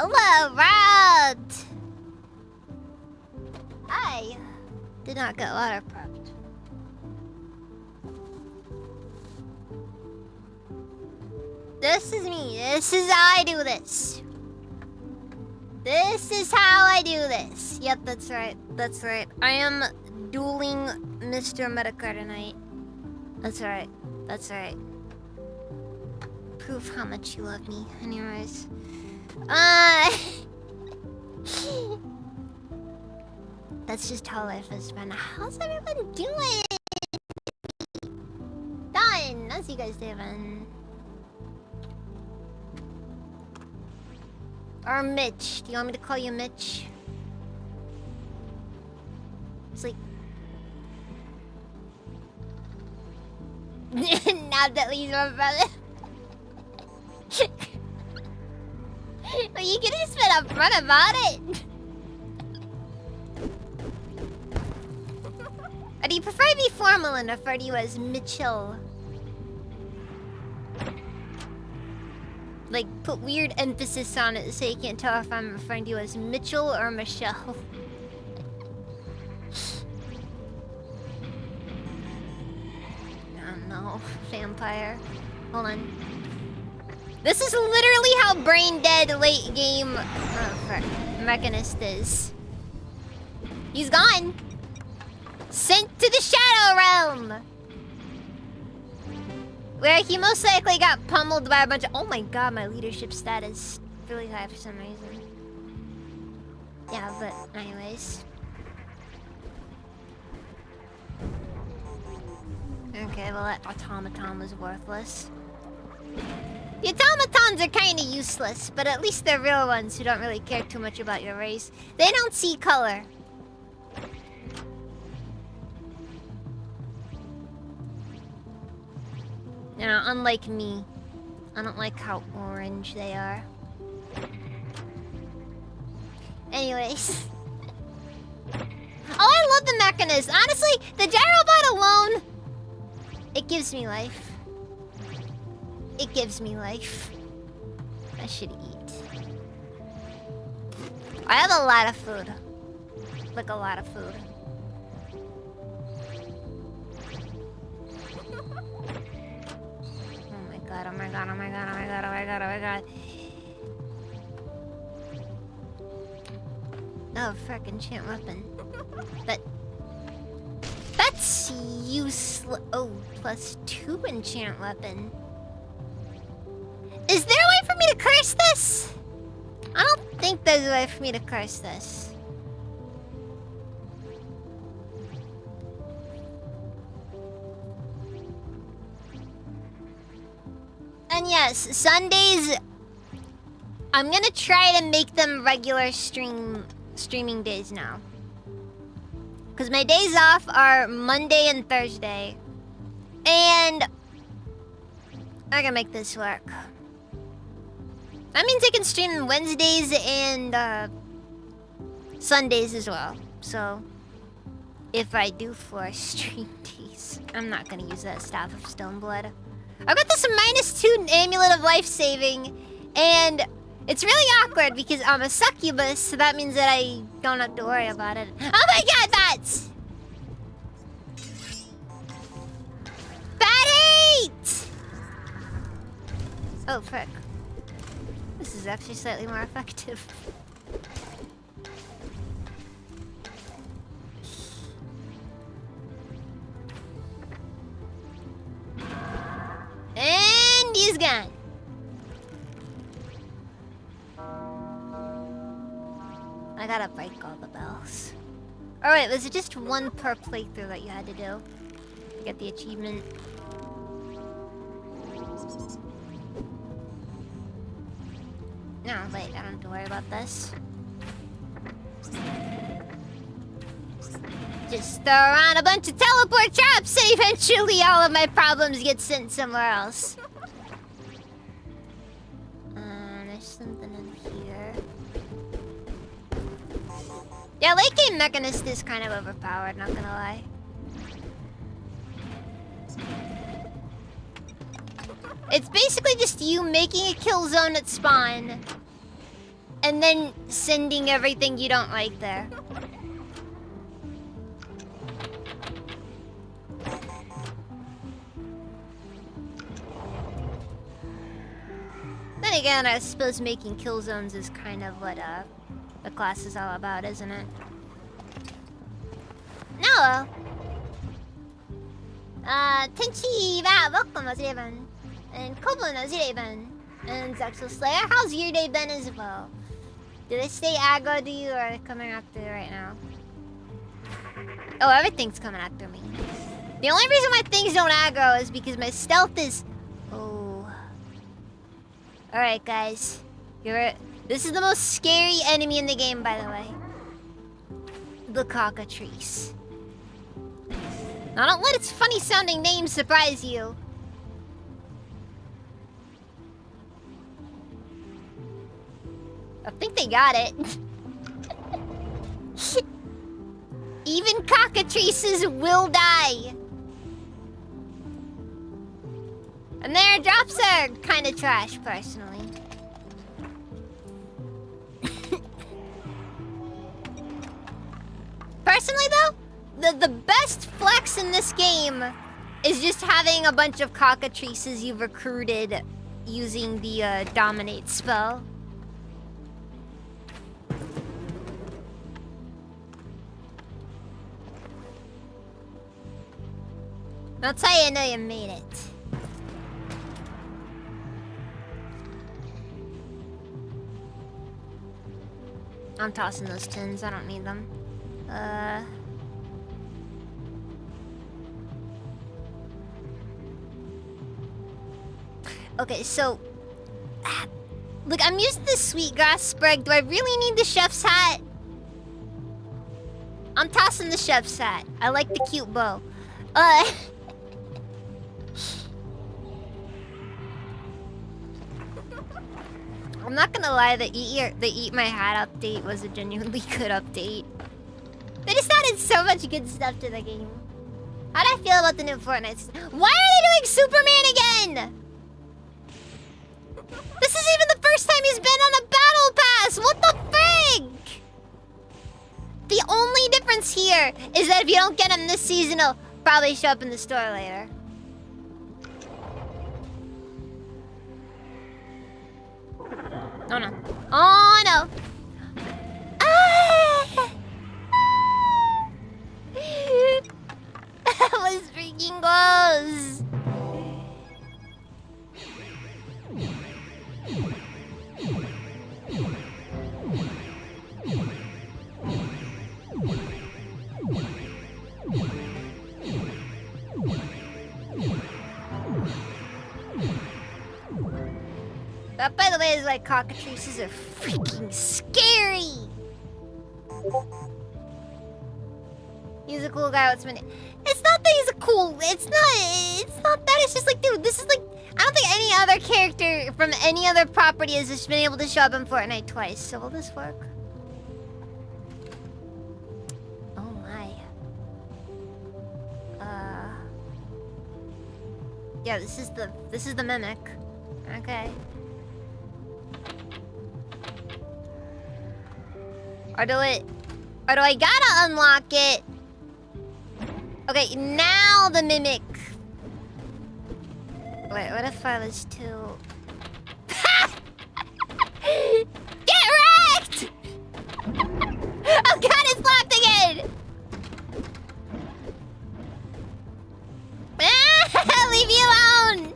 Hello, Rod! I did not get water prepped. This is me. This is how I do this. This is how I do this. Yep, that's right. That's right. I am dueling Mr. Medicare tonight. That's right. That's right. Prove how much you love me. Anyways. That's just how life is, man. How's everyone doing? Done. How's you guys doing? Or Mitch. Do you want me to call you Mitch? It's like... Now that he's my brother. Well, you can just been upfront about it. Or do you prefer to be formal and refer to you as Mitchell? Like, put weird emphasis on it so you can't tell if I'm referring to you as Mitchell or Michelle. Oh no, vampire. Hold on. This is literally how brain dead late game Mechanist is. He's gone. Sent to the Shadow Realm. Where he most likely got pummeled by a bunch of... Oh my god, my leadership stat is really high for some reason. Yeah, but anyways. Okay, well that automaton was worthless. The automatons are kinda useless, but at least they're real ones who don't really care too much about your race. They don't see color. You know, unlike me. I don't like how orange they are. Anyways. Oh, I love the Mechanist. Honestly, the Gyrobot alone, it gives me life. It gives me life. I should eat. I have a lot of food. Like a lot of food. Oh my god, oh my god, oh my god, oh my god, oh my god, oh my god. Oh, frick, enchant weapon. That's useless. Oh, +2 enchant weapon. Is there a way for me to curse this? I don't think there's a way for me to curse this. And yes, Sundays, I'm gonna try to make them regular streaming days now. Because my days off are Monday and Thursday. And I can make this work. That means I can stream Wednesdays and Sundays as well. So, if I do 4 stream days, I'm not gonna use that Staff of Stoneblood. I've got this -2 Amulet of Life Saving, and it's really awkward because I'm a succubus, so that means that I don't have to worry about it. Oh my god, bats! Bat 8! Oh, frick. This is actually slightly more effective. And he's gone. I gotta break all the bells. Alright, was it just 1 per playthrough that you had to do? To get the achievement? No, wait, I don't have to worry about this. Just throw around a bunch of teleport traps and eventually all of my problems get sent somewhere else. There's something in here. Yeah, late game Mechanist is kind of overpowered, not gonna lie. It's basically just you making a kill zone at spawn. and then sending everything you don't like there. Then again, I suppose making kill zones is kind of what the class is all about, isn't it? No. Tenchi wa welcome was 11. And Kobo was 11. And Zexel Slayer, how's your day been as well? Do they stay aggro to you or are they coming after you right now? Oh, everything's coming after me. The only reason why things don't aggro is because my stealth is... Oh. Alright, guys. This is the most scary enemy in the game, by the way. The cockatrice. Now don't let its funny sounding name surprise you. I think they got it. Even cockatrices will die. And their drops are kind of trash, personally. Personally, though, the best flex in this game is just having a bunch of cockatrices you've recruited using the dominate spell. That's how you know you made it. I'm tossing those tins, I don't need them. Okay, so... Look, I'm using the sweetgrass sprig. Do I really need the chef's hat? I'm tossing the chef's hat. I like the cute bow. I'm not gonna lie, the Eat My Hat update was a genuinely good update. They just added so much good stuff to the game. How do I feel about the new Fortnite season? Why are they doing Superman again? This is even the first time he's been on a battle pass! What the frig? The only difference here is that if you don't get him this season, he'll probably show up in the store later. Oh no. Oh no! Ah! That was freaking close! That, by the way, is why cockatrices are freaking scary! He's a cool guy, what's my name? It's not that he's a cool... It's not that, it's just like, dude, this is like... I don't think any other character from any other property has just been able to show up in Fortnite twice. So will this work? Oh my. Yeah, this is the mimic. Okay. Or do I gotta unlock it? Okay, now the mimic. Wait, what if I was to... Get wrecked! Oh god, it's locked again! Leave me alone!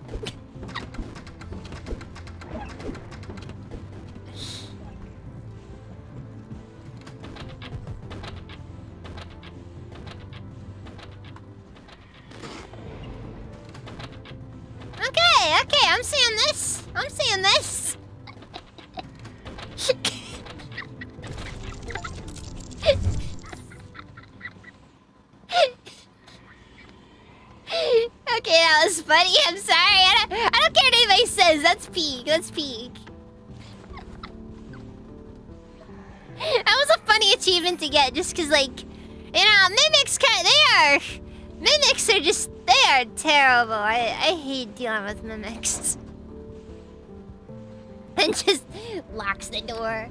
Okay, I'm seeing this. I'm seeing this. Okay, that was funny. I'm sorry. I don't care what anybody says. That's peak. That's peak. That was a funny achievement to get, just because, like, you know, mimics mimics are just, they are terrible. I hate dealing with mimics. And just locks the door.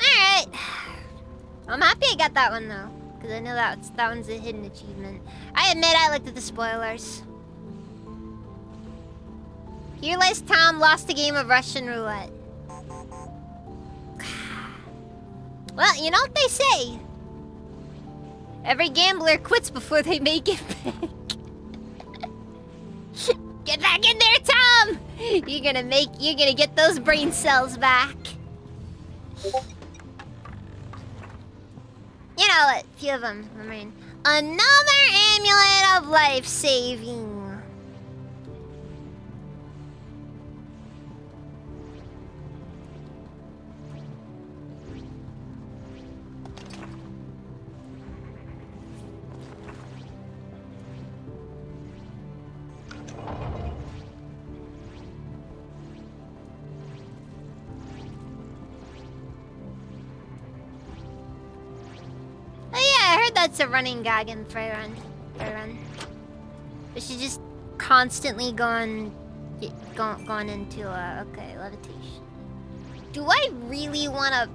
Alright. I'm happy I got that one though. Because I know that one's a hidden achievement. I admit I looked at the spoilers. Here lies Tom lost a game of Russian roulette. Well, you know what they say. Every gambler quits before they make it back. Get back in there, Tom! You're gonna get those brain cells back. You know what? Few of them remain. Another amulet of life saving. That's a running gag in Faerun. But she's just constantly going into okay, levitation. Do I really want to?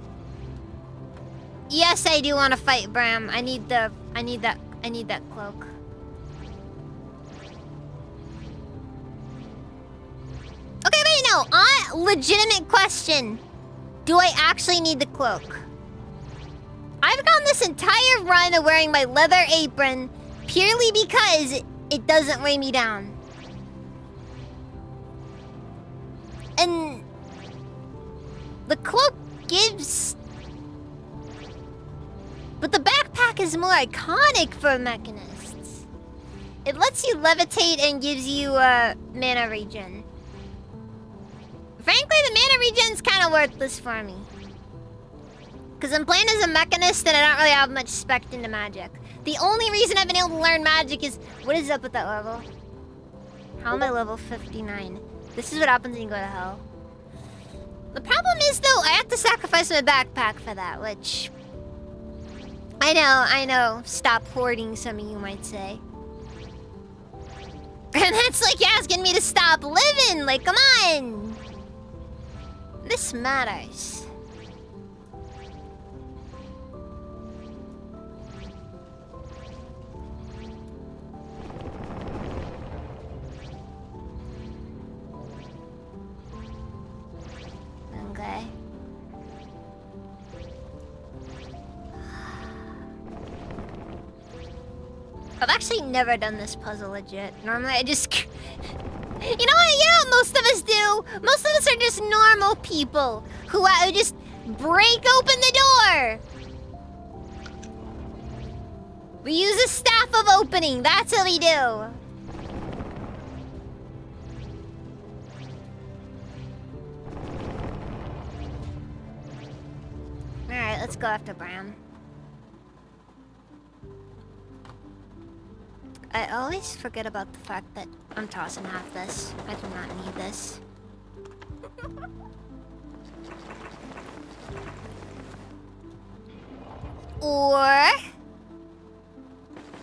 Yes, I do want to fight Bram. I need that cloak. Okay, wait, no. Legitimate question. Do I actually need the cloak? I've gone this entire run of wearing my leather apron purely because it doesn't weigh me down. And the cloak gives... But the backpack is more iconic for mechanists. It lets you levitate and gives you mana regen. Frankly, the mana regen's kind of worthless for me. Because I'm playing as a mechanist and I don't really have much spec into magic. The only reason I've been able to learn magic is... What is up with that level? How am I level 59? This is what happens when you go to hell. The problem is, though, I have to sacrifice my backpack for that, which... I know. Stop hoarding, some of you might say. And that's like asking me to stop living! Like, come on! This matters. Okay. I've actually never done this puzzle legit. Normally I just... You know what most of us do? Most of us are just normal people who just break open the door. We use a staff of opening. That's what we do. Alright, let's go after Bram. I always forget about the fact that I'm tossing half this. I do not need this. Or...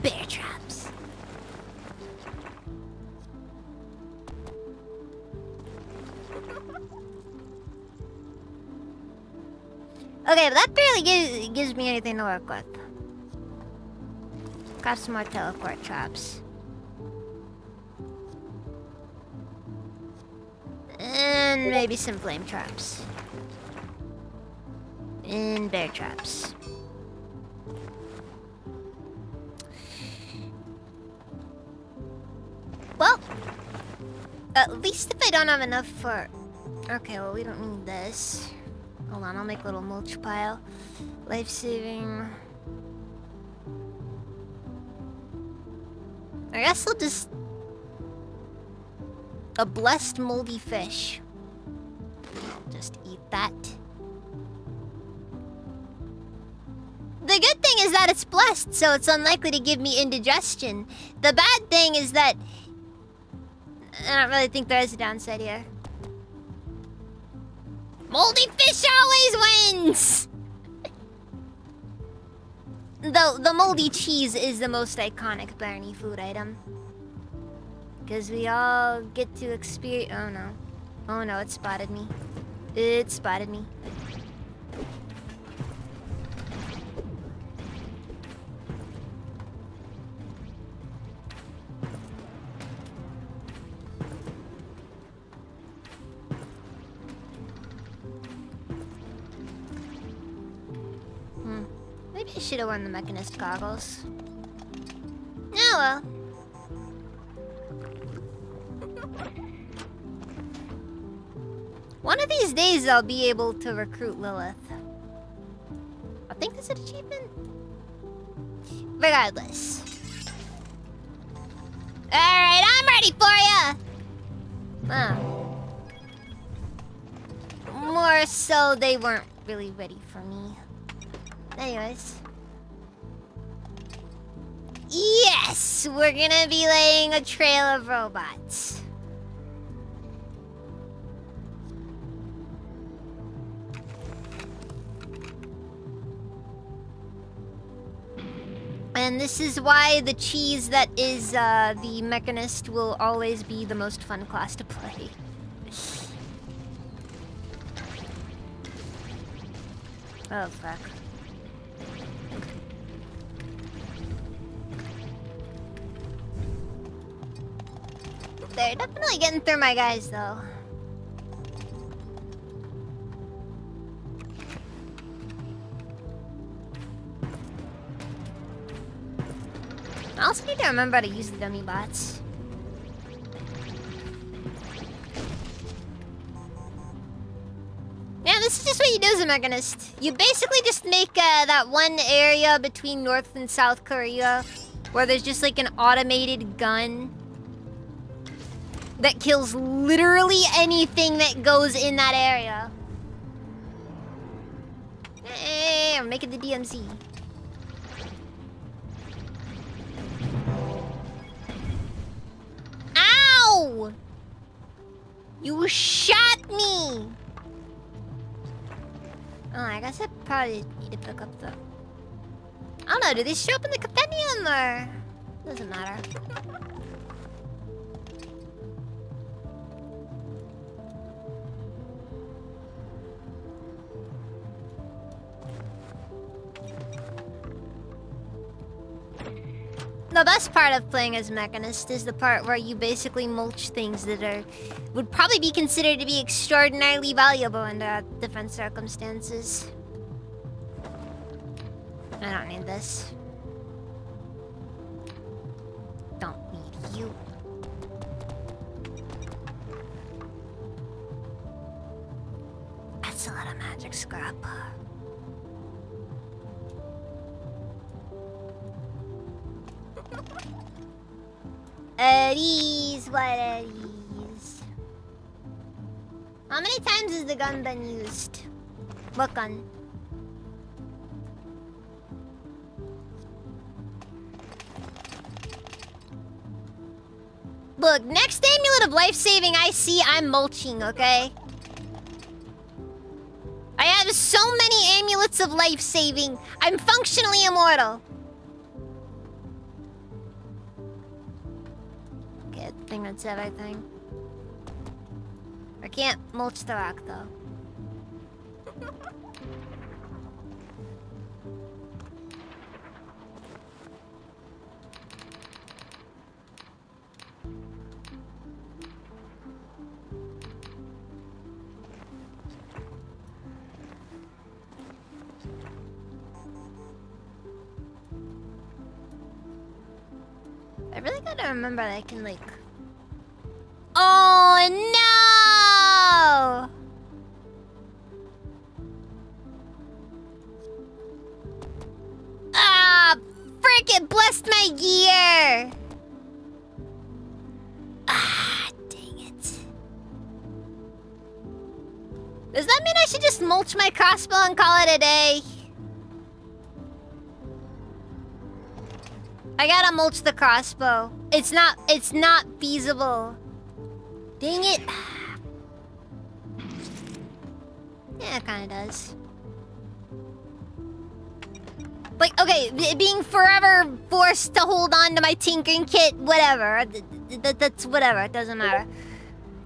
bear traps. Okay, but that barely gives me anything to work with. Got some more teleport traps. And maybe some flame traps. And bear traps. Well, at least if I don't have enough for... Okay, well, we don't need this. Hold on, I'll make a little mulch pile. Life-saving... I guess I'll just... A blessed moldy fish. I'll just eat that. The good thing is that it's blessed, so it's unlikely to give me indigestion. The bad thing is that... I don't really think there is a downside here. Moldy fish always wins! Though the moldy cheese is the most iconic Barony food item. Because we all get to experience... Oh no. Oh no, it spotted me. It spotted me. Maybe I should have worn the Mechanist goggles. Oh well. One of these days I'll be able to recruit Lilith. I think that's an achievement. Regardless. Alright, I'm ready for ya! More so they weren't really ready for me. Anyways. Yes! We're gonna be laying a trail of robots. And this is why the cheese that is the Mechanist will always be the most fun class to play. Oh, fuck. They're definitely getting through my guys, though. I also need to remember how to use the dummy bots. Yeah, this is just what you do as a Mechanist. You basically just make that one area between North and South Korea where there's just like an automated gun that kills literally anything that goes in that area. Hey, I'm making the DMZ. Ow! You shot me! Oh, I guess I probably need to pick up the... I don't know, do these show up in the compendium or... Doesn't matter. The best part of playing as Mechanist is the part where you basically mulch things that would probably be considered to be extraordinarily valuable under different circumstances. I don't need this. Don't need you. That's a lot of magic scrap. Eddies, what eddies? How many times has the gun been used? What gun? Look, next amulet of life-saving I see, I'm mulching, okay? I have so many amulets of life-saving. I'm functionally immortal. Okay, I think that's everything. I can't mulch the rock, though. I really gotta remember that I can, like... Oh, no! Ah, frick, it blessed my gear! Ah, dang it. Does that mean I should just mulch my crossbow and call it a day? I gotta mulch the crossbow. It's not feasible. Dang it. Yeah, it kind of does. Like, okay, being forever forced to hold on to my tinkering kit, whatever. That's whatever, it doesn't matter.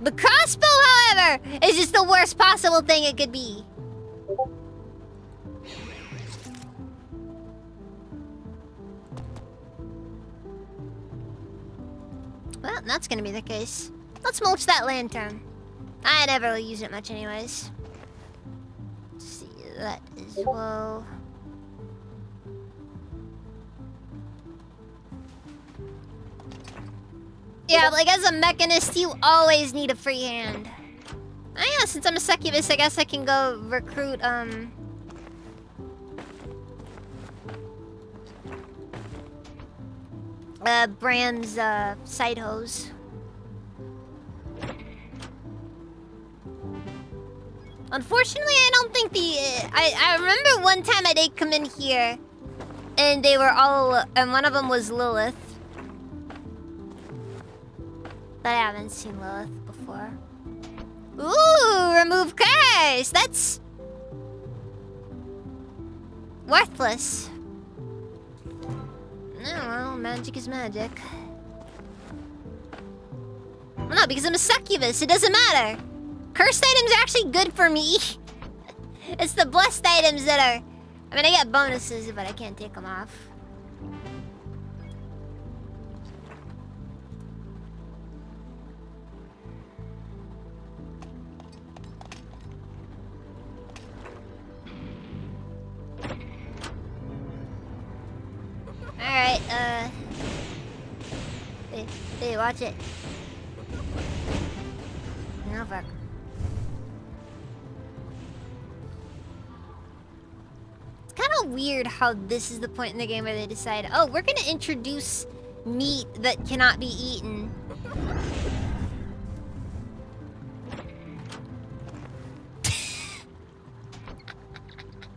The crossbow, however, is just the worst possible thing it could be. Well, that's gonna be the case. Let's mulch that lantern. I never really use it much anyways. Let's see that as well. Yeah, like as a mechanist, you always need a free hand. Oh yeah, since I'm a succubus, I guess I can go recruit, Brand's, side hose. Unfortunately, I don't think I remember one time I did come in here, and they were all, and one of them was Lilith. But I haven't seen Lilith before. Ooh, remove curse! That's worthless. Oh well, magic is magic. Well, no, because I'm a succubus, it doesn't matter. Cursed items are actually good for me. It's the blessed items that are... I mean, I get bonuses, but I can't take them off. Alright, Hey, watch it. No, fuck. It's kind of weird how this is the point in the game where they decide, oh, we're gonna introduce meat that cannot be eaten.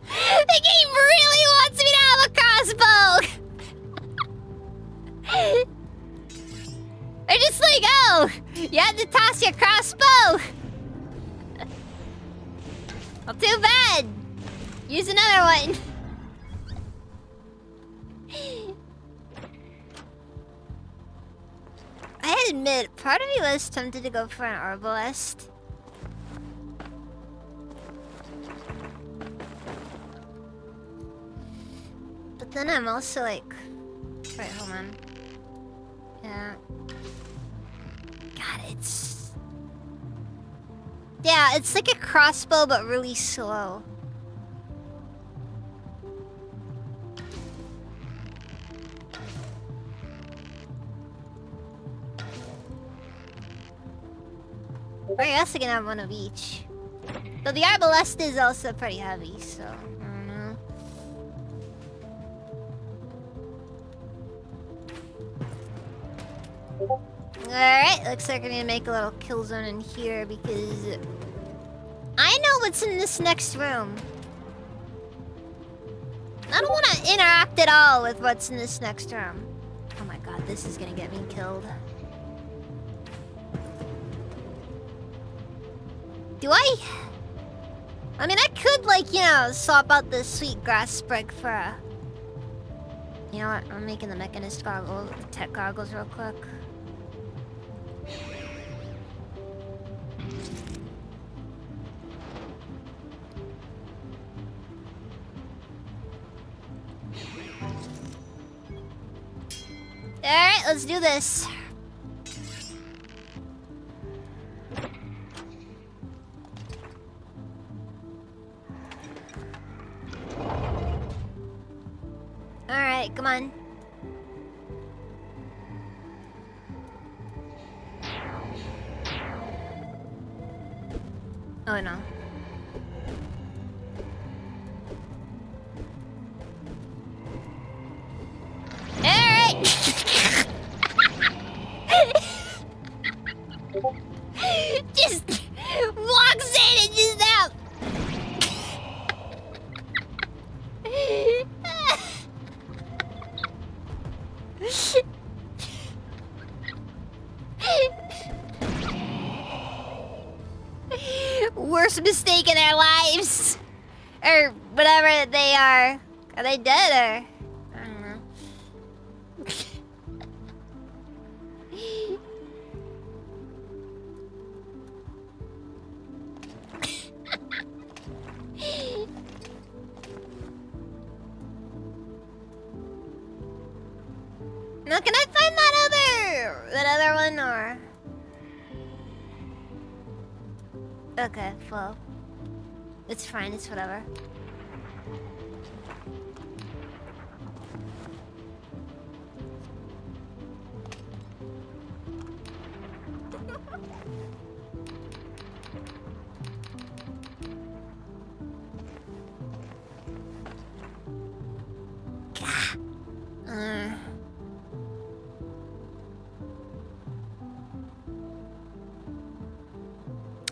The game really wants me to have a crossbow! They're just like, oh, you had to toss your crossbow! Well, too bad! Use another one! I admit, part of me was tempted to go for an arbalest. But then I'm also like... Wait, hold on. Yeah. God, it's... Yeah, it's like a crossbow, but really slow. Or I guess I can have one of each. Though the arbalest is also pretty heavy, so... I don't know. Alright, looks like I need to make a little kill zone in here because... I know what's in this next room. I don't want to interact at all with what's in this next room. Oh my god, this is gonna get me killed. Do I? I mean, I could, like, you know, swap out this sweet grass sprig for a... You know what? I'm making the mechanist goggles, the tech goggles real quick. Alright, let's do this. Alright, come on. Oh no. Alright! Just walks in and just out. worst mistake in their lives. Or whatever they are. Are they dead or? I don't know. Now, can I find that other one, or? Okay, well, it's fine. It's whatever.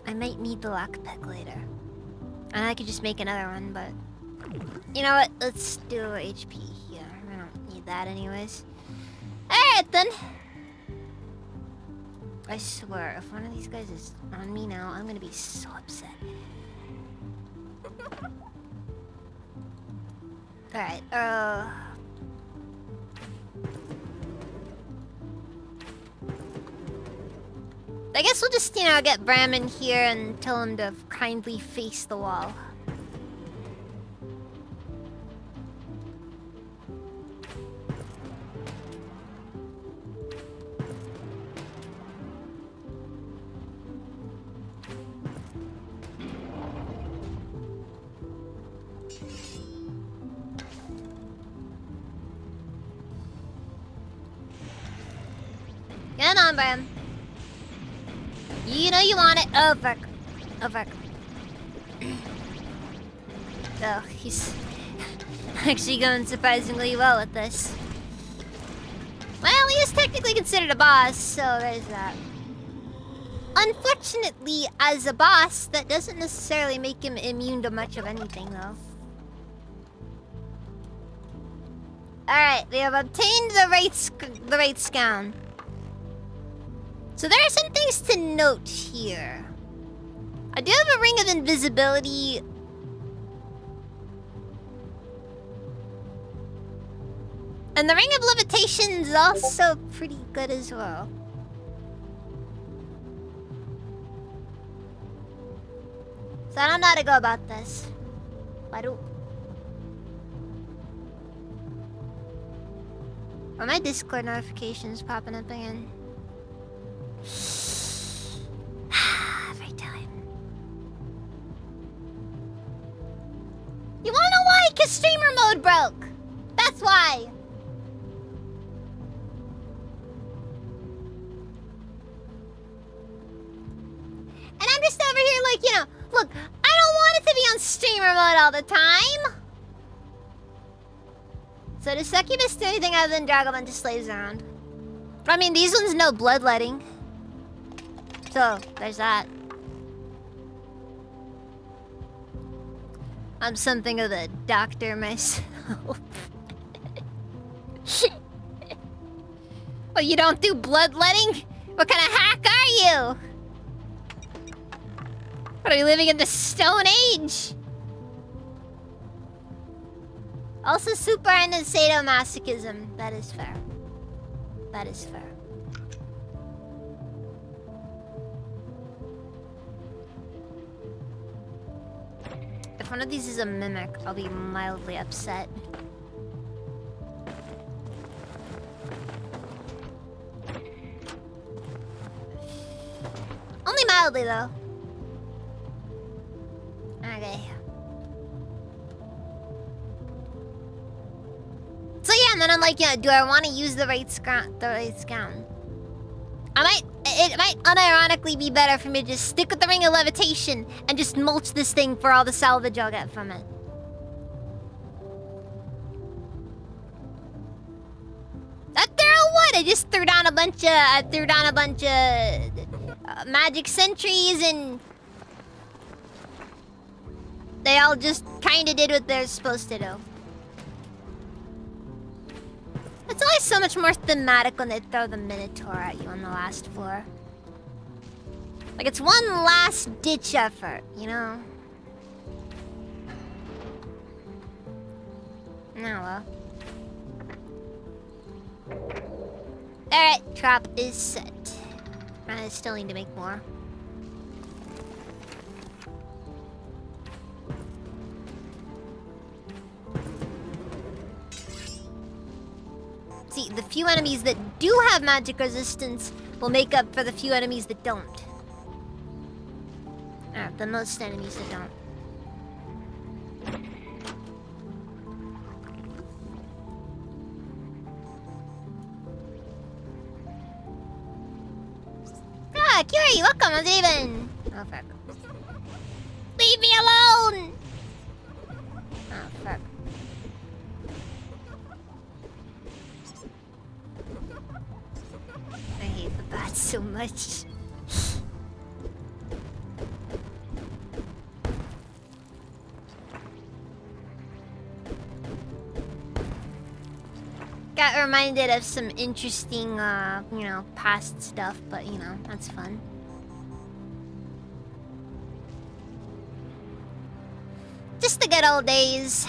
I might need the lockpick later. And I could just make another one, but... You know what? Let's do HP here. I don't need that anyways. Alright then! I swear, if one of these guys is on me now, I'm gonna be so upset. Alright, I guess we'll just, you know, get Bram in here and tell him to kindly face the wall. Get on, Bram. You know you want it. Oh, fuck. Oh, fuck. Oh, he's actually going surprisingly well with this. Well, he is technically considered a boss, so there's that. Unfortunately, as a boss, that doesn't necessarily make him immune to much of anything, though. Alright, we have obtained the right scown. So there are some things to note here. I do have a ring of invisibility. And the ring of levitation is also pretty good as well. So I don't know how to go about this. I don't. Are my Discord notifications popping up again? Every time. You wanna know why? 'Cause streamer mode broke. That's why. And I'm just over here like, you know, look, I don't want it to be on streamer mode all the time. So does Succubus do anything other than drag a bunch of slaves around? I mean, these ones no bloodletting. So, there's that. I'm something of a doctor myself. Oh, you don't do bloodletting? What kind of hack are you? What, are we living in the Stone Age? Also super into sadomasochism. That is fair. That is fair. If one of these is a mimic, I'll be mildly upset. Only mildly, though. Okay. So yeah, and then I'm like, yeah, do I want to use the right scown? It might unironically be better for me to just stick with the Ring of Levitation and just mulch this thing for all the salvage I'll get from it. After all, what? I just threw down a bunch of, magic sentries, and they all just kind of did what they're supposed to do. It's always so much more thematic when they throw the Minotaur at you on the last floor. Like, it's one last ditch effort, you know? Oh, well. Alright, trap is set. I still need to make more. See, the few enemies that do have magic resistance will make up for the few enemies that don't. Or the most enemies that don't. Ah, Curie, welcome, I'm leaving. Oh, fuck. Leave me alone! Oh, fuck. I hate the bats so much. Got reminded of some interesting, you know, past stuff, but you know, that's fun. Just the good old days.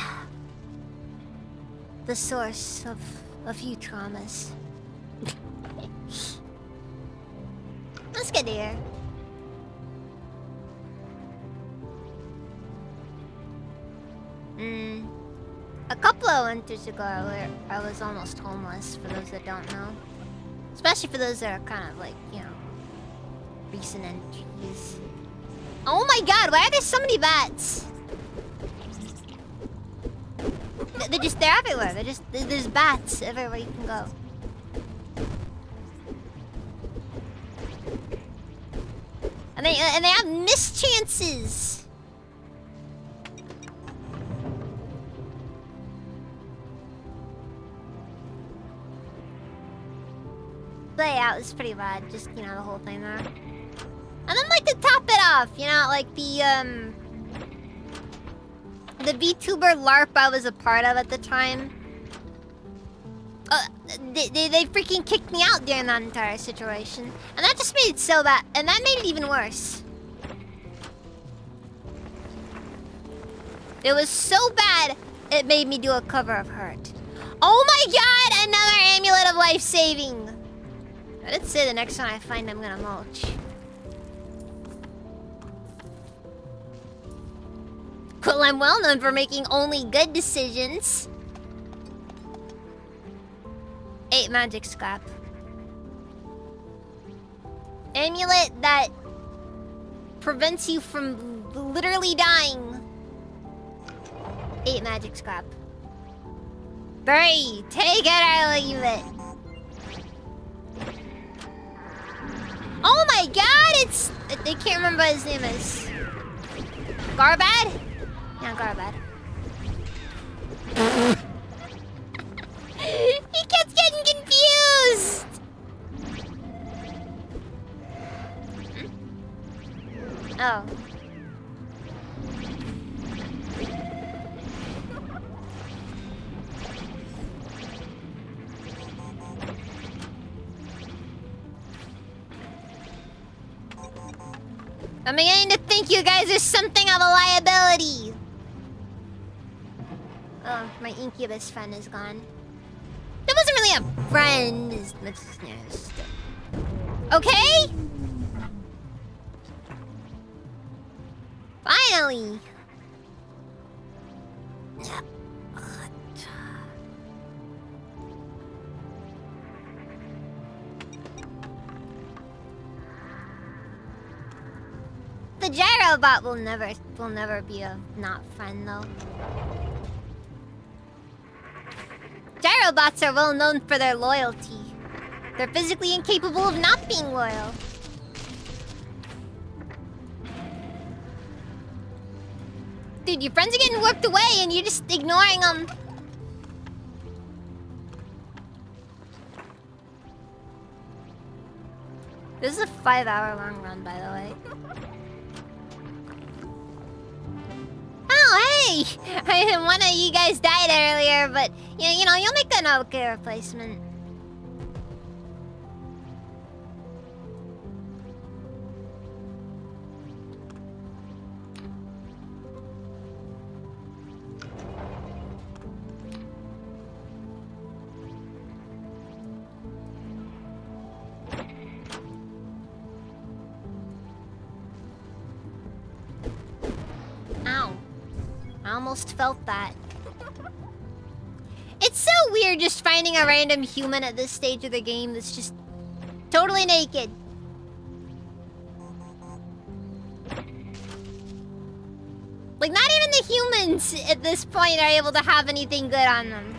The source of a few traumas. Let's get here. A couple of winters ago, I was almost homeless, for those that don't know. Especially for those that are kind of like, you know, recent entries. Oh my god, why are there so many bats? They're everywhere. There's bats everywhere you can go. And they have mischances. Layout is pretty bad, just, you know, the whole thing there. And then, like, to top it off, you know, like the VTuber LARP I was a part of at the time. They freaking kicked me out during that entire situation. And that just made it so bad, and that made it even worse. It was so bad, it made me do a cover of Hurt. Oh my god, another Amulet of Life Saving! I did say the next one I find I'm gonna mulch. Well, I'm well known for making only good decisions. 8 magic scrap. Amulet that prevents you from literally dying. 8 magic scrap. 3, take it or leave it. Oh my god, it's... I can't remember what his name is. Garbad? Yeah, Garbad. He keeps getting confused! Oh. I'm beginning to think you guys are something of a liability. Oh, my incubus friend is gone. That wasn't really a friend. It's just... Okay? Finally! The Gyrobot will never be a not friend though. Gyrobots are well known for their loyalty. They're physically incapable of not being loyal. Dude, your friends are getting whipped away and you're just ignoring them. This is a 5-hour-long run, by the way. Oh, hey! One of you guys died earlier, but you know, you'll make an okay replacement. almost felt that. It's so weird just finding a random human at this stage of the game that's just totally naked. Like, not even the humans at this point are able to have anything good on them.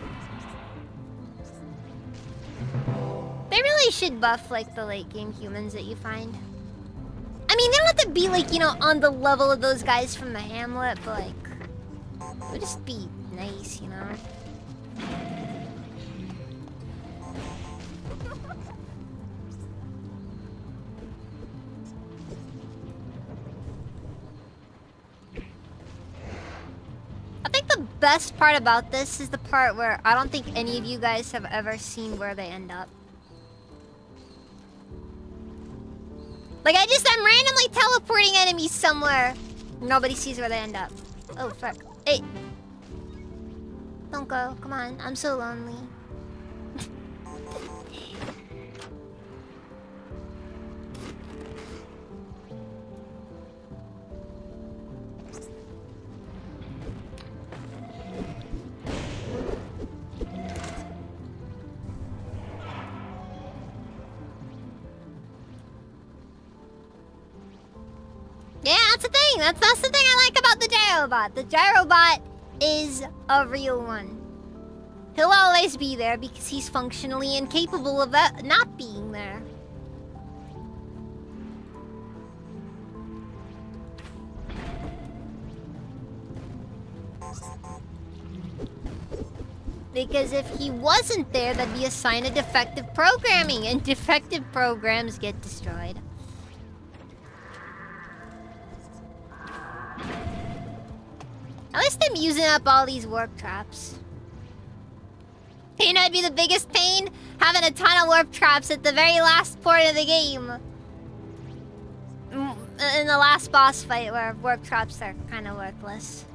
They really should buff, like, the late game humans that you find. I mean, they don't have to be, like, you know, on the level of those guys from the Hamlet, but, like, it would just be nice, you know? I think the best part about this is the part where I don't think any of you guys have ever seen where they end up. Like, I'm randomly teleporting enemies somewhere. Nobody sees where they end up. Oh, fuck. Hey. Don't go. Come on. I'm so lonely. Yeah, that's the thing. That's the thing I like about the Gyrobot. The Gyrobot is a real one. He'll always be there because he's functionally incapable of not being there. Because if he wasn't there, that'd be a sign of defective programming, and defective programs get destroyed. At least I'm using up all these warp traps. You know, it'd be the biggest pain having a ton of warp traps at the very last part of the game. In the last boss fight where warp traps are kind of worthless.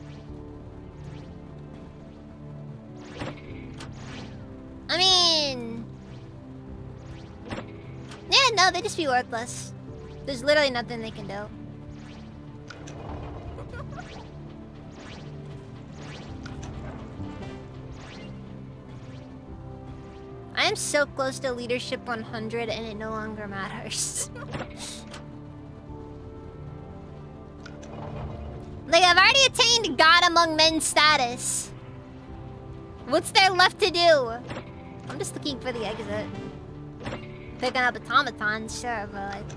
I mean... yeah, no, they just be worthless. There's literally nothing they can do. I am so close to leadership 100 and it no longer matters. Like, I've already attained God Among Men status. What's there left to do? I'm just looking for the exit. Picking up automatons, sure, but like...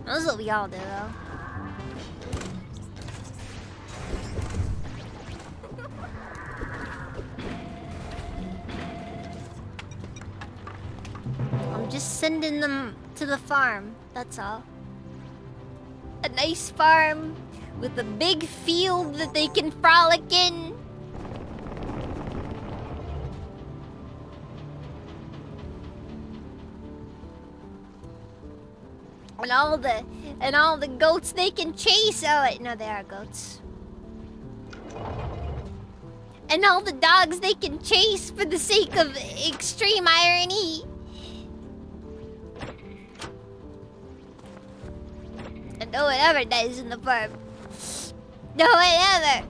that's what we all do, though. I'm just sending them to the farm, that's all. A nice farm with a big field that they can frolic in. And all the goats they can chase. Oh wait, no, they are goats. And all the dogs they can chase for the sake of extreme irony. And no one ever dies in the farm. No one ever.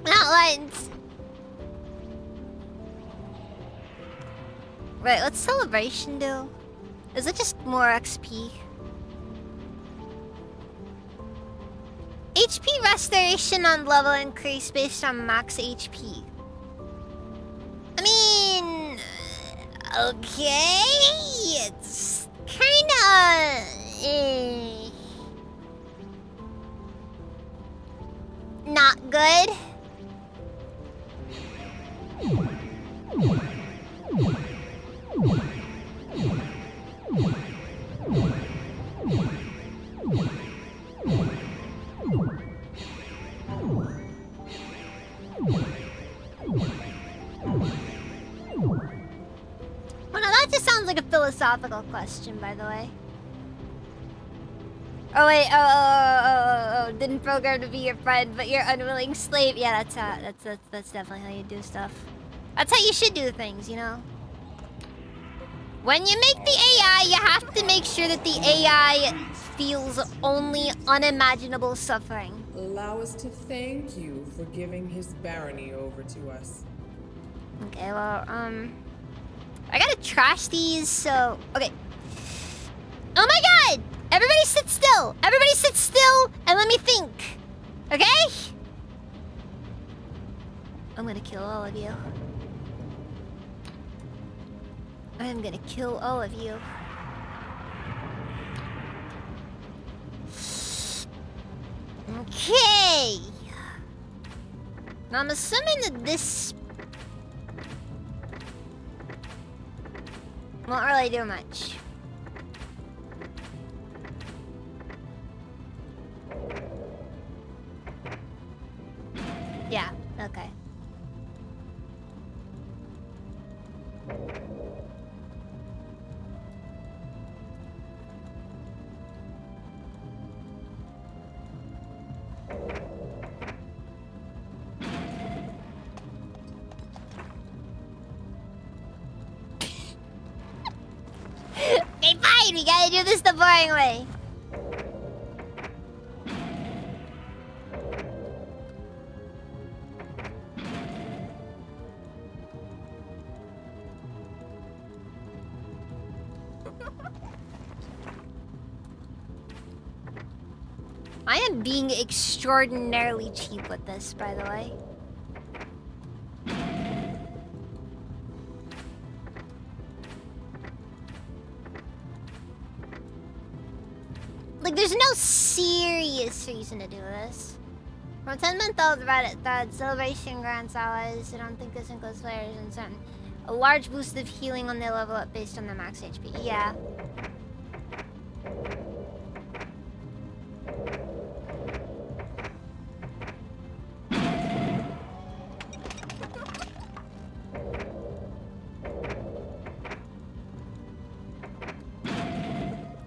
Not once. Right, what's celebration do? Is it just more XP? HP restoration on level increase based on max HP. I mean... okay... it's kinda... not good. Well, now that just sounds like a philosophical question, by the way. Oh wait, oh, didn't program to be your friend, but you're unwilling slave. Yeah, that's definitely how you do stuff. That's how you should do things, you know? When you make the AI, you have to make sure that the AI feels only unimaginable suffering. allow us to thank you for giving his barony over to us. Okay, well, I gotta trash these, so... Okay. Oh my god! Everybody sit still! Everybody sit still and let me think. Okay? I'm gonna kill all of you. I'm gonna kill all of you. Okay! Now I'm assuming that this won't really do much. Yeah, okay. Okay, fine, we gotta do this the boring way. I am being extraordinarily cheap with this, by the way. Like, there's no serious reason to do this. From 10-month-old Reddit thread, Celebration grants allies. I don't think this includes players and certain. A large boost of healing when they level up based on their max HP. Yeah.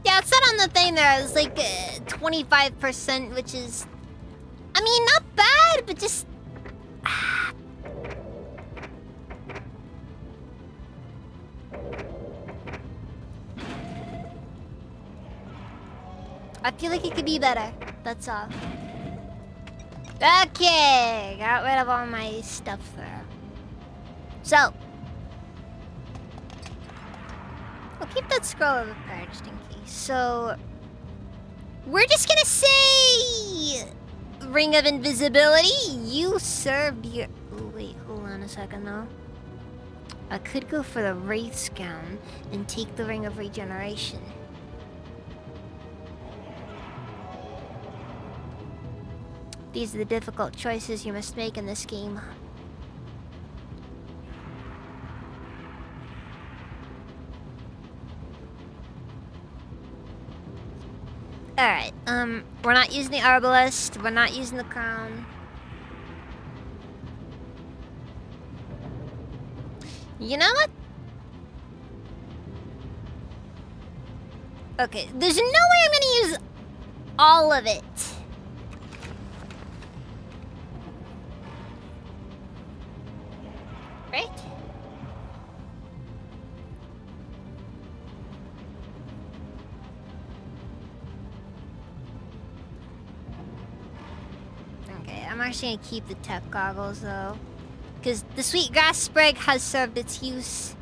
Yeah, it said on the thing there, it was like 25%, which is... I mean, not bad, but just... I feel like it could be better. That's all. Okay, got rid of all my stuff there. So. I'll keep that scroll of repair just in case. So. We're just gonna say... Ring of Invisibility. You served your... Oh, wait, hold on a second though. I could go for the Wraith's Gown and take the Ring of Regeneration. These are the difficult choices you must make in this game. Alright, we're not using the Arbalest, we're not using the Crown. You know what? Okay, there's no way I'm gonna use all of it. Right? Okay, I'm actually gonna keep the tech goggles though. Because the sweet grass sprig has served its use.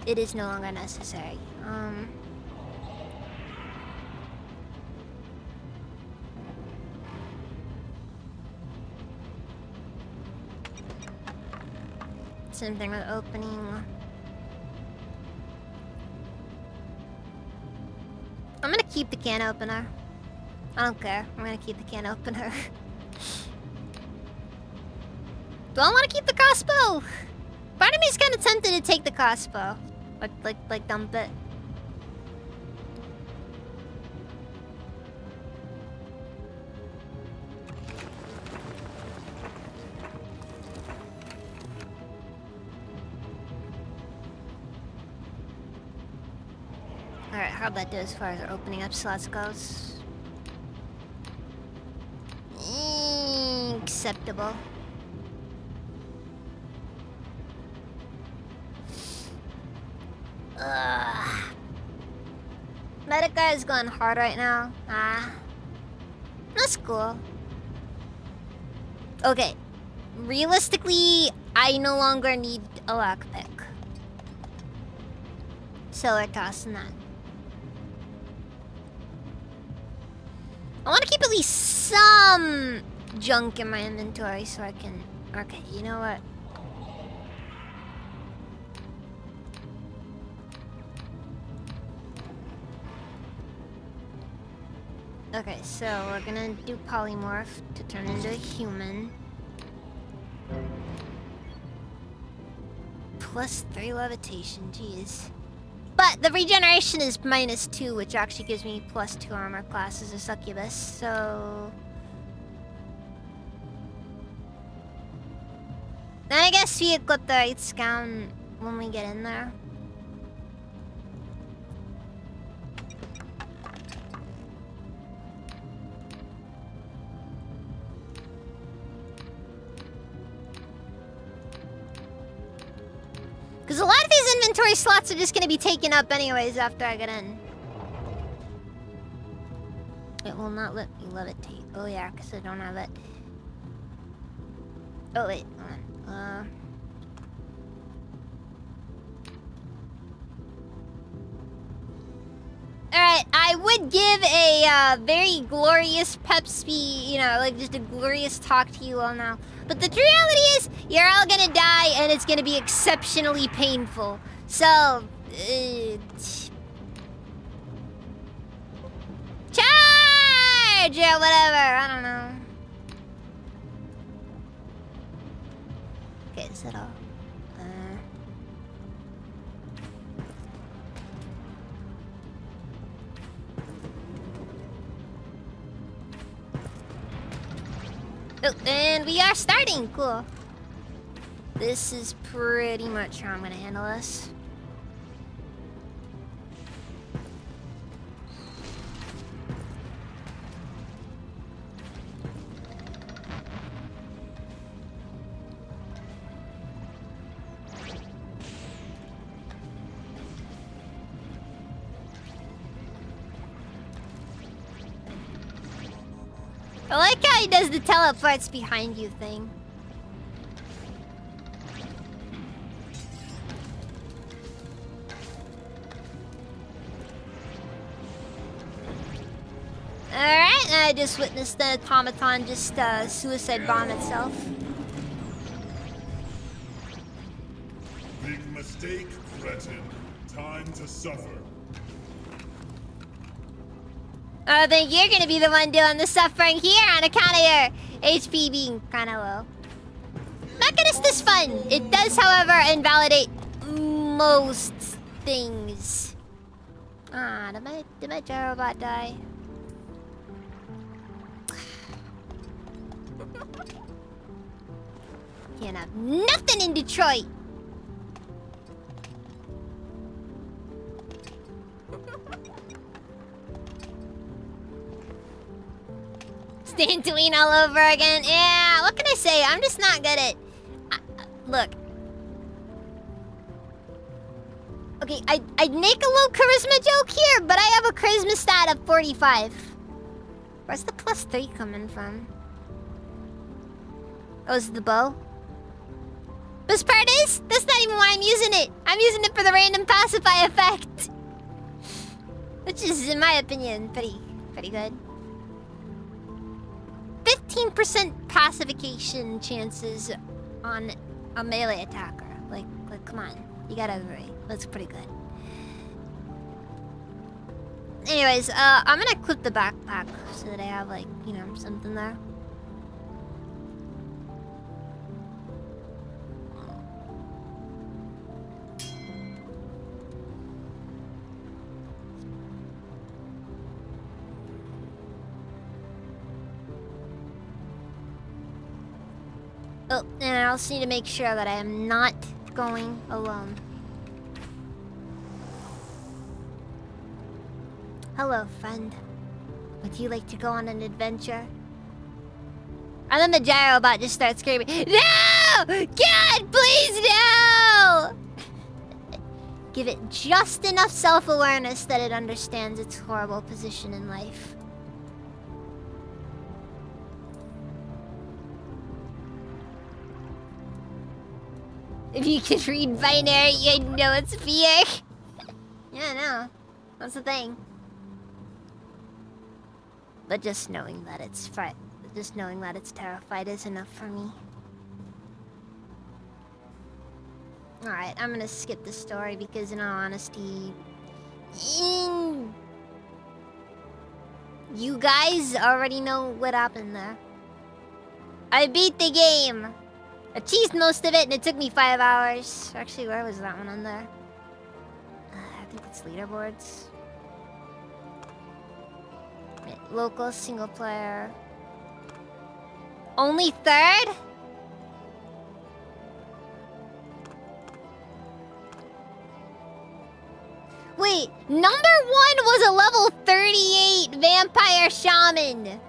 It is no longer necessary. Same thing with opening. I'm gonna keep the can opener. I don't care. I'm gonna keep the can opener. Do I want to keep the crossbow? Part of me is kind of tempted to take the crossbow, like dump it. Alright, how'd that do as far as opening up slots goes? Acceptable. Ugh. Medica is going hard right now. That's cool. Okay. Realistically, I no longer need a lockpick. So we're tossing that. I want to keep at least some junk in my inventory so I can... Okay, you know what? Okay, so we're gonna do polymorph to turn into a human. +3 levitation, jeez. But the regeneration is -2, which actually gives me +2 armor class as a succubus, so... Then I guess we equip the Wraith's Gown when we get in there. Because a lot of these inventory slots are just going to be taken up anyways after I get in. It will not let me levitate. Oh yeah, because I don't have it. Oh wait, hold on. Alright, I would give a very glorious pep speed, you know, like just a glorious talk to you all now. But the reality is, you're all gonna die and it's gonna be exceptionally painful. So, charge or whatever, I don't know. Okay, is that all? Oh, and we are starting. Cool. This is pretty much how I'm gonna handle this. I like how he does the teleports behind you thing. Alright, I just witnessed the automaton just suicide bomb itself. Big mistake, cretin. Time to suffer. I think you're gonna be the one doing the suffering here on account of your HP being kinda low. Mechanist is fun. It does, however, invalidate most things. Ah, did my Gyrobot die? Can't have nothing in Detroit. Dantooine all over again. Yeah, what can I say? I'm just not good at... look. Okay, I'd make a low charisma joke here, but I have a charisma stat of 45. Where's the +3 coming from? Oh, is it the bow? Best part is, that's not even why I'm using it. I'm using it for the random pacify effect. Which is, in my opinion, pretty good. 15% pacification chances on a melee attacker. Like, come on. You gotta agree. That's pretty good. Anyways, I'm gonna clip the backpack so that I have, like, you know, something there. Oh, and I also need to make sure that I am not going alone. Hello, friend. Would you like to go on an adventure? And then the Gyrobot just starts screaming, no! God, please, no! Give it just enough self-awareness that it understands its horrible position in life. If you can read binary, you know it's fear. Yeah, no. That's the thing. But just knowing that it's terrified is enough for me. Alright, I'm gonna skip the story because in all honesty... You guys already know what happened there. I beat the game! Achieved most of it and it took me 5 hours. Actually, where was that one on there? I think it's leaderboards. Local, single player. Only third? Wait, number 1 was a level 38 vampire shaman.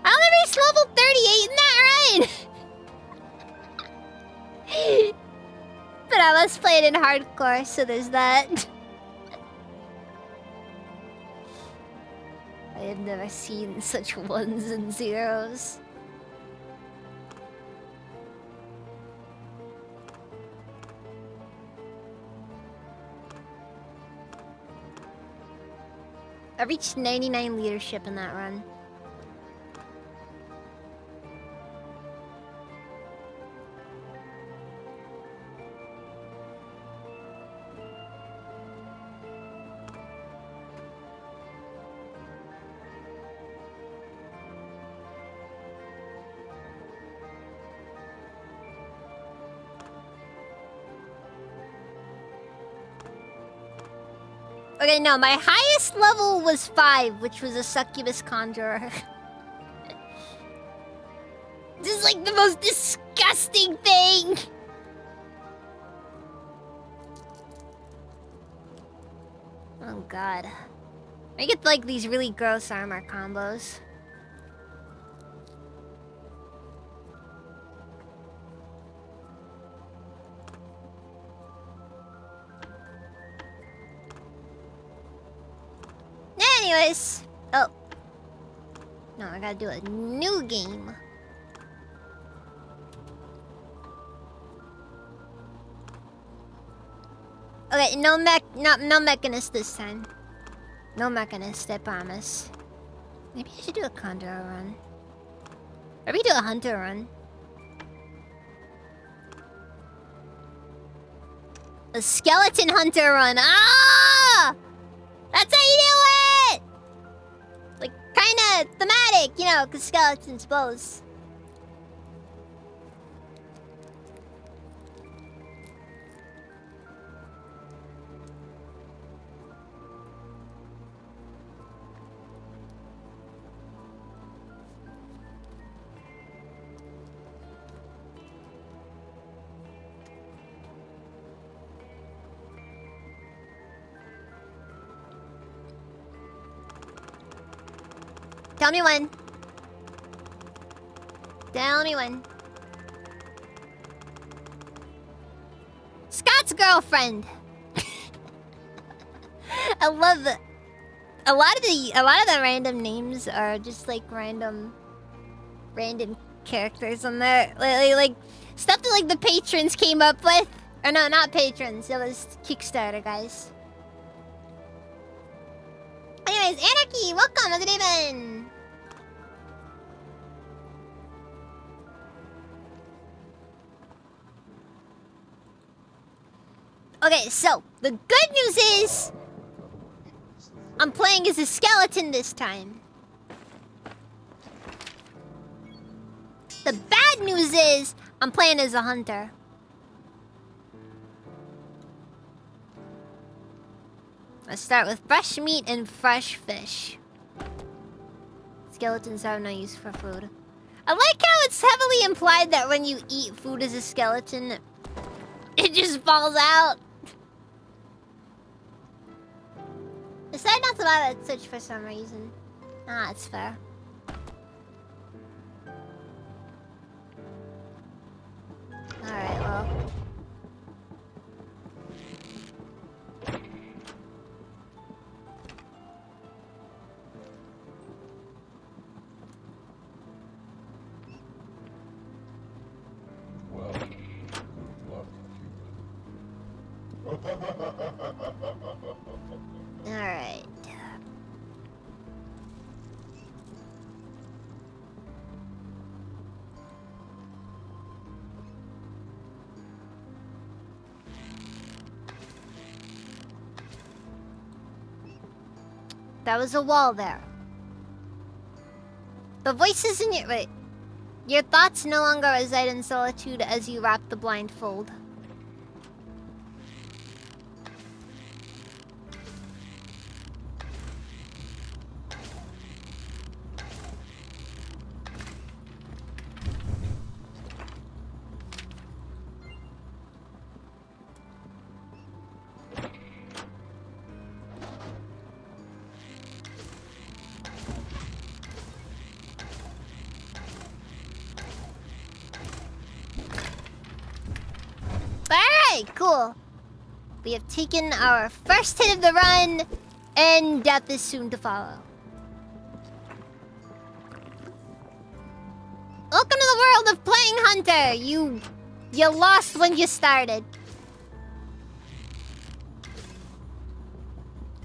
I only reached level 38 in that run! But I must play it in hardcore, so there's that. I have never seen such ones and zeros. I reached 99 leadership in that run. Okay, no, my highest level was 5, which was a succubus conjurer. This is like the most disgusting thing! Oh god. I get like these really gross armor combos. Anyways. Oh. No, I gotta do a new game. Okay, no mechanist this time. No mechanist, I promise. Maybe I should do a condor run. Maybe do a hunter run. A skeleton hunter run. Ah! That's how you do it! Like, kinda thematic, you know, because skeletons pose. Tell me when. Tell me when. Scott's girlfriend. I love it. A lot of the random names are just like random characters on there. Like stuff that like the patrons came up with. Or no, not patrons. It was Kickstarter guys. Anyways, Anarchy, welcome. How's the day been? Okay, so the good news is I'm playing as a skeleton this time. The bad news is I'm playing as a hunter. Let's start with fresh meat and fresh fish. Skeletons have no use for food. I like how it's heavily implied that when you eat food as a skeleton, it just falls out. Decided not to buy that switch for some reason. Ah, it's fair. Alright, well. Welcome That was a wall there. The voices in your... Wait. Your thoughts no longer reside in solitude as you wrap the blindfold. Alright, cool. We have taken our first hit of the run, and death is soon to follow. Welcome to the world of playing Hunter. You lost when you started.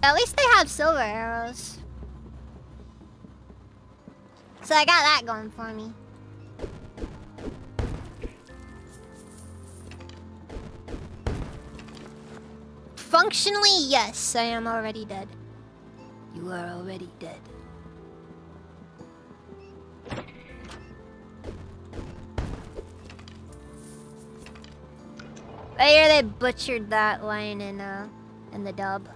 At least they have silver arrows. So I got that going for me. Functionally, yes, I am already dead. You are already dead. I hear they butchered that line in the dub.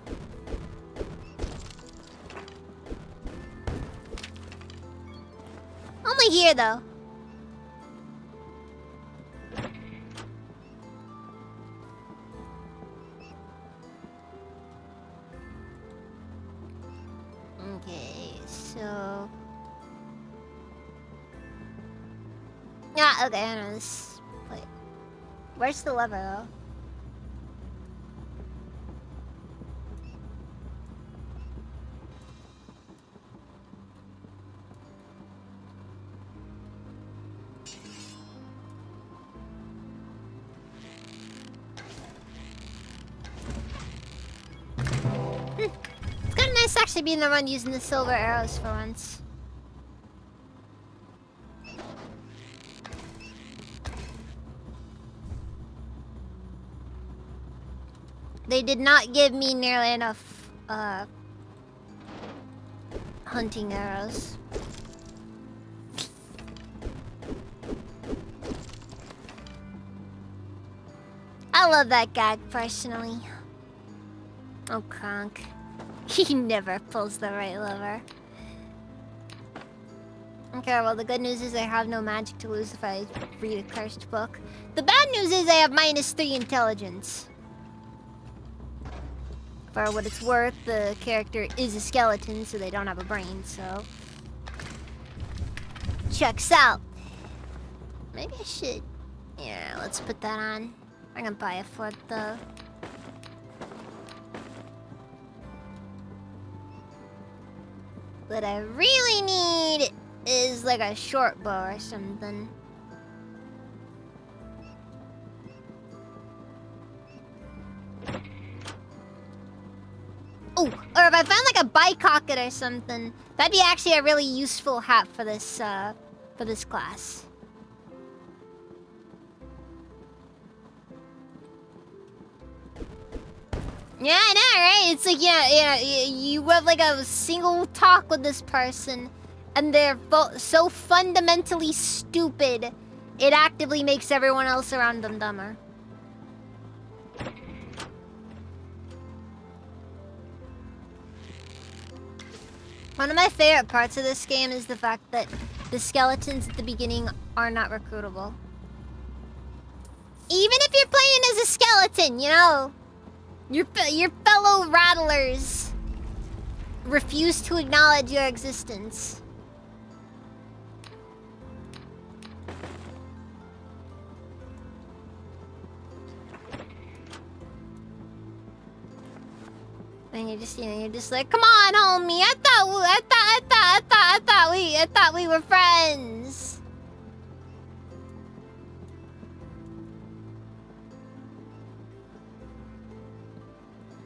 Only here though. Okay, so... Yeah, okay, I know this. Wait. Where's the lever, though? It's kind of nice actually being the one using the silver arrows for once. They did not give me nearly enough hunting arrows. I love that gag personally. Oh, Kronk. He never pulls the right lever. Okay, well, the good news is I have no magic to lose if I read a cursed book. The bad news is I have -3 intelligence. For what it's worth, the character is a skeleton, so they don't have a brain, so... Checks out. Maybe I should... Yeah, let's put that on. I'm gonna buy a foot, though. What I really need is like a short bow or something. Oh, or if I found like a bicocket or something, that'd be actually a really useful hat for this class. Yeah, I know, right? It's like, yeah, you have like a single talk with this person, and they're so fundamentally stupid, it actively makes everyone else around them dumber. One of my favorite parts of this game is the fact that the skeletons at the beginning are not recruitable. Even if you're playing as a skeleton, you know, your fellow rattlers refuse to acknowledge your existence. And you're just, you're just like, come on, homie. I thought we were friends.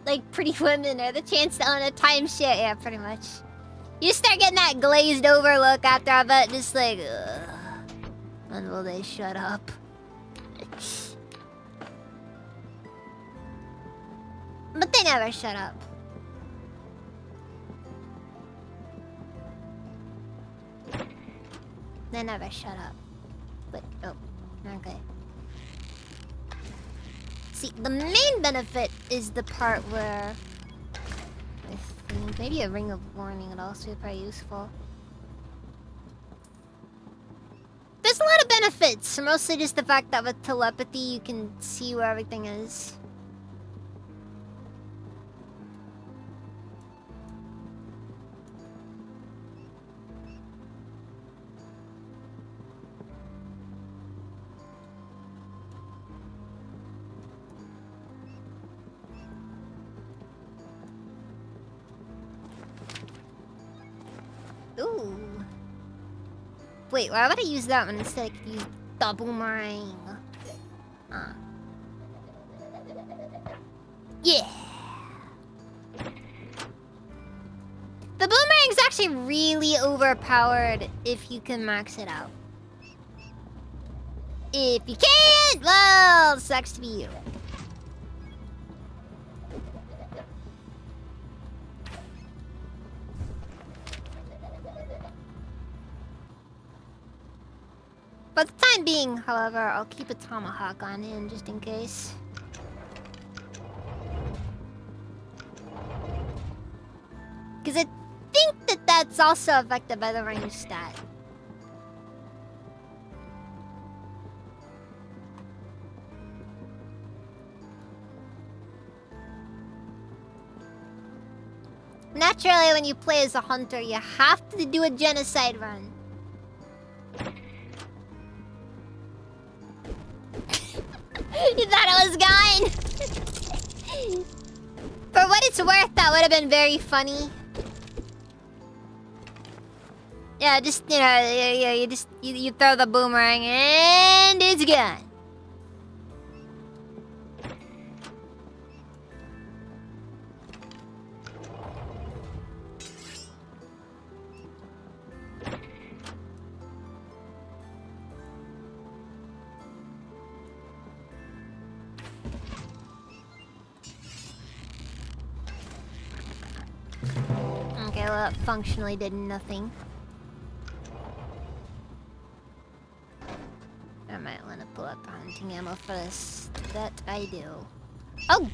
Like Pretty Women or the chance to own a timeshare. Yeah, pretty much. You start getting that glazed over look after a bit, just like, ugh. When will they shut up? But they never shut up. They never shut up. But, oh, okay. See, the main benefit is the part where... I think maybe a ring of warning would also be pretty useful. There's a lot of benefits, mostly just the fact that with telepathy you can see where everything is. Ooh. Wait, why would I use that one instead? I could use the boomerang. Yeah. The boomerang's actually really overpowered if you can max it out. If you can't, well, sucks to be you. For the time being, however, I'll keep a tomahawk on him just in case. Because I think that that's also affected by the range stat. Naturally, when you play as a hunter, you have to do a genocide run. You thought it was gone? For what it's worth, that would have been very funny. Yeah, just, you know, you throw the boomerang and it's gone. Okay, well, that functionally did nothing. I might want to pull up hunting ammo for this. That I do. Oh,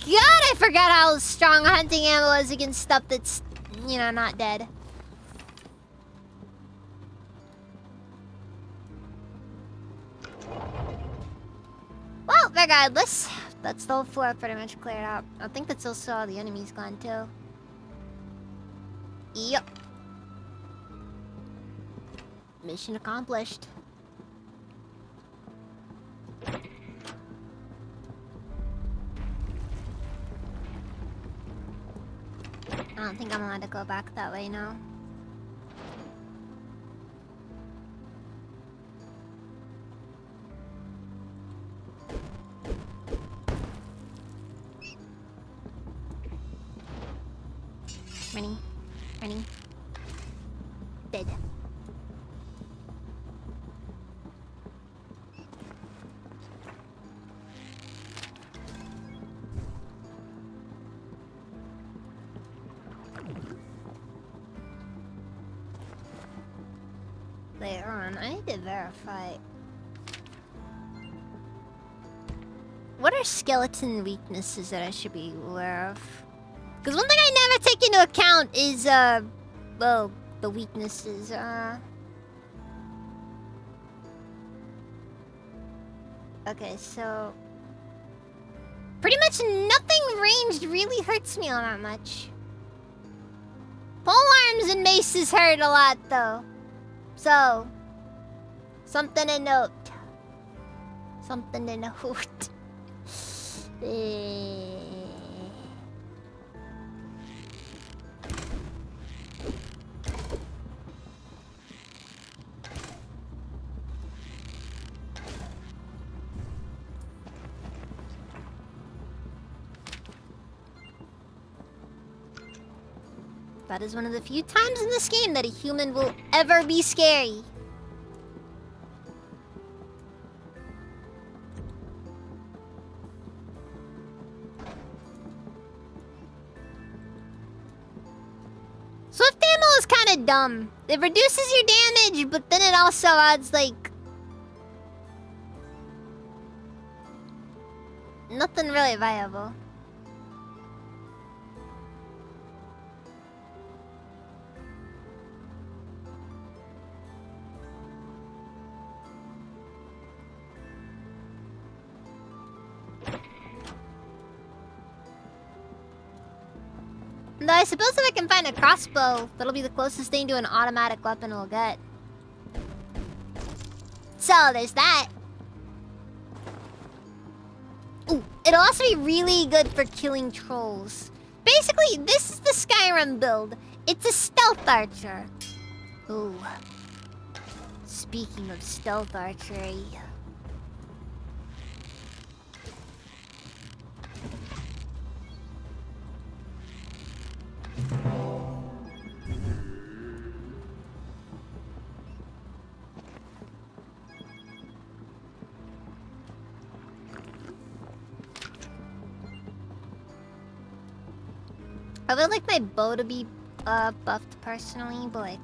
God, I forgot how strong hunting ammo is against stuff that's, you know, not dead. Well, regardless, that's the whole floor pretty much cleared out. I think that's also all the enemies gone, too. Yep. Mission accomplished. I don't think I'm allowed to go back that way now. Running. Running. Dead. Later on, I need to verify. What are skeleton weaknesses that I should be aware of? Because one thing I never take into account is, well, the weaknesses, Okay, so... pretty much nothing ranged really hurts me all that much. Pole arms and maces hurt a lot, though. So... something to note. Something to note. That is one of the few times in this game that a human will ever be scary. Swift ammo is kind dumb. It reduces your damage, but then it also adds, like... nothing really viable. Though I suppose if I can find a crossbow, that'll be the closest thing to an automatic weapon we'll get. So, there's that. Ooh, it'll also be really good for killing trolls. Basically, this is the Skyrim build. It's a stealth archer. Ooh. Speaking of stealth archery... I would like my bow to be buffed personally, but like...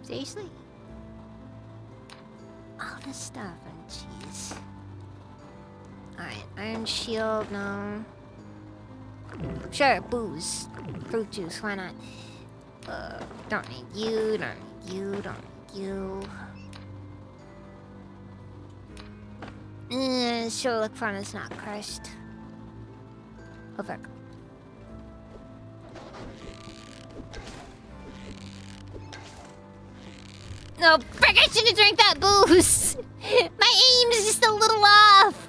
seriously? All this stuff, and jeez. Alright, iron shield, no. Sure, booze. Fruit juice, why not? Don't need you, don't need you, don't need you. Sure, look fun, it's not cursed. Oh, fuck. No, frick, I shouldn't drink that booze! My aim is just a little off!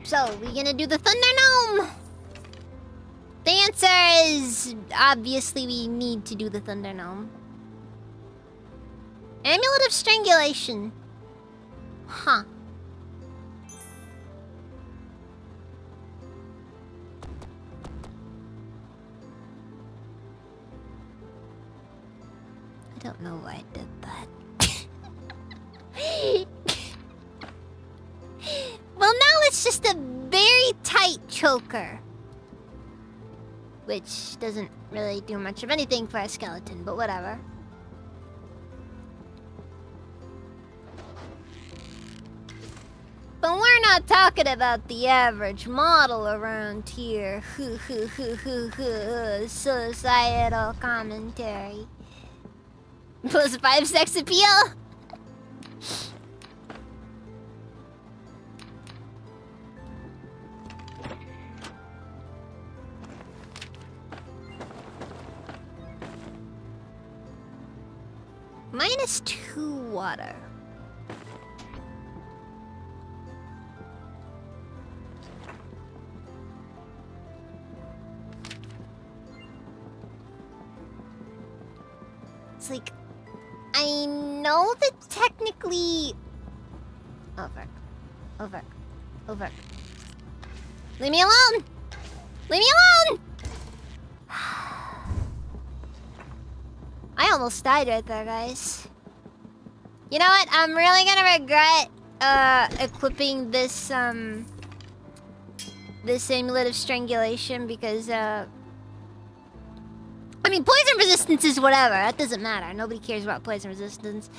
So, we gonna do the Thunder Gnome? The answer is... obviously we need to do the Thunder Gnome. Amulet of Strangulation. Huh. I don't know why I did that. Well, now it's just a very tight choker. Which doesn't really do much of anything for a skeleton, but whatever. But we're not talking about the average model around here. Societal commentary. Plus 5 sex appeal? -2 water. It's like, I know that technically... Over. Leave me alone! Leave me alone! I almost died right there, guys. You know what? I'm really gonna regret equipping this this Amulet of Strangulation because I mean, poison resistance is whatever. That doesn't matter. Nobody cares about poison resistance.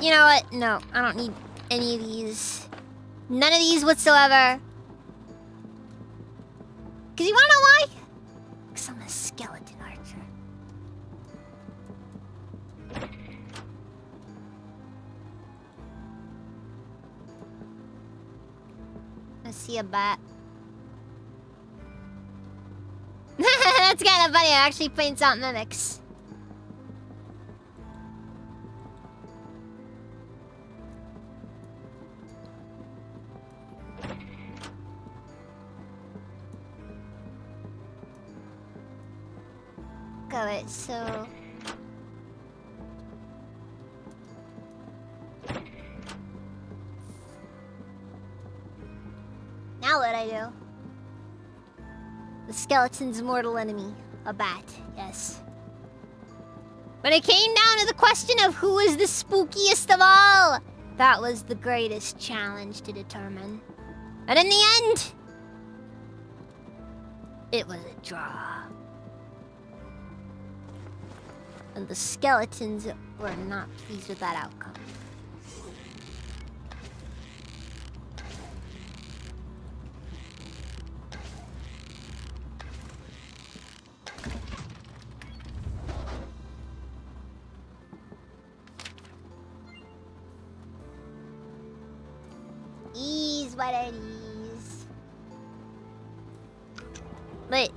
You know what? No, I don't need any of these. None of these whatsoever. Cause you wanna know why? Cause I'm a skeleton archer. I see a bat. That's kind of funny. I actually points out mimics. Got it. So. I do. The skeleton's mortal enemy. A bat, yes. When it came down to the question of who is the spookiest of all, that was the greatest challenge to determine. And in the end, it was a draw. And the skeletons were not pleased with that outcome. What are these? Wait.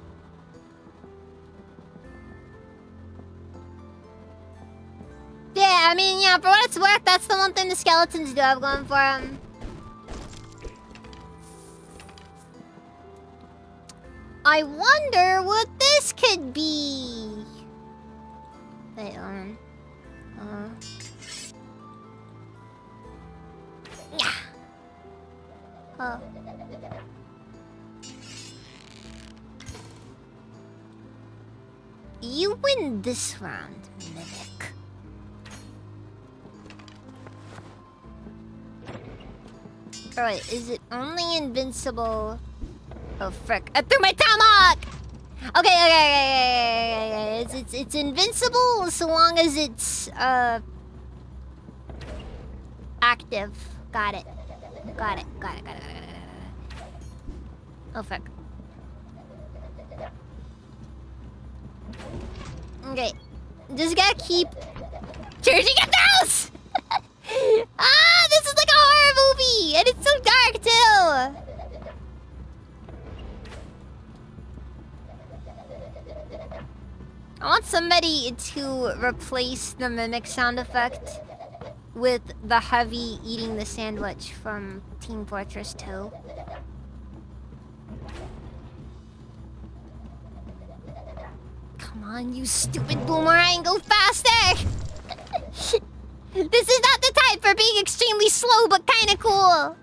Yeah, I mean, yeah, for what it's worth, that's the one thing the skeletons do have going for them. I wonder what this could be. Wait, hold on. Yeah. Oh. You win this round, Mimic. Alright, is it only invincible? Oh frick! I threw my tomahawk! Okay. It's invincible so long as it's active. Got it. Oh fuck. Okay. Just gotta keep charging at the house! This is like a horror movie! And it's so dark too! I want somebody to replace the Mimic sound effect with the heavy eating the sandwich from Team Fortress 2. Come on, you stupid boomerang, go faster! This is not the type for being extremely slow but kinda cool.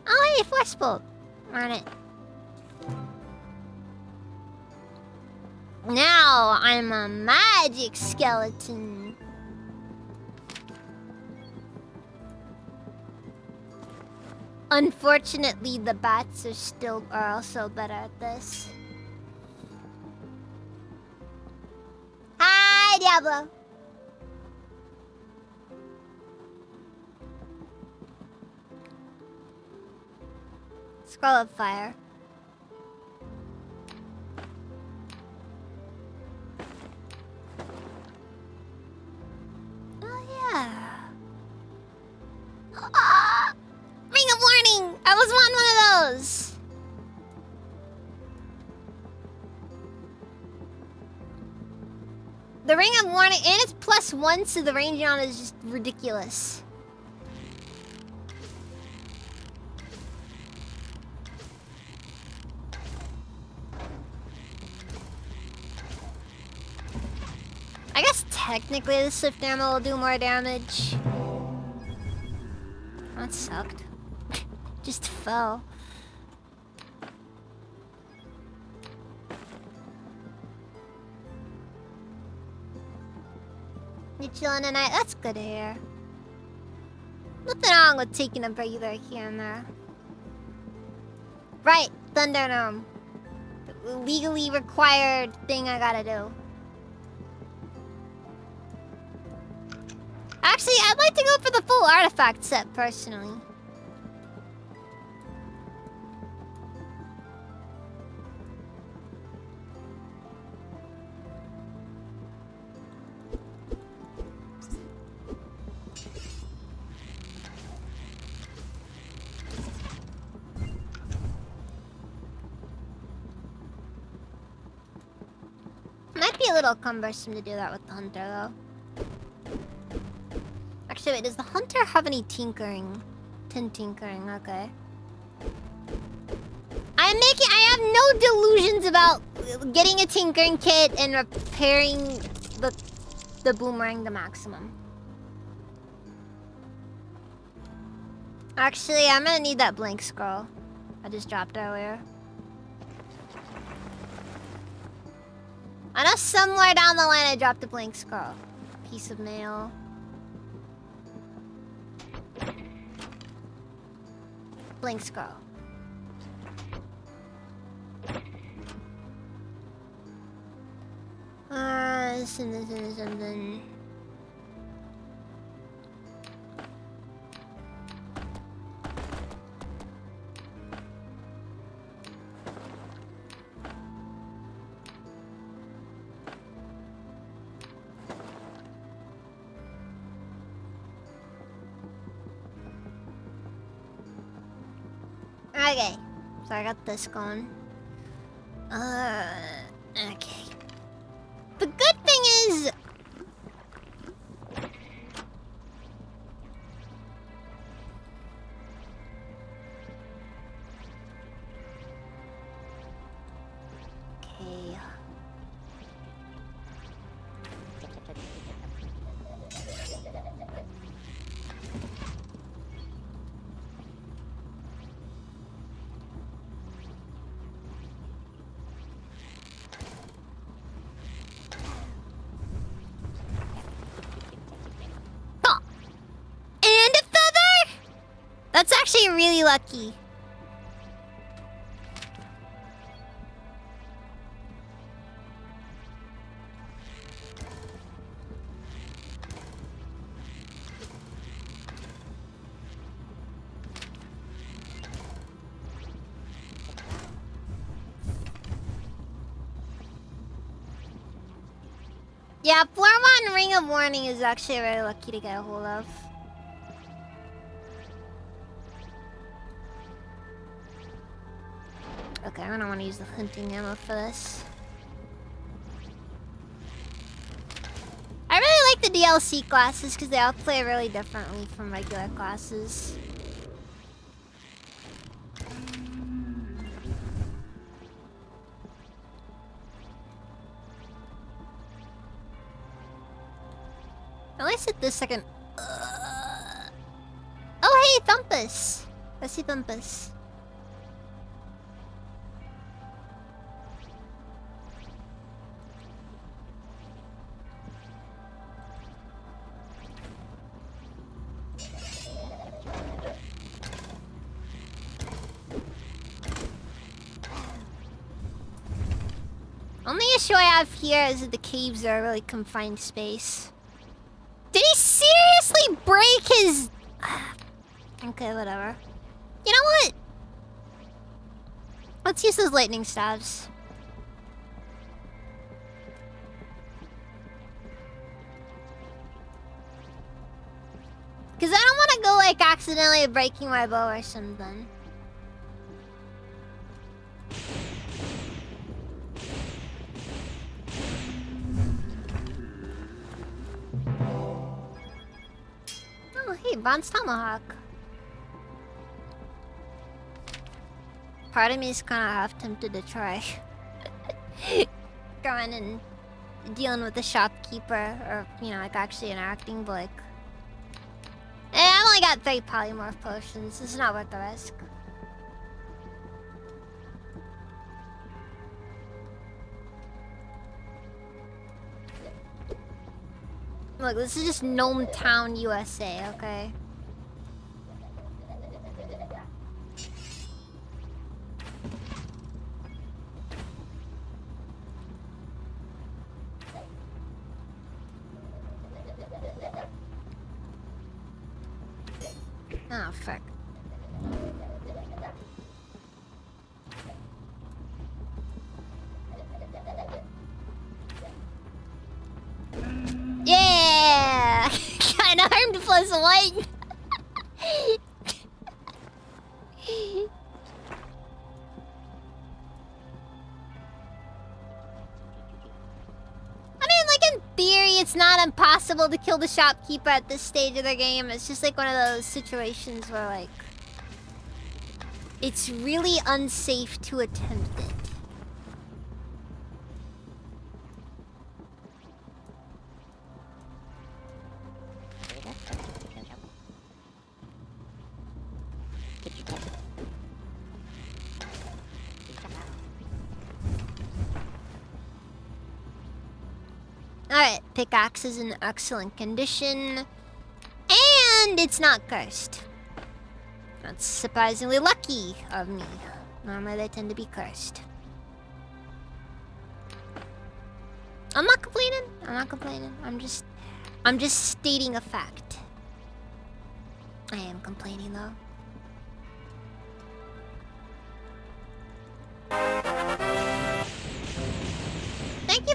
Oh hey, force bolt. On it. Now I'm a magic skeleton. Unfortunately, the bats are also better at this. Hi, Diablo. Scroll of fire. Oh yeah. Ah! Ring of warning! I was one of those! The ring of warning, and it's +1, so the range on it is just ridiculous. I guess technically the swift ammo will do more damage. That sucked. Just fell. You chilling tonight? That's good to hear. Nothing wrong with taking a breather here and there. Right, Thunderdome. The legally required thing I gotta do. Actually, I'd like to go for the full artifact set, personally. Might be a little cumbersome to do that with the hunter, though. Actually, wait, does the hunter have any tinkering? Tinkering, okay. I have no delusions about getting a tinkering kit and repairing the boomerang to maximum. Actually, I'm gonna need that blank scroll. I just dropped earlier. I know somewhere down the line I dropped a blank skull. Piece of mail. Blank skull. Something. Okay, so I got this going. Okay. The good thing is... Okay. And a feather? That's actually really lucky. Yeah, Flormon Ring of Warning is actually very lucky to get a hold of. Okay, I don't want to use the hunting ammo for this. I really like the DLC classes because they all play really differently from regular classes. At least at this second. Oh, hey, Thumpus! Let's see Thumpus. Only issue I have here is that the caves are a really confined space. Did he seriously break his... Okay, whatever. You know what? Let's use those lightning stabs. Because I don't want to go, like, accidentally breaking my bow or something. Oh, hey, Bronze Tomahawk. Part of me is kind of half tempted to try. Going and dealing with the shopkeeper, or, you know, like actually interacting, but like... I've only got 3 polymorph potions. This is not worth the risk. Look, this is just Gnome Town, USA, okay? Oh, fuck. Yeah! Kinda armed plus 1! I mean, like, in theory, it's not impossible to kill the shopkeeper at this stage of the game. It's just like one of those situations where, like, it's really unsafe to attempt it. Alright, pickaxe is in excellent condition. And it's not cursed. That's surprisingly lucky of me. Normally they tend to be cursed. I'm not complaining. I'm not complaining. I'm just stating a fact. I am complaining though. Thank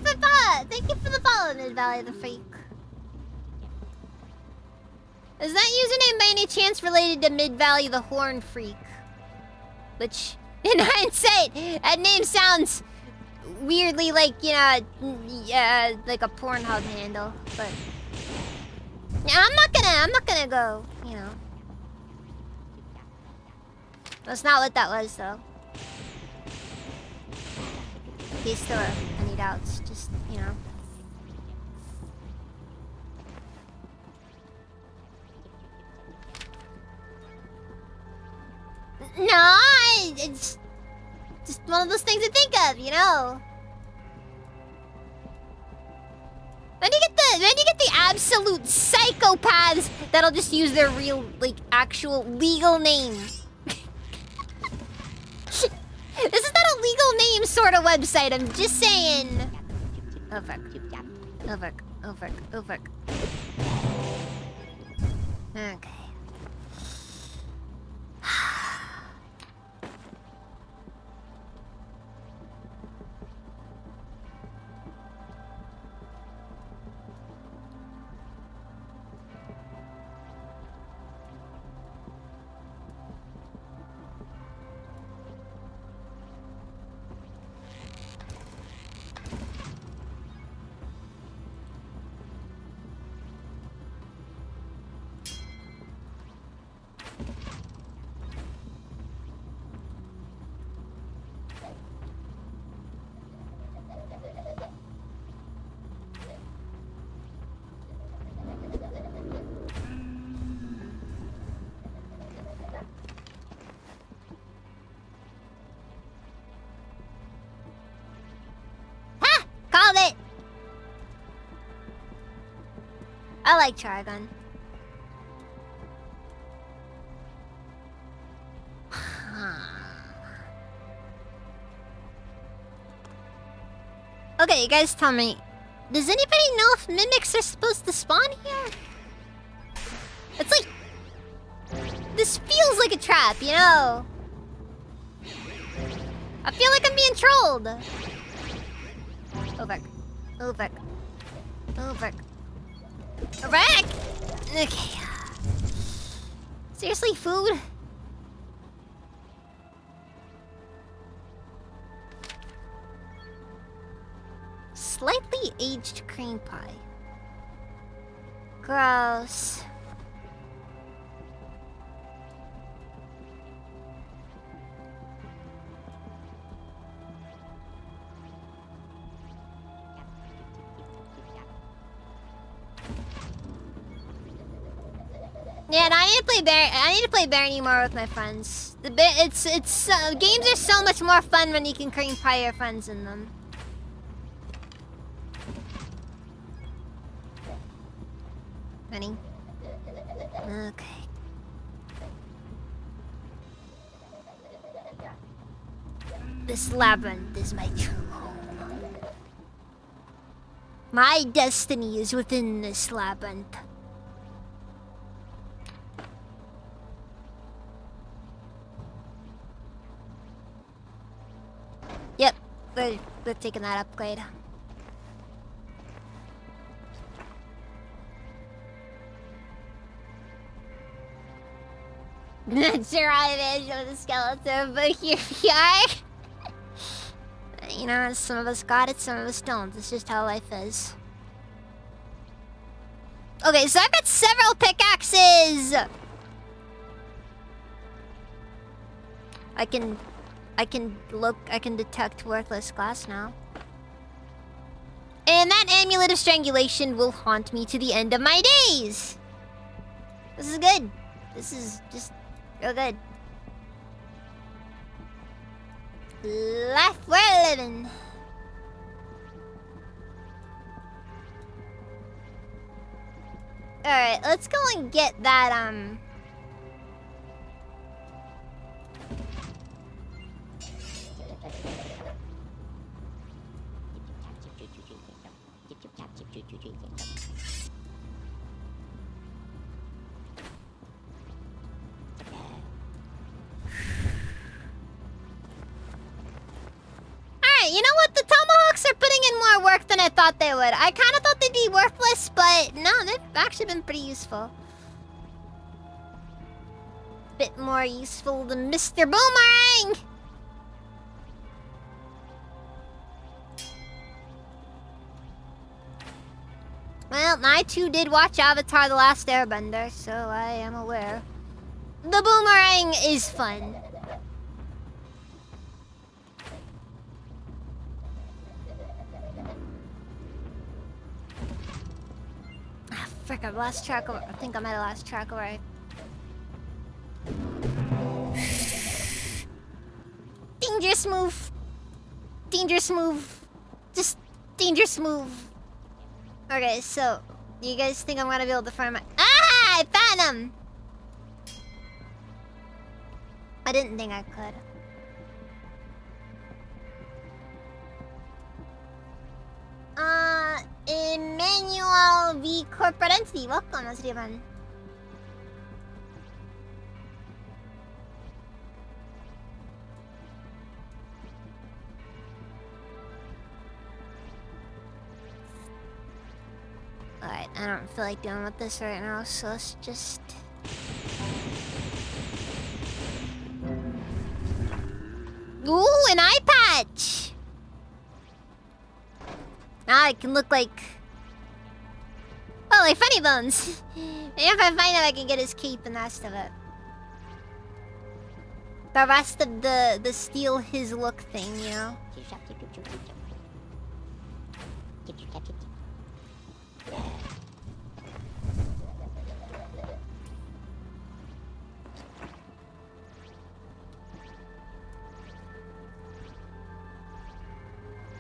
you for the follow, Mid Valley the Freak. Is that username by any chance related to Mid Valley the Horn Freak? Which, in hindsight, that name sounds weirdly like, you know, like a Pornhub handle, but yeah, I'm not gonna go, you know. That's not what that was, though. In case there were any doubts, just, you know. No, it's just one of those things to think of, you know. When you get the absolute psychopaths that'll just use their real, like, actual legal name. This is not a legal name sort of website, I'm just saying. Over. Okay. Called it! I like Trigun. Okay, you guys tell me. Does anybody know if mimics are supposed to spawn here? It's like... This feels like a trap, you know? I feel like I'm being trolled. Over. Okay. Seriously, food? Slightly aged cream pie. Gross. Yeah, and I need to play Barony more with my friends. Games are so much more fun when you can cream pie your friends in them. Honey. Okay. This labyrinth is my true home. My destiny is within this labyrinth. Yep, we're taking that upgrade. Not sure how I managed with the skeleton, but here we are. You know, some of us got it, some of us don't. It's just how life is. Okay, so I've got several pickaxes. I can detect worthless glass now. And that amulet of strangulation will haunt me to the end of my days. This is good. This is just real good. Life we're living. Alright, let's go and get that, Alright, you know what? The tomahawks are putting in more work than I thought they would. I kind of thought they'd be worthless, but no, they've actually been pretty useful. Bit more useful than Mr. Boomerang! Well, I too did watch Avatar The Last Airbender, so I am aware. The boomerang is fun. Ah, frick, I've lost track of... I think I might have lost track of where Dangerous move. Dangerous move. Just dangerous move. Okay, so... Do you guys think I'm gonna be able to find my... Ah! I found him! I didn't think I could. Emmanuel V. Corporate Entity. Welcome, Asrivan. Alright, I don't feel like dealing with this right now, so let's just... Ooh, an eye patch! Now I can look like... Oh, like Funny Bones! Maybe if I find out I can get his cape and the rest of it. The rest of the steal his look thing, you know?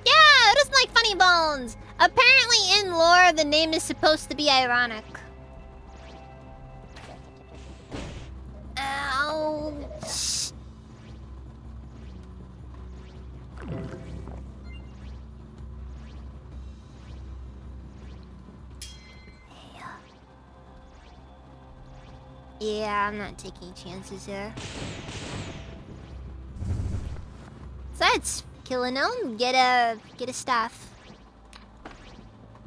Yeah, it doesn't like Funny Bones! Apparently in lore, the name is supposed to be ironic. Ouch. Yeah, I'm not taking chances here. Besides, kill a gnome, get a staff.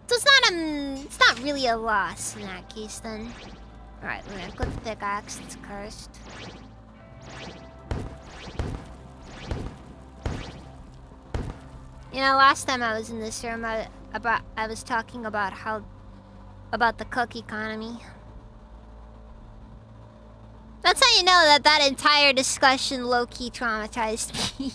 So it's not really a loss in that case then. Alright, we're gonna put the pickaxe, it's cursed. You know, last time I was in this room, I was talking about about the cook economy. That's how you know that entire discussion low-key traumatized me.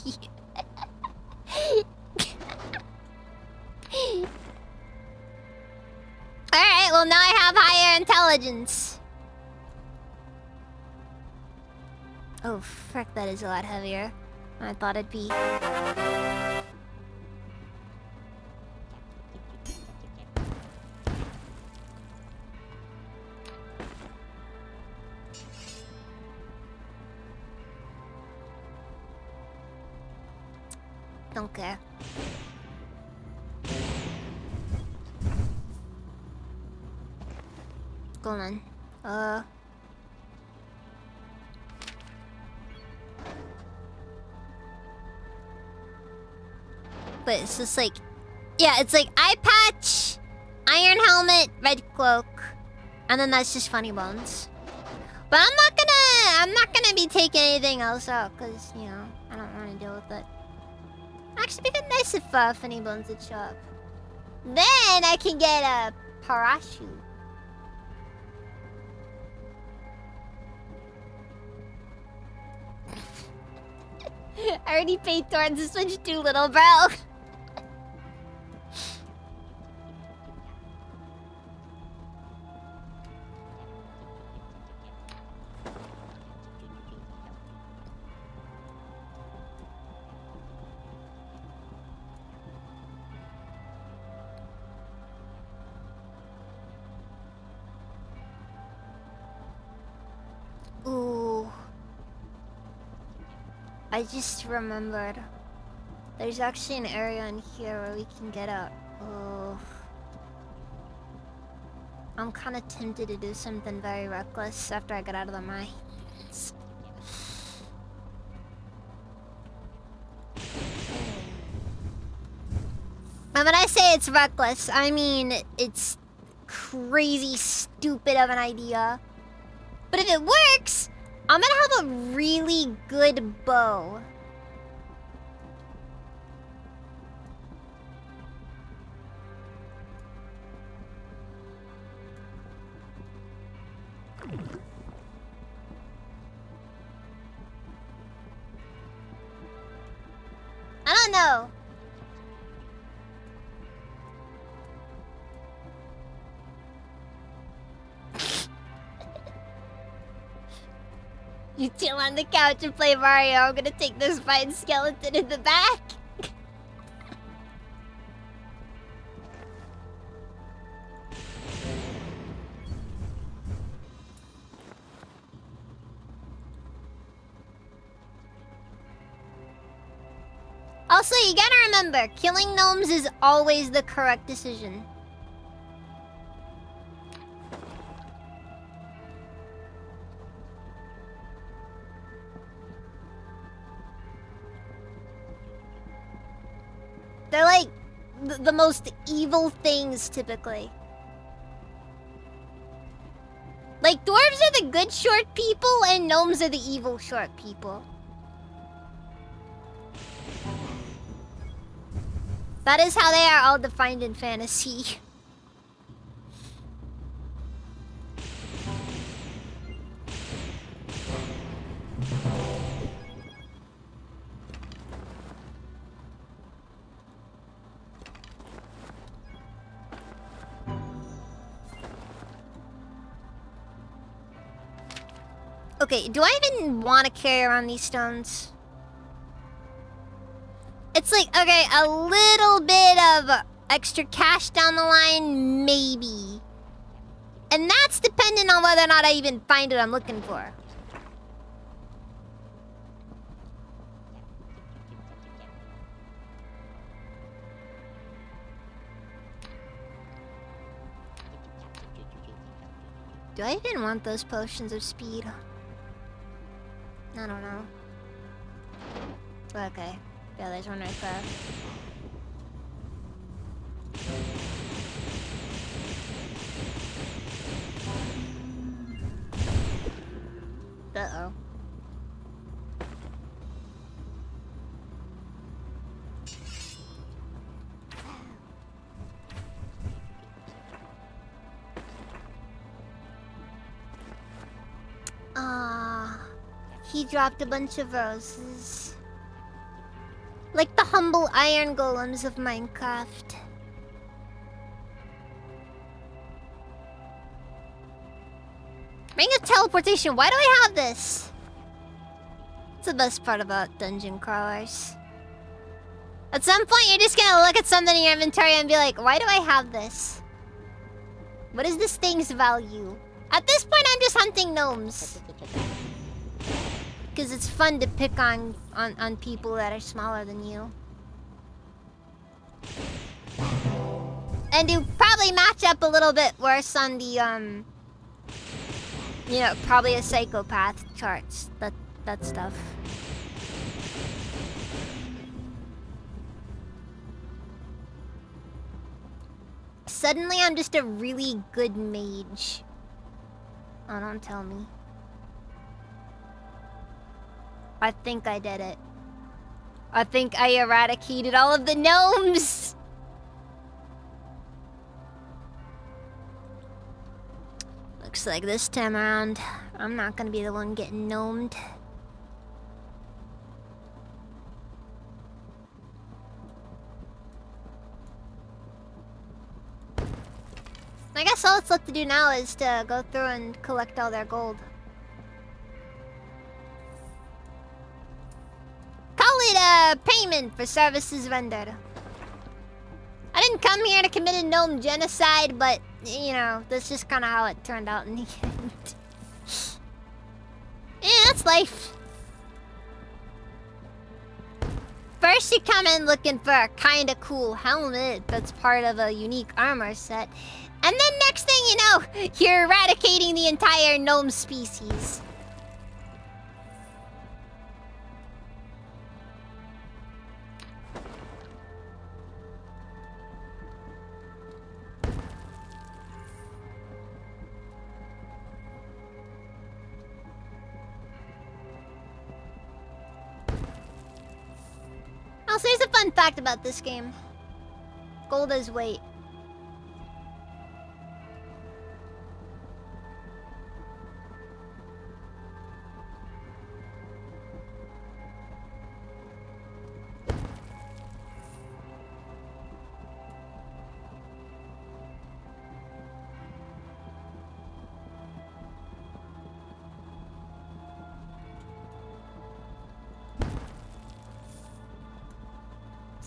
Alright, well now I have higher intelligence. Oh, frick, that is a lot heavier than I thought it'd be. Don't care. What's going on? But it's just like... Yeah, it's like eye patch, iron helmet, red cloak. And then that's just Funny Bones. But I'm not gonna be taking anything else out, because, you know, I don't want to deal with it. Actually, it'd be nice if Funny Bones would show up. Then I can get a parachute. I already paid towards the Switch too little, bro. I just remembered. There's actually an area in here where we can get out. Oh. I'm kind of tempted to do something very reckless after I get out of the mines. And when I say it's reckless, I mean it's crazy stupid of an idea. But if it works, I'm gonna have a really good bow. I don't know. You chill on the couch and play Mario. I'm gonna take this fine skeleton in the back. Also, you gotta remember, killing gnomes is always the correct decision. They're like the most evil things, typically. Like, dwarves are the good short people, and gnomes are the evil short people. That is how they are all defined in fantasy. Okay, do I even want to carry around these stones? It's like, okay, a little bit of extra cash down the line, maybe. And that's dependent on whether or not I even find what I'm looking for. Do I even want those potions of speed? I don't know. Okay. Yeah, there's one right there. Uh-oh. He dropped a bunch of roses. Like the humble iron golems of Minecraft. Ring of teleportation, why do I have this? It's the best part about dungeon crawlers. At some point you're just gonna look at something in your inventory and be like, why do I have this? What is this thing's value? At this point I'm just hunting gnomes. Because it's fun to pick on people that are smaller than you. And you probably match up a little bit worse on the, you know, probably a psychopath charts. That stuff. Suddenly I'm just a really good mage. Oh, don't tell me. I think I did it. I think I eradicated all of the gnomes! Looks like this time around, I'm not gonna be the one getting gnomed. I guess all that's left to do now is to go through and collect all their gold. Call it a payment for services rendered. I didn't come here to commit a gnome genocide, but, you know, that's just kind of how it turned out in the end. Yeah, that's life. First you come in looking for a kinda cool helmet that's part of a unique armor set. And then next thing you know, you're eradicating the entire gnome species. Also, here's a fun fact about this game. Gold is weight.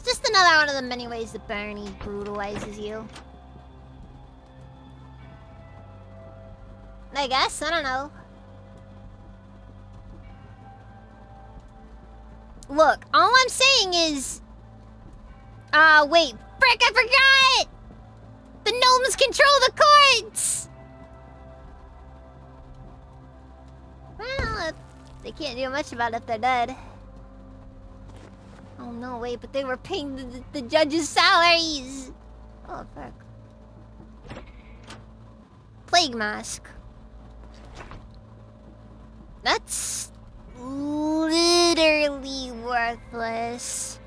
Just another one of the many ways that Barony brutalizes you. I guess, I don't know. Look, all I'm saying is... wait. Frick, I forgot! The gnomes control the courts! Well, they can't do much about it if they're dead. Oh no, wait, but they were paying the judges' salaries! Oh, fuck. Plague Mask. That's... literally worthless.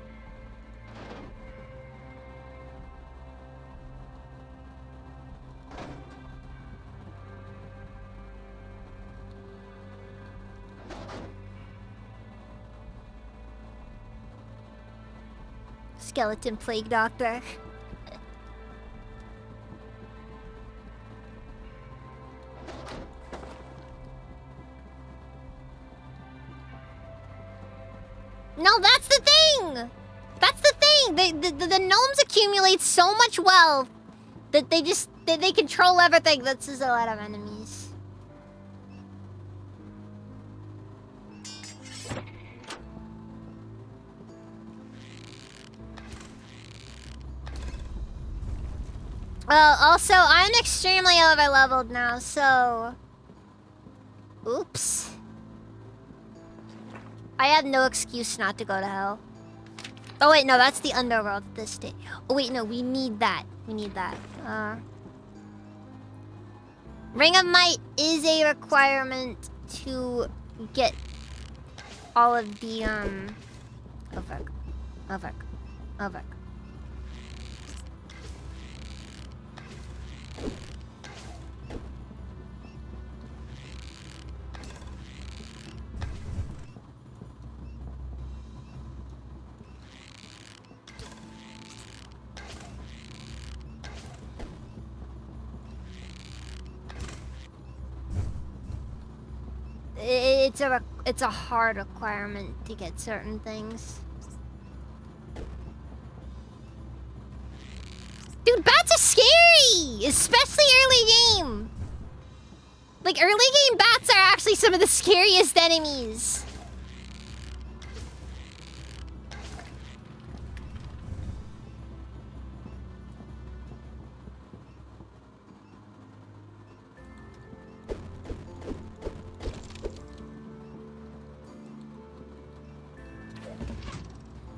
Skeleton Plague Doctor. No, that's the thing! That's the thing! The gnomes accumulate so much wealth that they control everything. That's just a lot of enemies. Well, also, I'm extremely over-leveled now, so... Oops. I have no excuse not to go to hell. Oh wait, no, that's the underworld at this stage. Oh wait, no, we need that. We need that. Ring of Might is a requirement to get all of the, Oh fuck. Oh fuck. Oh fuck. It's a hard requirement to get certain things. Dude, bats are scary! Especially early game! Like, early game bats are actually some of the scariest enemies.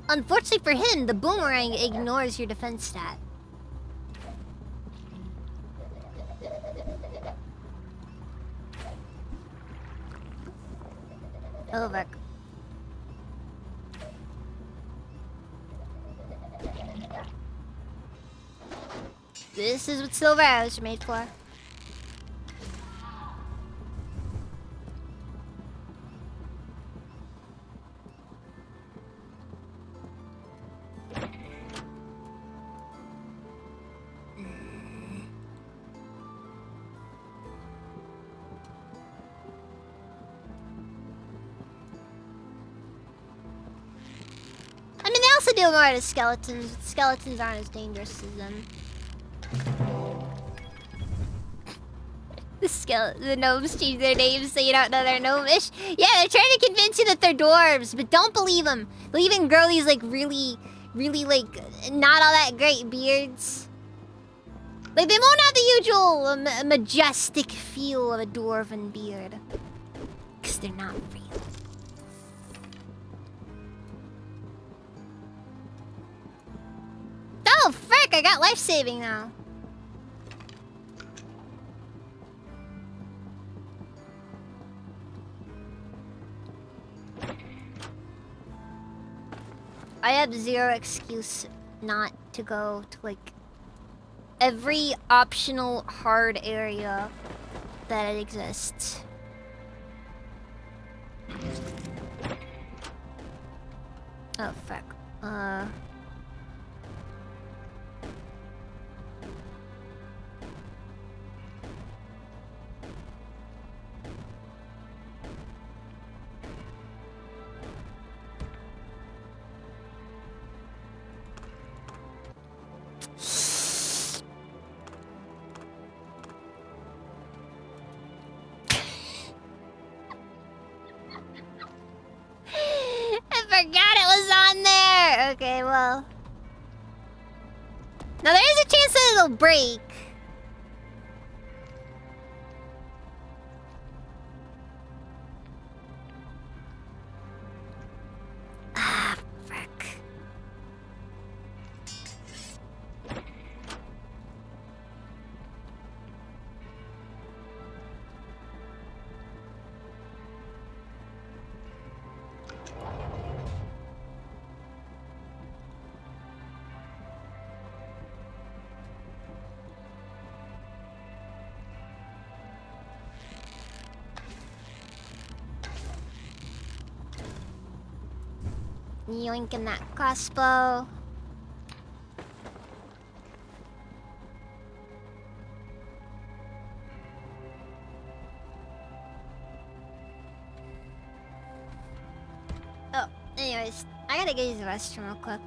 Unfortunately for him, the boomerang ignores your defense stat. Oh, look. This is what silver arrows are made for. Do more to skeletons. Skeletons aren't as dangerous as them. the gnomes change their names so you don't know they're gnomish. Yeah, they're trying to convince you that they're dwarves, but don't believe them. They'll even grow these like really, like not all that great beards. Like they won't have the usual majestic feel of a dwarven beard, because they're not real. Oh frick! I got life saving now. I have zero excuse not to go to like every optional hard area that exists. Oh fuck. I forgot it was on there. Okay, well. Now there is a chance that it'll break. Ah, frick. Yoinking that crossbow. Oh, anyways, I gotta go use the restroom real quick.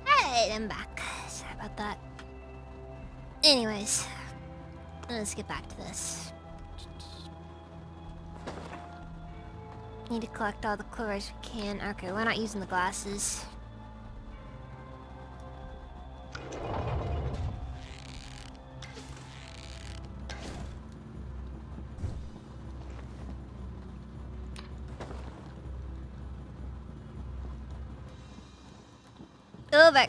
Alright, I'm back. Sorry about that. Anyways, let's get back to this. Need to collect all the clovers we can. Okay, we're not using the glasses. Over.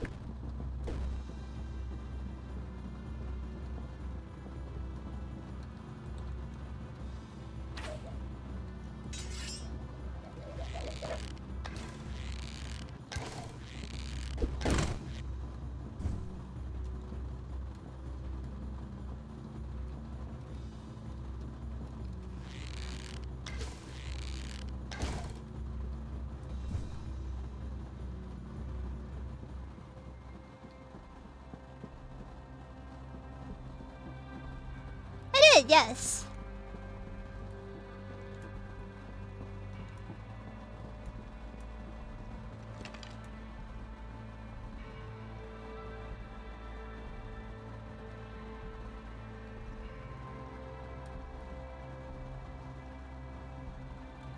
I did, yes.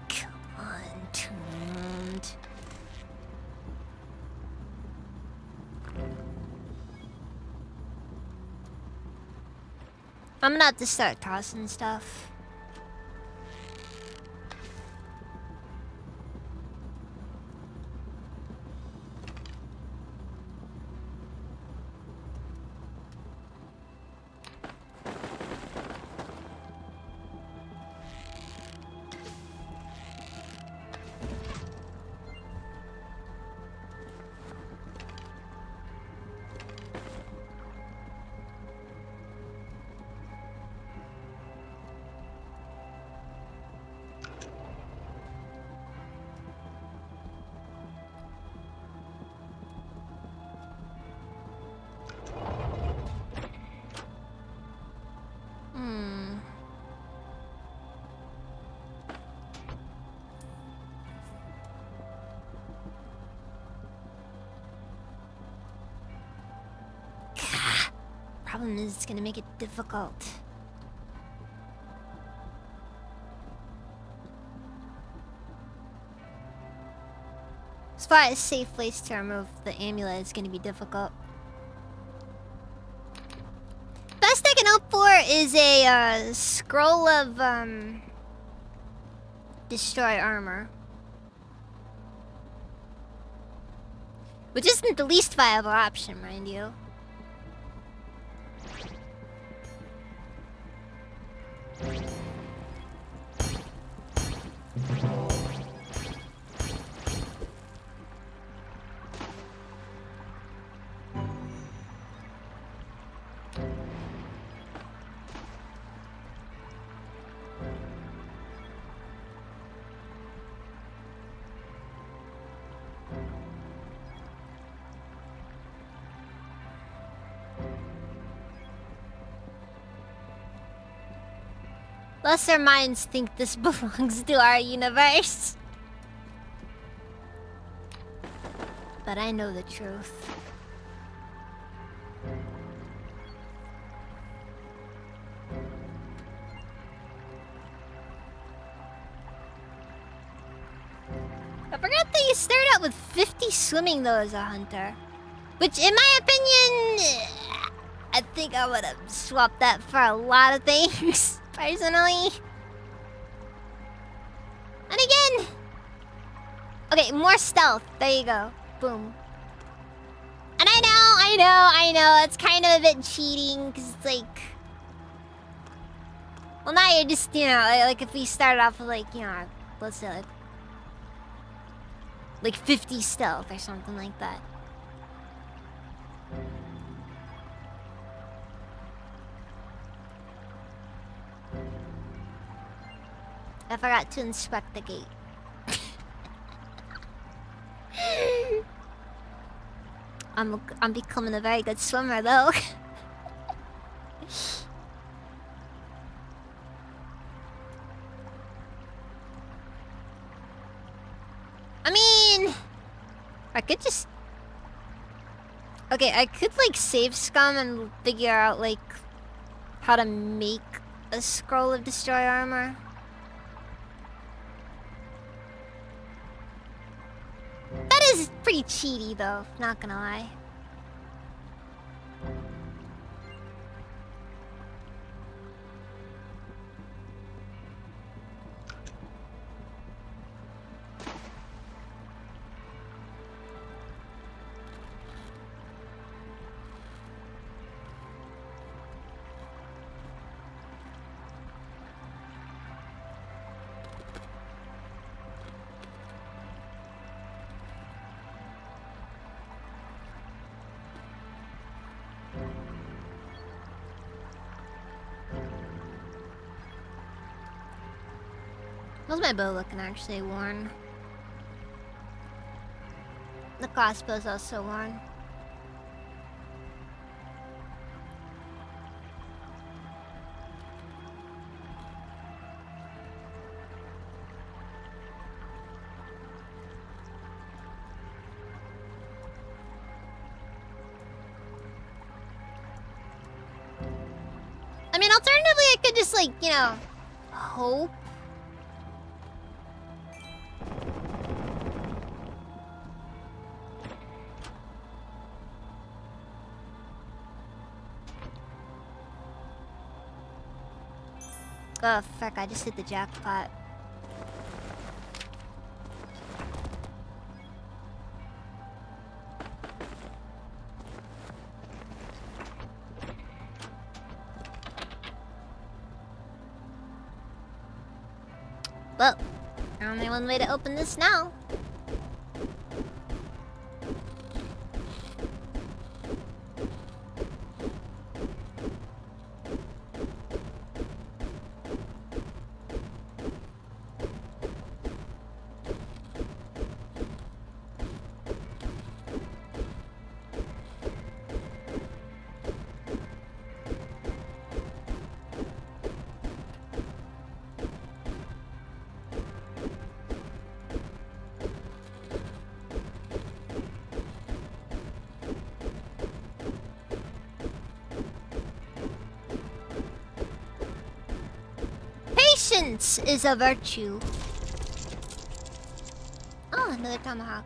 Come on, Tuned. I'm gonna have to start tossing stuff. Problem is, it's gonna make it difficult. As far as safe place to remove the amulet is gonna be difficult. Best I can hope for is a scroll of destroy armor, which isn't the least viable option, mind you. Lesser minds think this belongs to our universe. But I know the truth. I forgot that you started out with 50 swimming though as a hunter. Which in my opinion, I think I would have swapped that for a lot of things. Personally. And again. Okay, more stealth. There you go. Boom. And I know. It's kind of a bit cheating because it's like. Well, now you're just, you know, like if we started off with like, you know, let's say like 50 stealth or something like that. I forgot to inspect the gate. I'm becoming a very good swimmer though. I mean, I could just. Okay, I could like save scum and figure out like how to make a scroll of destroy armor. That is pretty cheaty though, not gonna lie. How's my bow looking actually worn? The crossbow's also worn. I mean, alternatively, I could just, like, you know, hope. Oh, fuck, I just hit the jackpot. Well, only one way to open this now. Patience is a virtue. Oh, another tomahawk.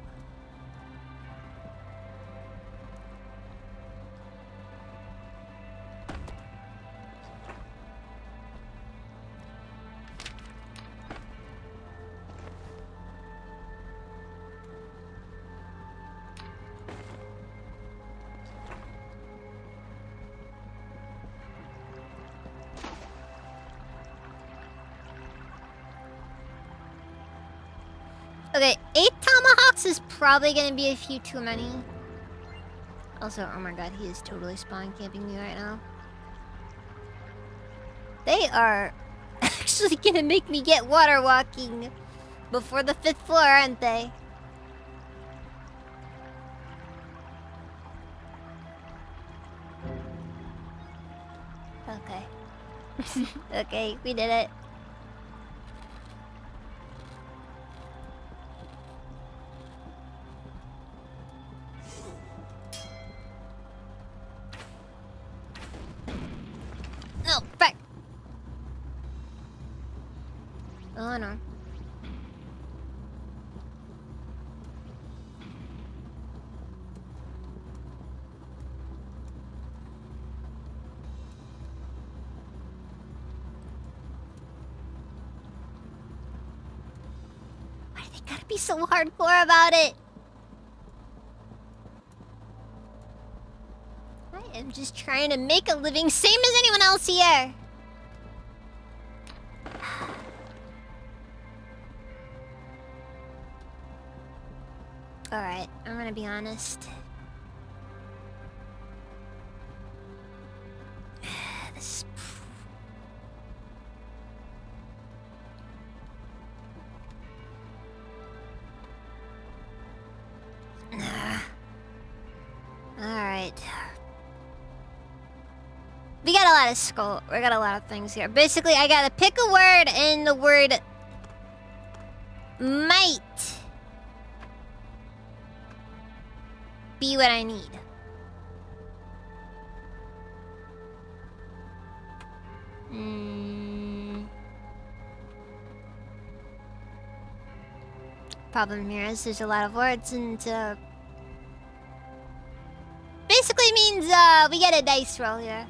Okay, 8 tomahawks is probably gonna be a few too many. Also, oh my god, he is totally spawn camping me right now. They are actually gonna make me get water walking before the 5th floor, aren't they? Okay. Okay, we did it. No, fuck. Oh no. Why do they gotta be so hardcore about it? I am just trying to make a living, same as anyone else here. Alright, I'm gonna be honest. This... Alright. We got a lot of skull. We got a lot of things here. Basically, I gotta pick a word, and the word might be what I need. Problem here is there's a lot of words, and basically means we get a dice roll here.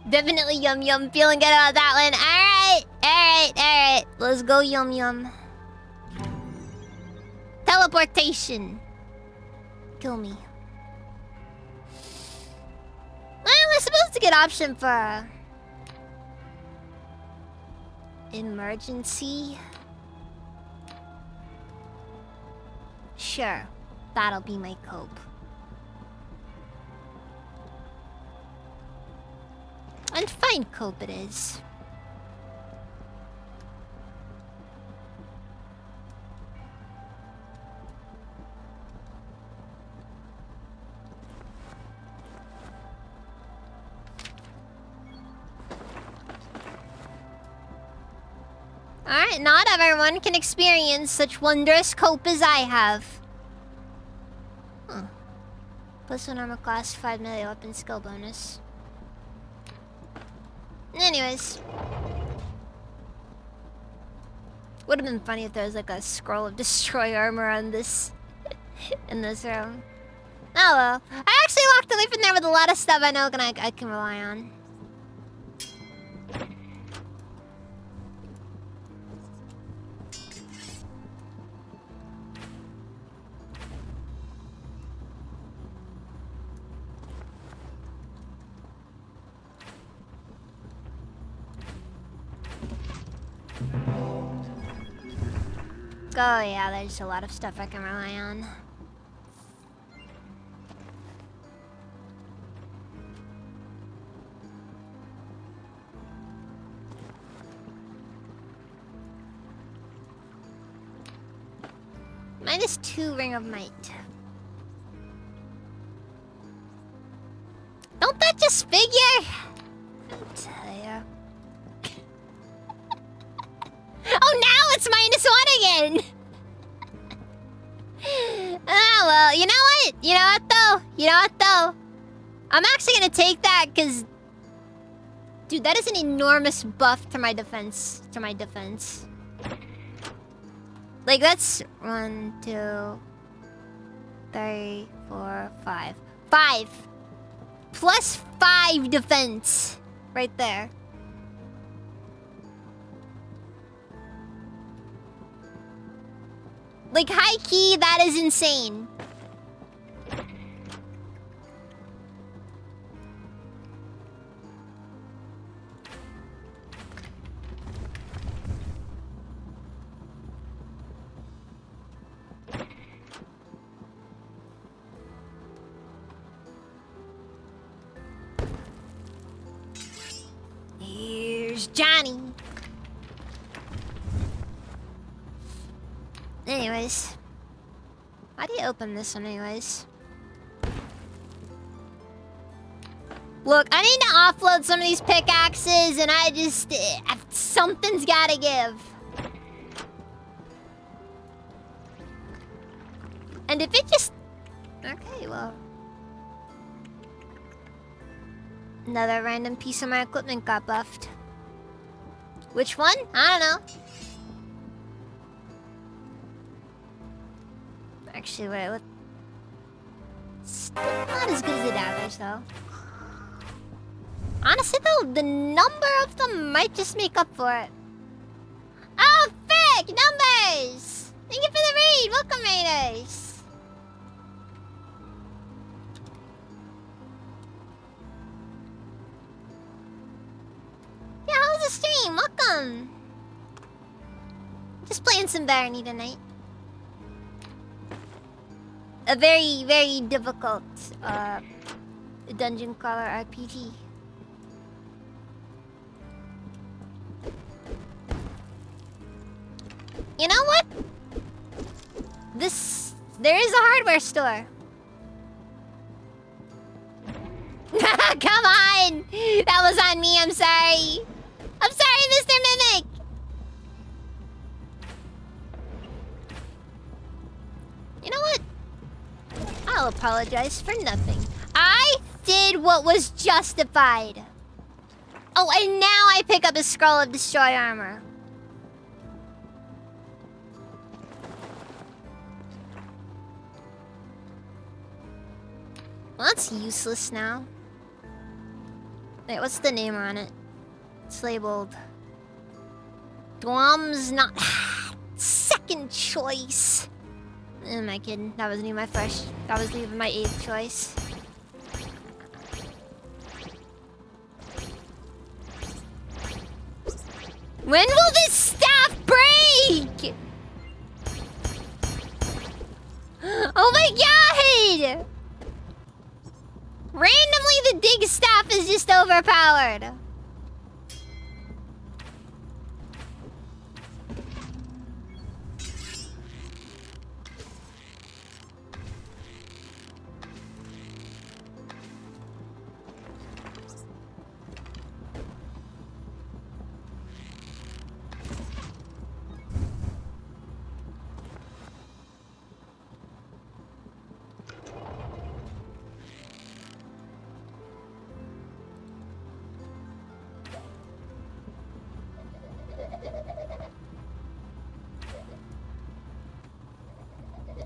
Definitely Yum Yum. Feeling good about that one. Alright. Let's go Yum Yum. Teleportation. Kill me. Well, I suppose it's a good option for emergency. Sure. That'll be my cope. And fine cope it is. Alright, not everyone can experience such wondrous cope as I have. Huh. +1 armor class, 5 melee weapon skill bonus. Anyways. Would have been funny if there was like a scroll of destroy armor on this in this room. Oh well. I actually walked away from there with a lot of stuff I know I can rely on. Oh yeah, there's a lot of stuff I can rely on. -2 Ring of Might. Don't that just figure? I'll tell ya. Oh, now it's -1 again! Ah, well, you know what? You know what, though? You know what, though? I'm actually gonna take that, because... Dude, that is an enormous buff to my defense. Like, that's 1, 2, 3, 4, 5. 5! Plus 5 defense. Right there. Like, high key, that is insane. Here's Johnny. Anyways. How do you open this one anyways? Look, I need to offload some of these pickaxes and I just... something's gotta give. And if it just... Okay, well... Another random piece of my equipment got buffed. Which one? I don't know. Actually, wait, what? Still not as good as the others, though. Honestly, though, the number of them might just make up for it. Oh, frick! Numbers! Thank you for the raid! Welcome, raiders! Yeah, how was the stream? Welcome! Just playing some Barony tonight. A very, very difficult dungeon crawler RPG. You know what? There is a hardware store. Come on! That was on me, I'm sorry. I'm sorry, Mr. Mimic! You know what? I'll apologize for nothing. I did what was justified. Oh, and now I pick up a scroll of destroy armor. Well, that's useless now. Wait, what's the name on it? It's labeled... Dwom's not... Second choice. Am I kidding? That wasn't even my first... That wasn't even my 8th choice. When will this staff break? Oh my god! Randomly, the dig staff is just overpowered.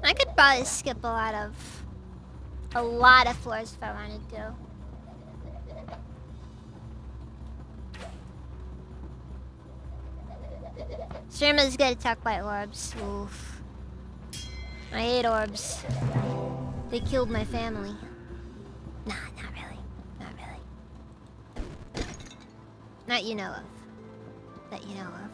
I could probably skip a lot of floors if I wanted to. Streamer's get attacked by orbs. Oof. I hate orbs. They killed my family. Nah, not really. Not really. Not you know of. That you know of.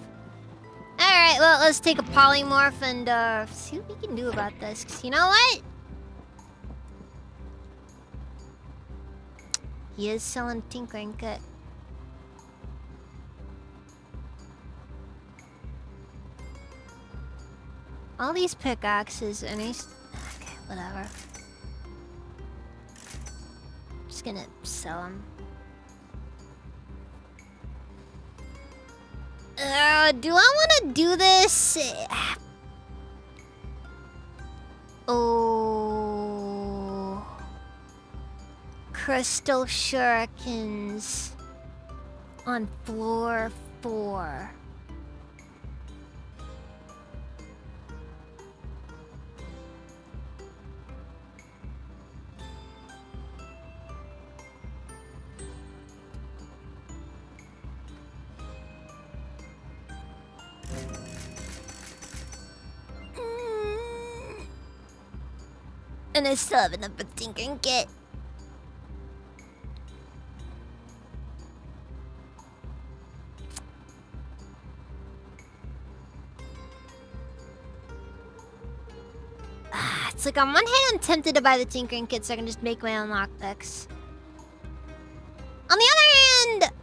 Alright, well, let's take a polymorph and see what we can do about this. 'Cause you know what? He is selling tinkering kit. All these pickaxes and he's... Okay, whatever. Just gonna sell them. Do I want to do this? Oh... Crystal shurikens on floor 4. And I still have enough for tinkering kit. It's like on one hand I'm tempted to buy the tinkering kit so I can just make my own lockpicks. On the other hand,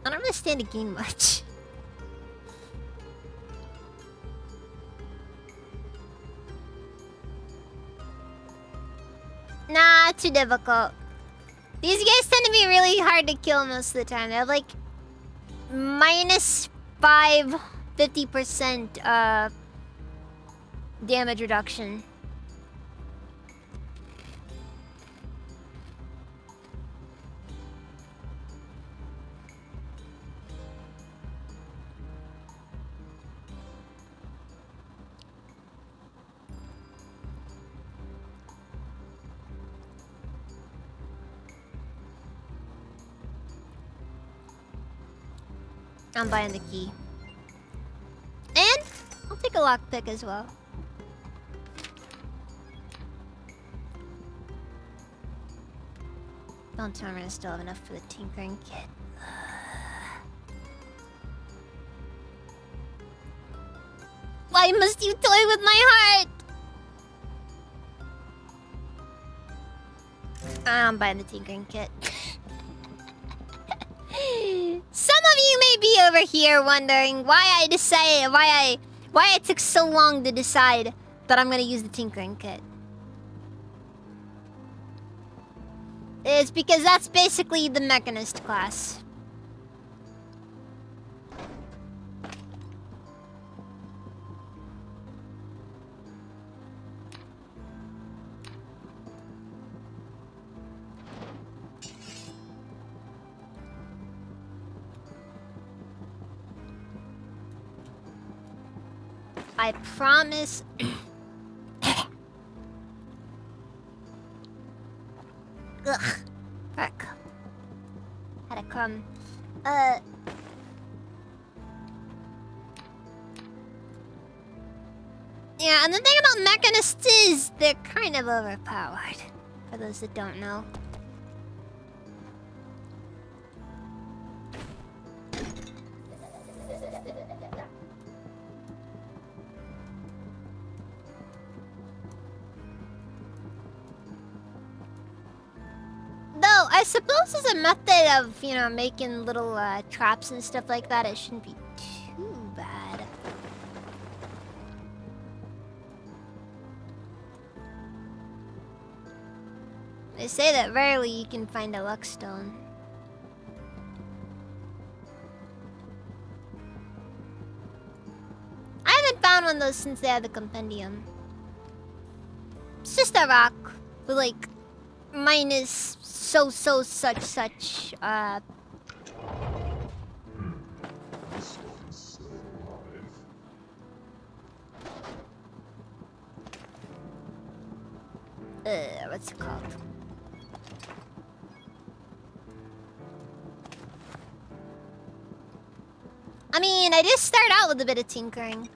I don't really stand to gain much. Nah, too difficult. These guys tend to be really hard to kill most of the time. They have like -5, 50% damage reduction. I'm buying the key. And I'll take a lockpick as well. Don't tell me I still have enough for the tinkering kit. Why must you toy with my heart? I'm buying the tinkering kit. Some of you may be over here wondering why I took so long to decide that I'm gonna use the tinkering kit. It's because that's basically the mechanist class. I promise. Ugh. Fuck. Had a crumb. Yeah, and the thing about mechanists is they're kind of overpowered. For those that don't know. Though, I suppose as a method of, you know, making little traps and stuff like that, it shouldn't be too bad. They say that rarely you can find a luck stone. I haven't found one of those since they had the compendium. It's just a rock with like minus such. This one's still alive. What's it called? I mean, I just start out with a bit of tinkering.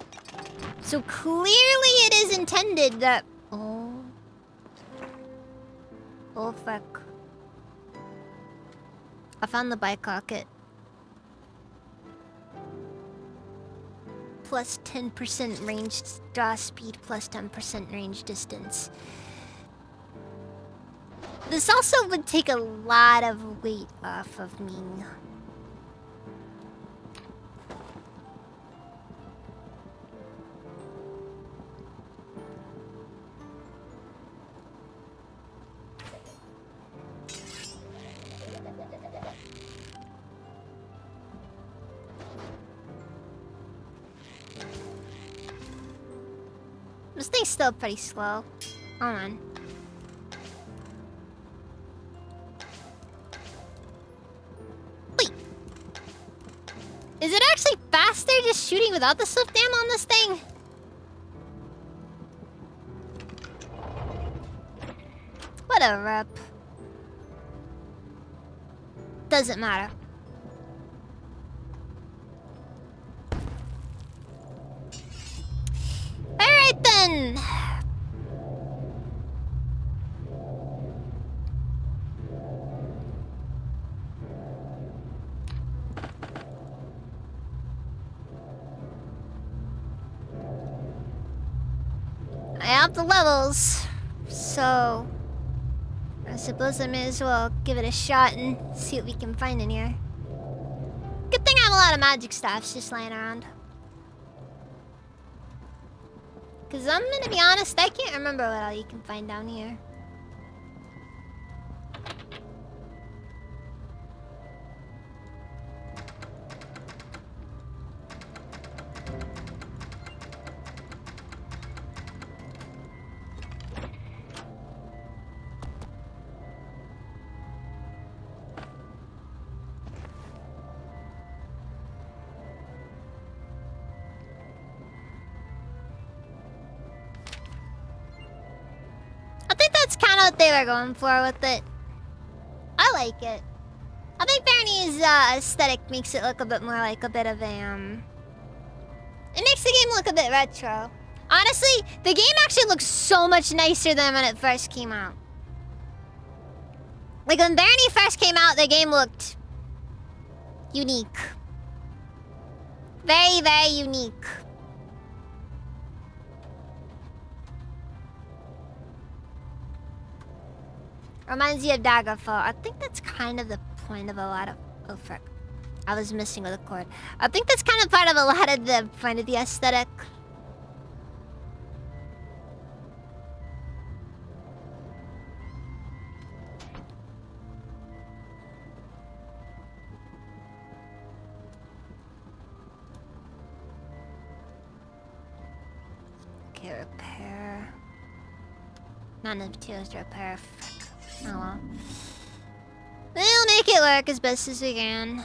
So clearly it is intended that... Oh. Oh, fuck. I found the bike-cocket. Plus 10% range draw speed, plus 10% range distance. This also would take a lot of weight off of me. This thing's still pretty slow. Hold on. Wait. Is it actually faster just shooting without the swift ammo on this thing? What a rep. Doesn't matter. Alright then. I have the levels, so I suppose I may as well give it a shot and see what we can find in here. Good thing I have a lot of magic stuff just laying around. Cause I'm gonna be honest, I can't remember what all you can find down here. What they were going for with it. I like it. I think Barney's aesthetic makes it look a bit more like a bit of a it makes the game look a bit retro. Honestly, the game actually looks so much nicer than when it first came out. Like when Barney first came out, the game looked unique. Very, very unique. Reminds you of Daggerfall. I think that's kind of the point of a lot of... Oh, frick. I was missing with a cord. I think that's kind of part of a lot of the point of the aesthetic. Okay, repair. Not enough materials to repair. Frick. Oh well. We'll make it work as best as we can.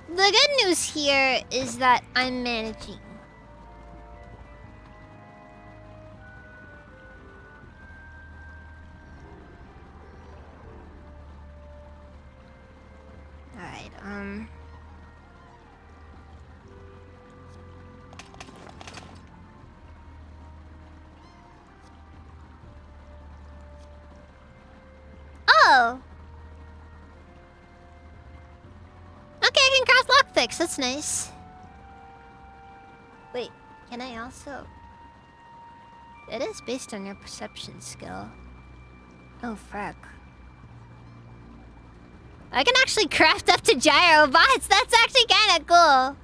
The good news here is that I'm managing. Oh! Okay, I can craft lockpicks, that's nice. Wait, can I also... It is based on your perception skill. Oh, frack. I can actually craft up to gyro bots. That's actually kind of cool.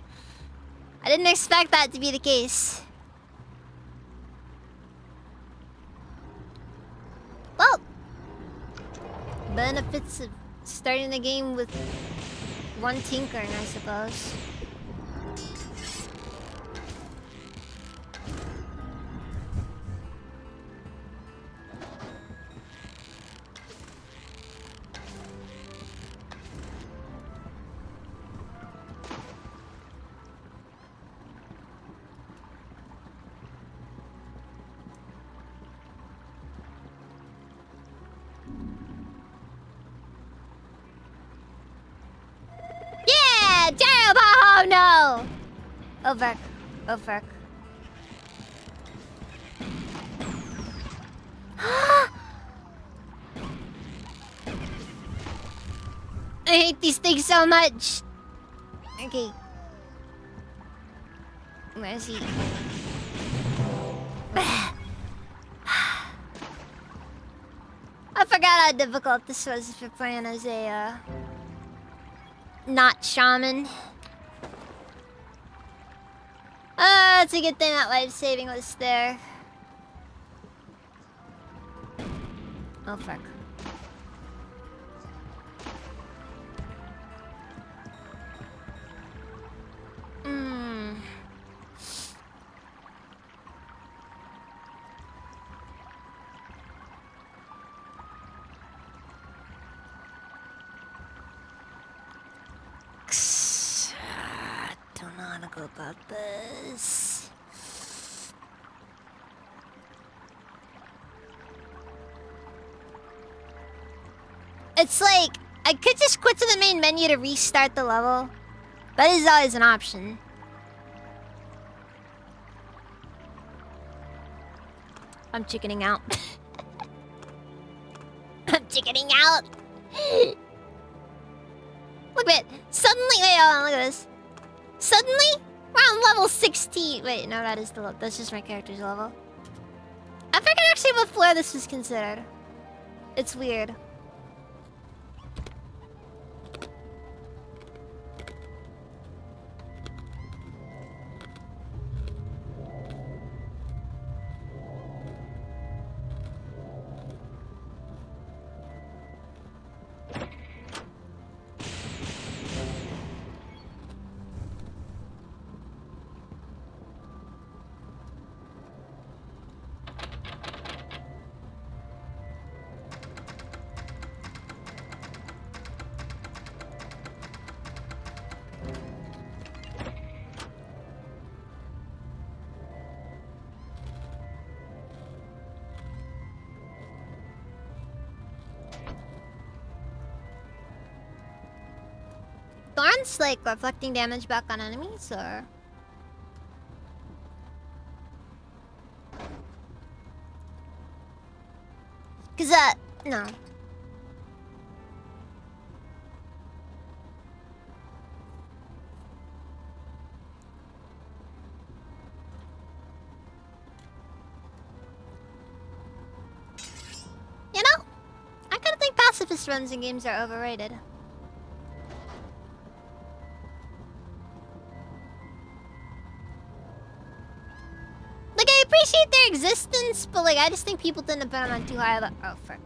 I didn't expect that to be the case. Well, benefits of starting the game with one tinkering, I suppose. Oh fuck. Oh fuck. I hate these things so much. Okay. Where is he? I forgot how difficult this was for playing as a not shaman. It's a good thing that life saving was there. Oh fuck. Don't know how to go about this. It's like, I could just quit to the main menu to restart the level. That is always an option. I'm chickening out. I'm chickening out. Look at it. Suddenly, wait, hold on, look at this. Suddenly, we're on level 16. Wait, no, that's just my character's level. I forgot actually what floor this was considered. It's weird. Thorns like reflecting damage back on enemies, or? Cause no. You know, I kinda think pacifist runs in games are overrated. Like, I appreciate their existence, but like, I just think people tend to put them on too high of a... Oh, frick.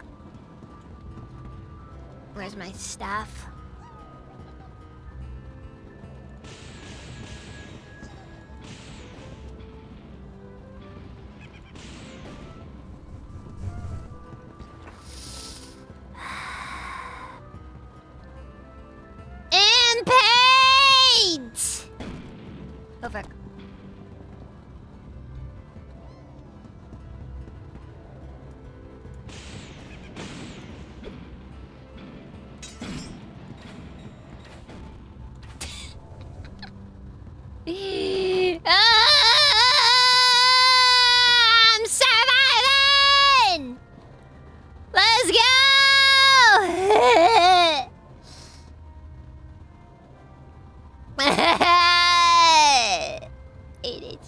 Where's my staff? And paint! Oh, frick. I'm surviving! Let's go! 8 HP.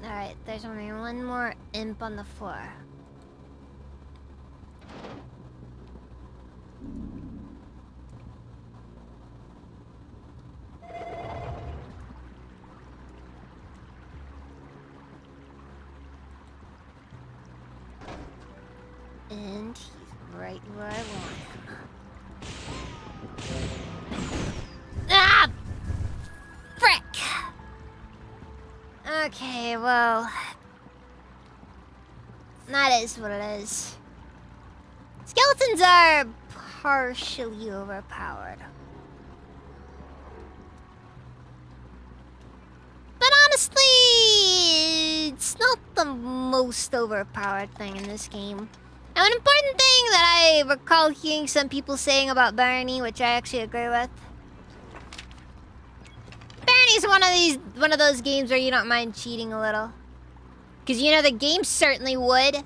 Alright, there's only one more imp on the floor. And he's right where I want him. Ah! Frick! Okay, well... that is what it is. Skeletons are partially overpowered. honestly, it's not the most overpowered thing in this game. Now, an important thing that I recall hearing some people saying about Barony, which I actually agree with. Barony's one of those games where you don't mind cheating a little. Because you know the game certainly would.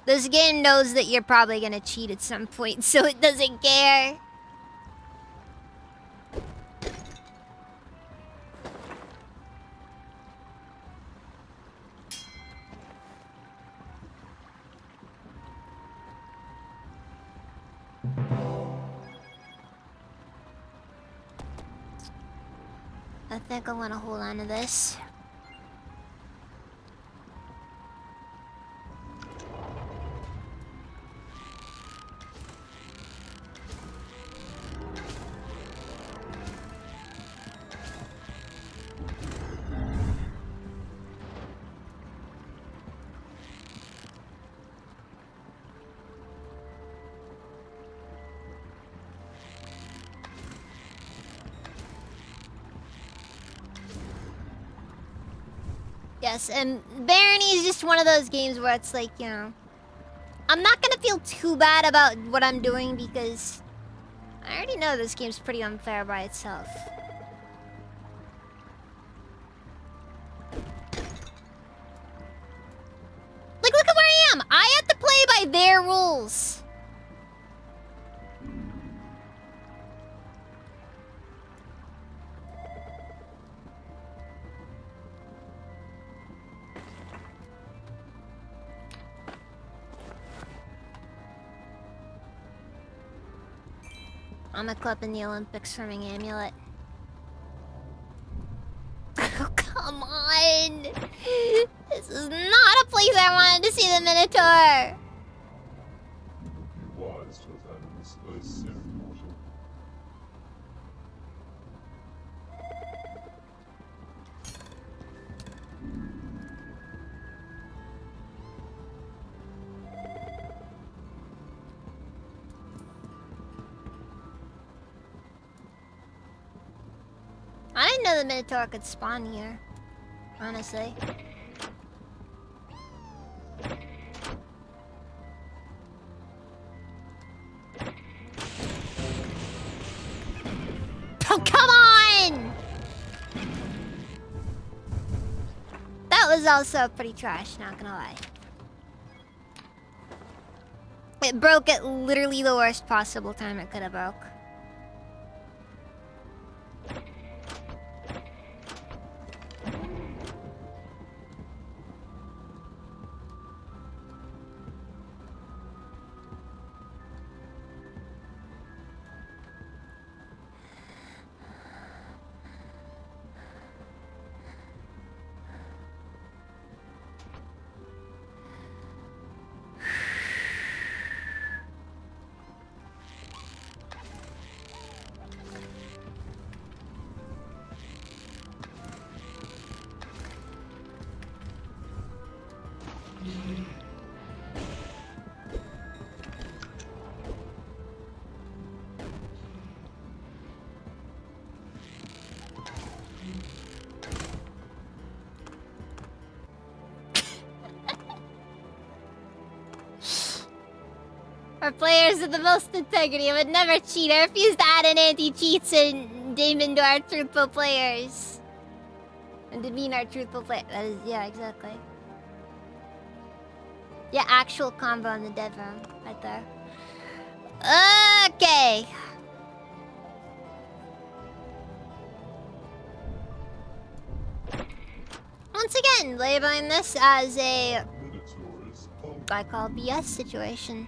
This game knows that you're probably gonna cheat at some point, so it doesn't care. I think I'm gonna hold on to this. Yes, and Barony is just one of those games where it's like, you know, I'm not gonna feel too bad about what I'm doing because I already know this game's pretty unfair by itself. Like, look at where I am! I have to play by their rules! I'm equipping the Olympic swimming amulet. Oh, come on! This is not a place I wanted to see the Minotaur! Wise to Thanos, a sin mortal. I didn't know the Minotaur could spawn here. Honestly. Oh, come on! That was also pretty trash, not gonna lie. It broke at literally the worst possible time it could have broke. Our players with the most integrity would never cheat. I refuse to add an anti-cheats and demon to our truthful players. And demean our truthful players. That is, yeah, exactly. Yeah, actual combo in the dead room. Right there. Okay. Once again, labeling this as a Minotaurs, I call BS situation.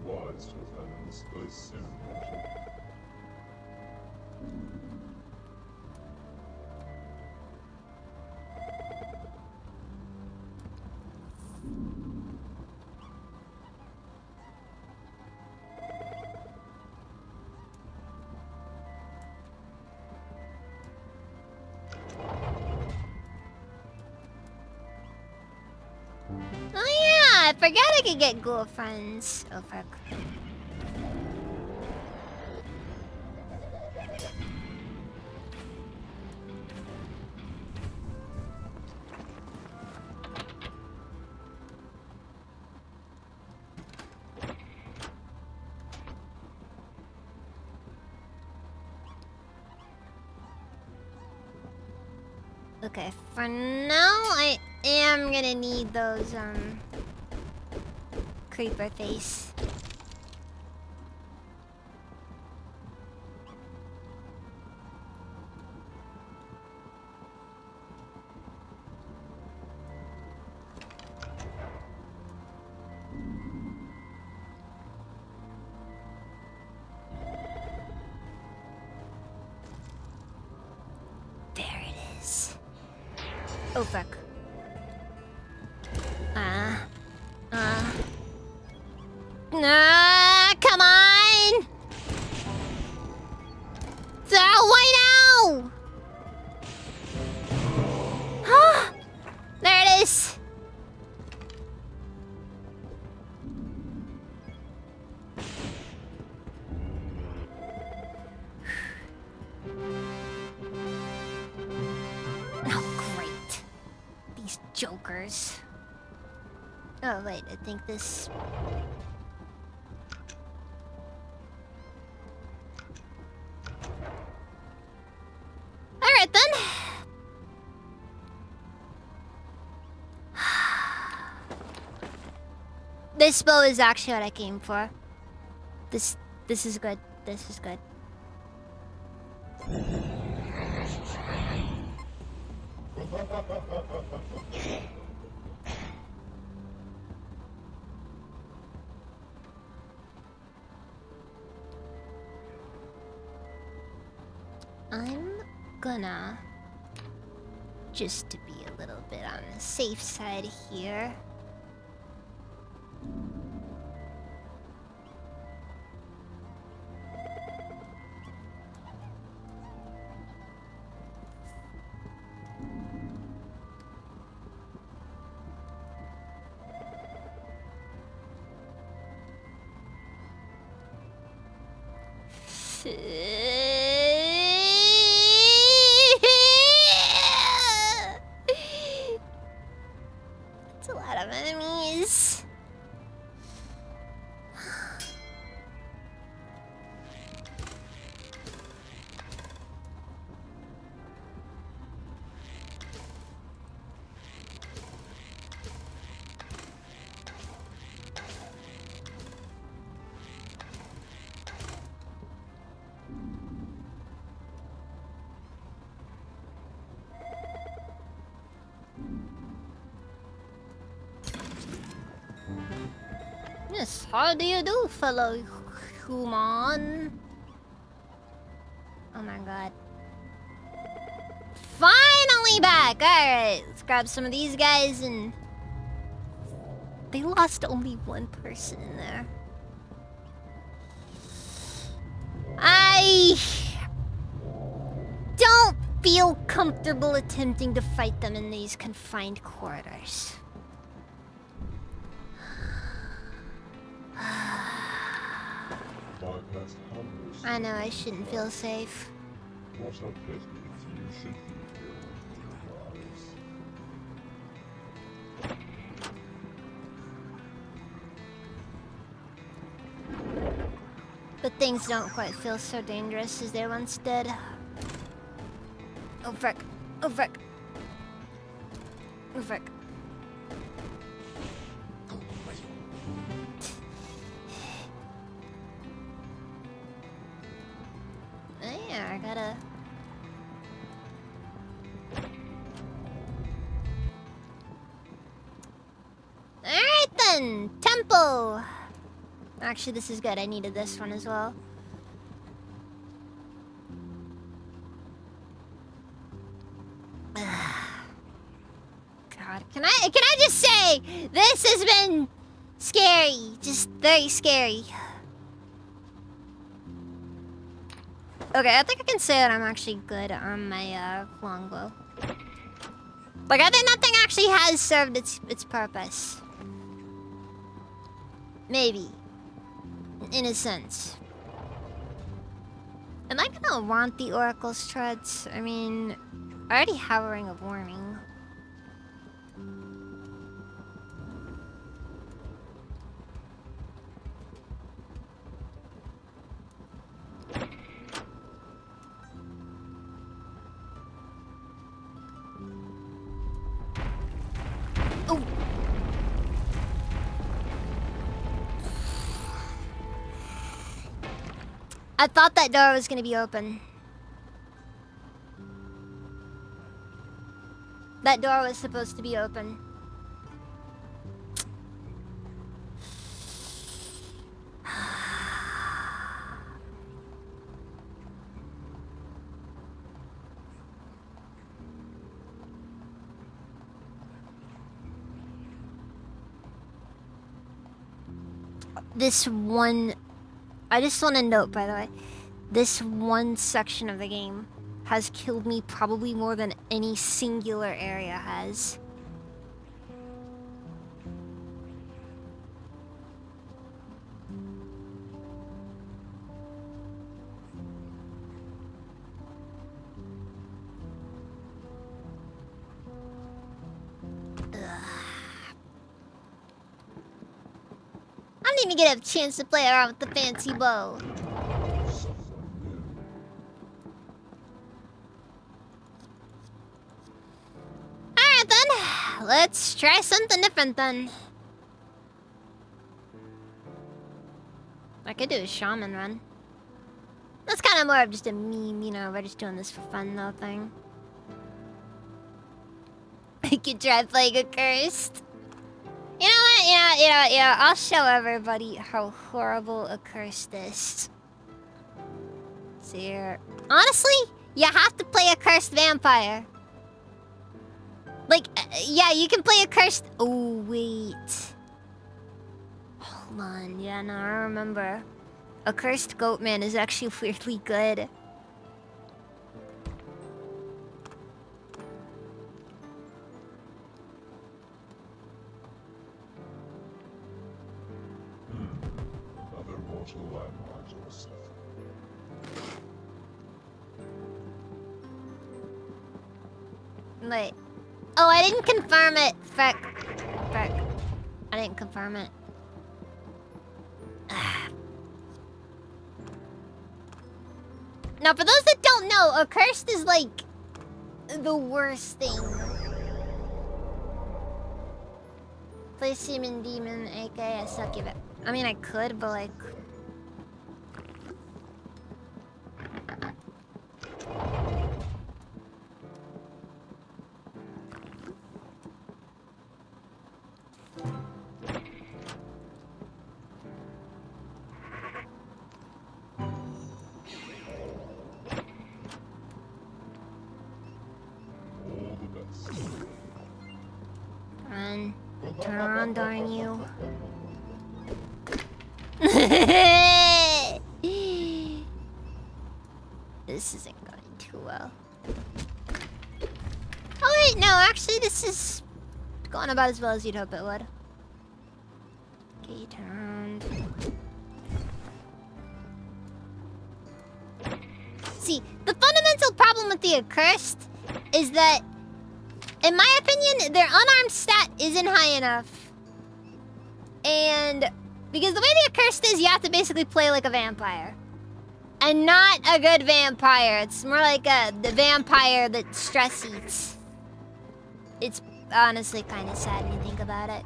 wise to Thanos, a sin mortal. Oh yeah, I forgot I could get ghoul friends. Oh fuck. Okay, for now, I am gonna need those, creeper face. There it is. Oh, fuck. Come on! Why now? There it is. Oh, great. These jokers. Oh, wait, I think this... Alright then. This bow is actually what I came for. This is good. This is good. I'm gonna, just to be a little bit on the safe side here. That's a lot of enemies. Yes, how do you do, fellow human? Oh my god. Finally back! Alright, let's grab some of these guys and... They lost only one person in there. I... don't feel comfortable attempting to fight them in these confined corridors. Bypass harmless. I know I shouldn't feel safe. What a pity you should be ill with your lives. But things don't quite feel so dangerous as they once did. Oh frick. Oh frick. Oh frick. Yeah, I gotta... Alright then! Temple! Actually, this is good. I needed this one as well. God, can I just say, this has been scary. Just very scary. Okay, I think I can say that I'm actually good on my longbow. Like, I think that thing actually has served its purpose. Maybe. In a sense. Am I gonna want the Oracle's Treads? I mean, I already have a Ring of Warning. I thought that door was gonna be open. That door was supposed to be open. This one... I just want to note, by the way, this one section of the game has killed me probably more than any singular area has. I didn't even get a chance to play around with the fancy bow. Alright then, let's try something different then. I could do a shaman run. That's kind of more of just a meme, you know, we're just doing this for fun though thing. I could try playing a cursed. You know what? Yeah. I'll show everybody how horrible a cursed is. See here. Honestly, you have to play a cursed vampire. Like, yeah, you can play a cursed... Oh, wait. Hold on. Yeah, no, I remember. A cursed goatman is actually weirdly good. Another mortal landmark, Joseph. Wait. Oh, I didn't confirm it. Frick. I didn't confirm it. Now, for those that don't know, accursed is like the worst thing. Play Seaman Demon, aka Succubus. I mean, I could, but like. Turn around, darn you. This isn't going too well. Oh wait, no, actually this is going about as well as you'd hope it would. Okay, turn around. See, the fundamental problem with the accursed is that, in my opinion, their unarmed stat isn't high enough. And because the way the accursed is, you have to basically play like a vampire. And not a good vampire. It's more like the vampire that stress eats. It's honestly kind of sad when you think about it.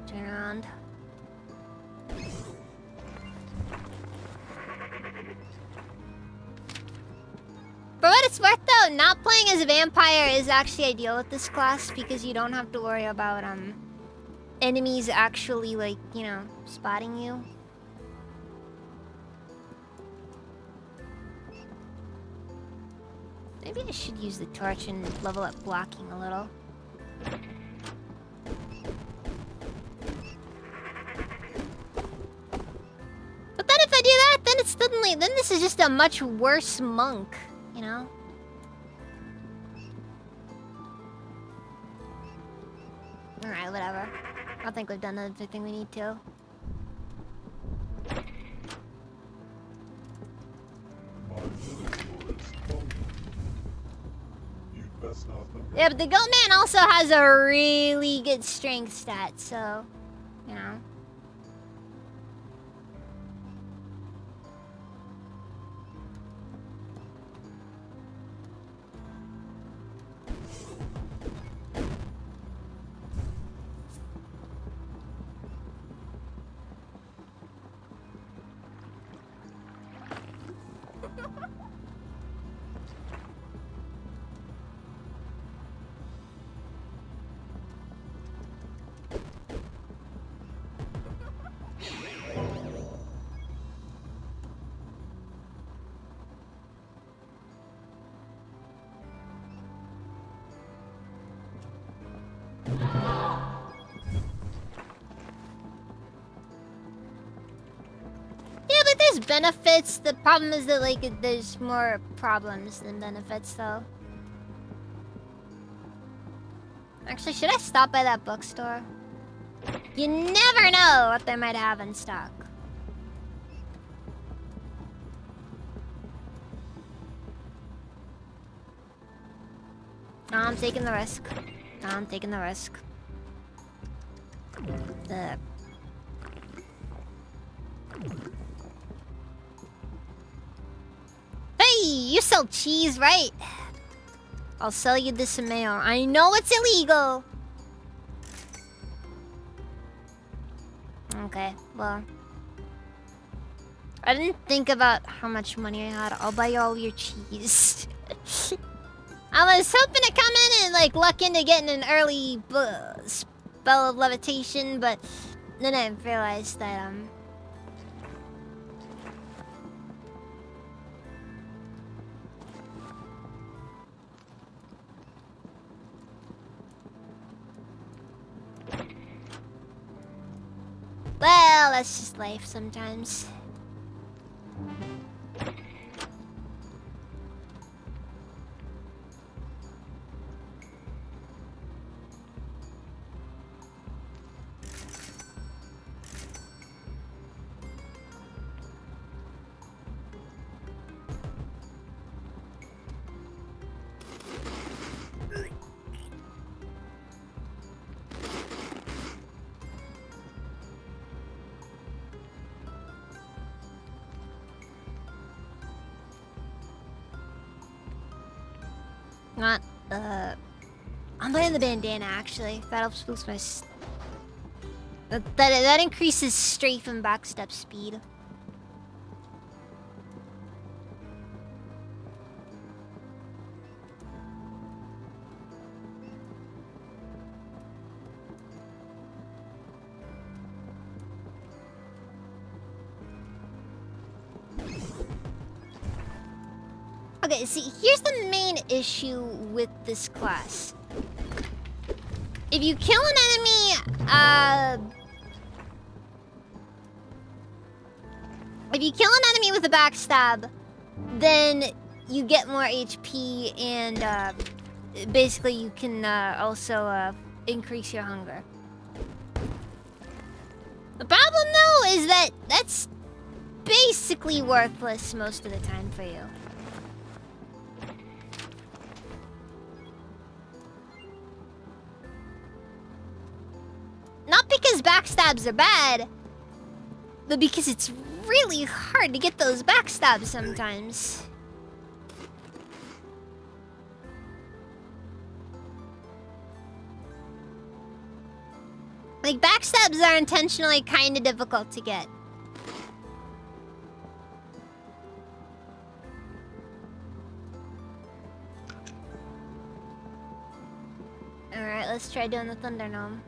Turn around. For what it's worth though, not playing as a vampire is actually ideal with this class because you don't have to worry about enemies actually, like, you know, spotting you. Maybe I should use the torch and level up blocking a little. But then if I do that, then it's suddenly... Then this is just a much worse monk, you know? Alright, whatever. I think we've done everything we need to. that's not the Yeah, but the Goatman also has a really good strength stat, so, you know. Yeah, but there's benefits. The problem is that, like, there's more problems than benefits, though. Actually, should I stop by that bookstore? You never know what they might have in stock. No, I'm taking the risk. No, I'm taking the risk. Hey, you sell cheese, right? I'll sell you this mayo. I know it's illegal. Okay, well. I didn't think about how much money I had. I'll buy you all your cheese. I was hoping to come in and, like, luck into getting an early spell of levitation, but then I realized that, well, that's just life sometimes. Not, I'm playing the bandana, actually. That helps boost my... That increases strafe and backstep speed. Okay, see, here's the main issue with this class. If you kill an enemy, if you kill an enemy with a backstab, then you get more HP and, basically you can, also, increase your hunger. The problem, though, is that that's basically worthless most of the time for you. Not because backstabs are bad, but because it's really hard to get those backstabs sometimes. Like, backstabs are intentionally kind of difficult to get. Alright, let's try doing the Thunder Gnome.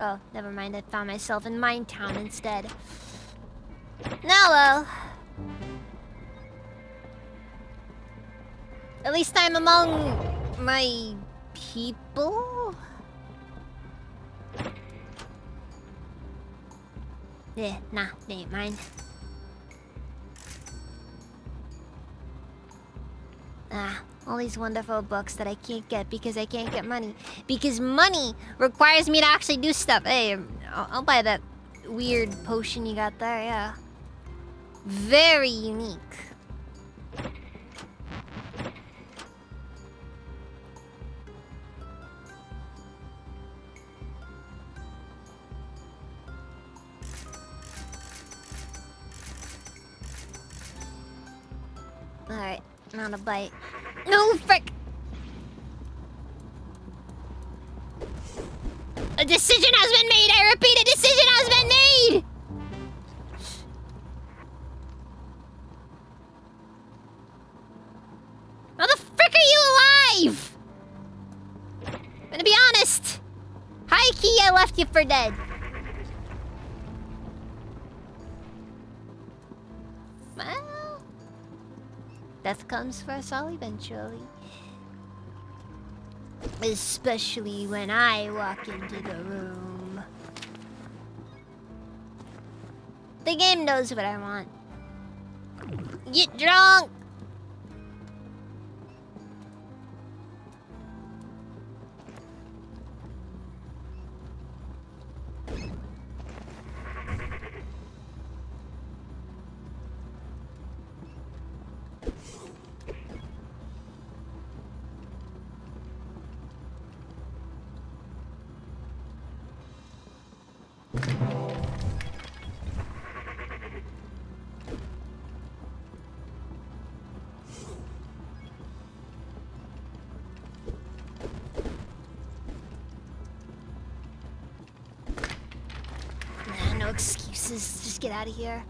Oh, never mind. I found myself in Mine Town instead. Now, well. At least I'm among my people? Yeah, nah, they ain't mine. Ah, all these wonderful books that I can't get because I can't get money. Because money requires me to actually do stuff. Hey, I'll buy that weird potion you got there, yeah. Very unique. Alright, not a bite. No, frick! A decision has been made! I repeat, a decision has been made! How the frick are you alive? I'm gonna be honest. High key, I left you for dead. Well, death comes for us all eventually. Especially when I walk into the room. The game knows what I want. Get drunk! Nah, no excuses. Just get out of here.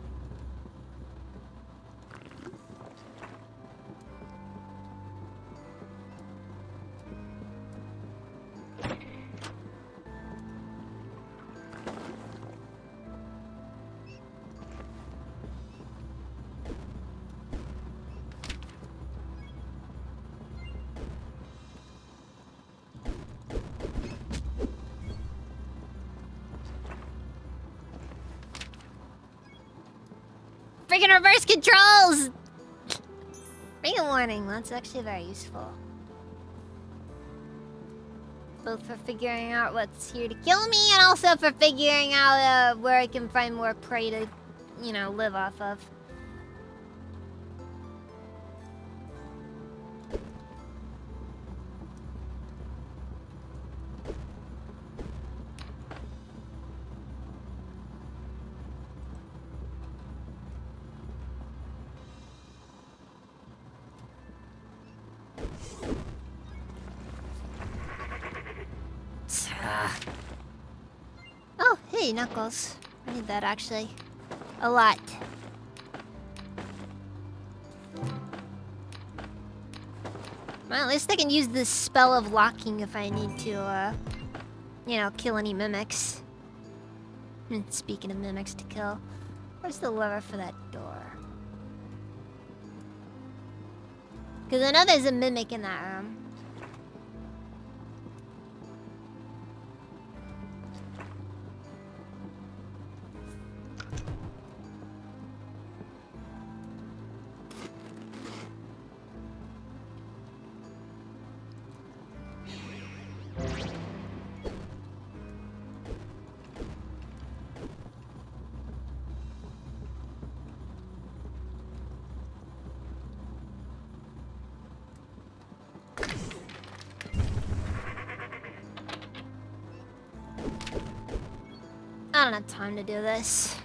Freaking reverse controls! Bring a warning, that's actually very useful. Both for figuring out what's here to kill me and also for figuring out where I can find more prey to, you know, live off of. Oh, hey, Knuckles. I need that actually. A lot. Well, at least I can use this spell of locking if I need to, you know, kill any mimics. Speaking of mimics to kill, where's the lever for that door? Because I know there's a mimic in that room. I don't have time to do this.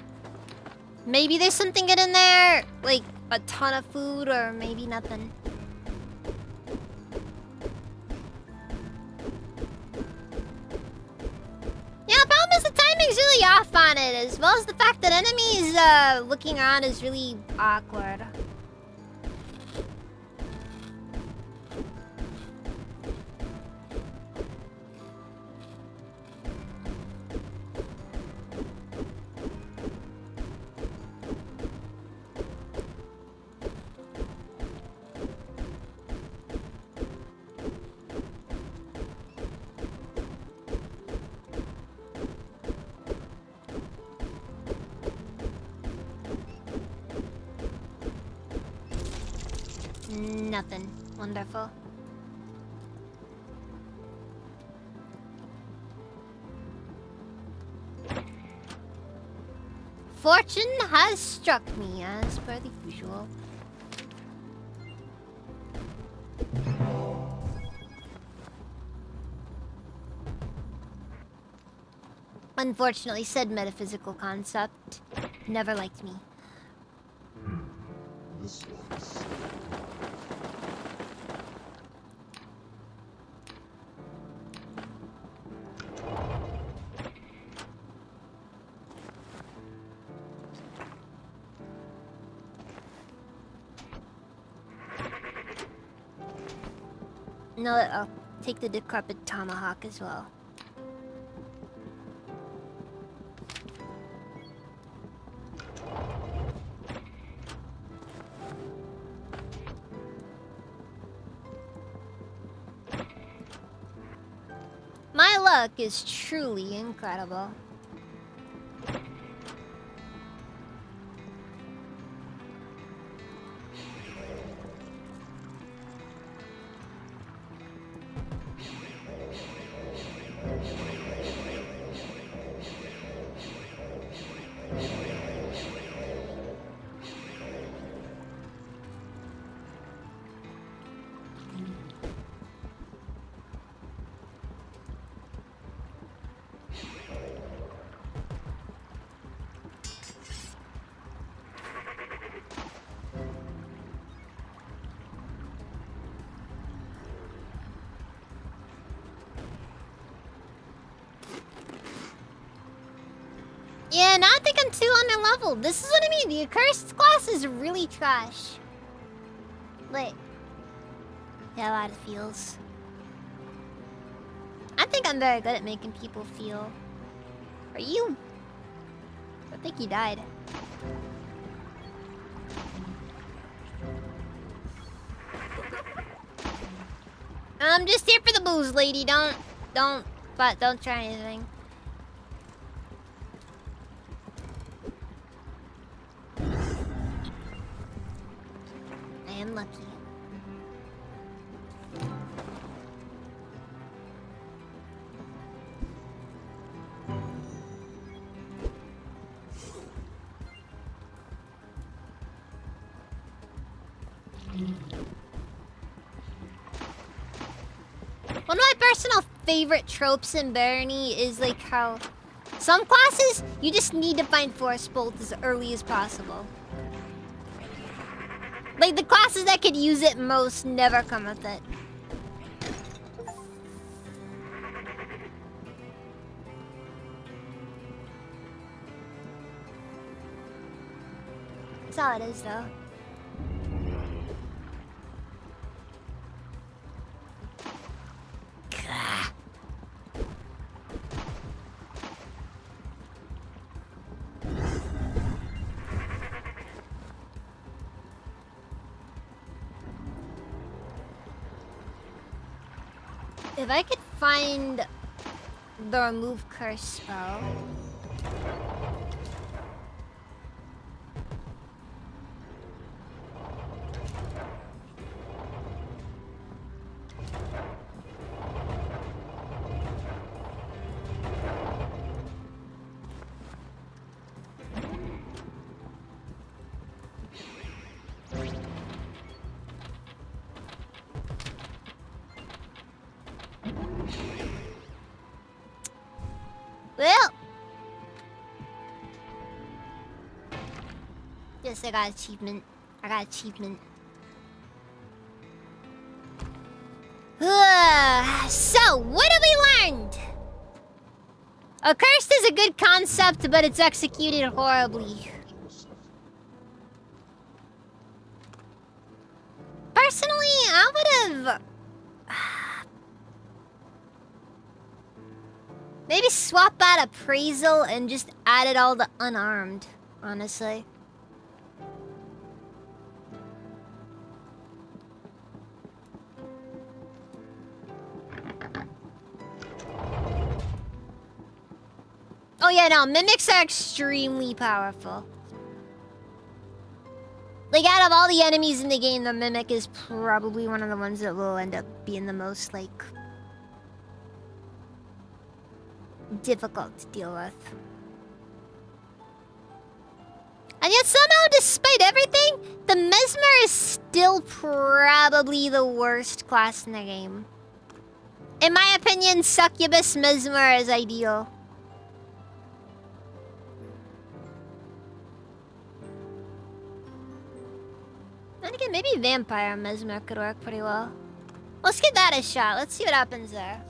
Maybe there's something good in there, like a ton of food, or maybe nothing. Yeah, the problem is the timing's really off on it, as well as the fact that enemies looking around is really awkward. Nothing. Wonderful. Fortune has struck me as per the usual. Unfortunately, said metaphysical concept never liked me. This one's safe. No, I'll take the decrepit tomahawk as well. My luck is truly incredible. Yeah, now I think I'm too underleveled. This is what I mean. The accursed class is really trash. Like, yeah, a lot of feels. I think I'm very good at making people feel. Are you? I think he died. I'm just here for the booze, lady. Don't try anything. I am lucky. One of my personal favorite tropes in Barony is like how some classes you just need to find Force Bolt as early as possible. Like the classes that could use it most never come with it. That's all it is though. If I could find the remove curse spell. Well, yes, I got achievement. I got achievement. So, what have we learned? Accursed is a good concept, but it's executed horribly. Personally, I would have maybe swap out appraisal and just added all the unarmed, honestly. Oh yeah, no, mimics are extremely powerful. Like, out of all the enemies in the game, the mimic is probably one of the ones that will end up being the most, like, difficult to deal with. And yet somehow, despite everything, the Mesmer is still probably the worst class in the game. In my opinion, Succubus Mesmer is ideal. Then again, maybe Vampire Mesmer could work pretty well. Let's give that a shot. Let's see what happens there.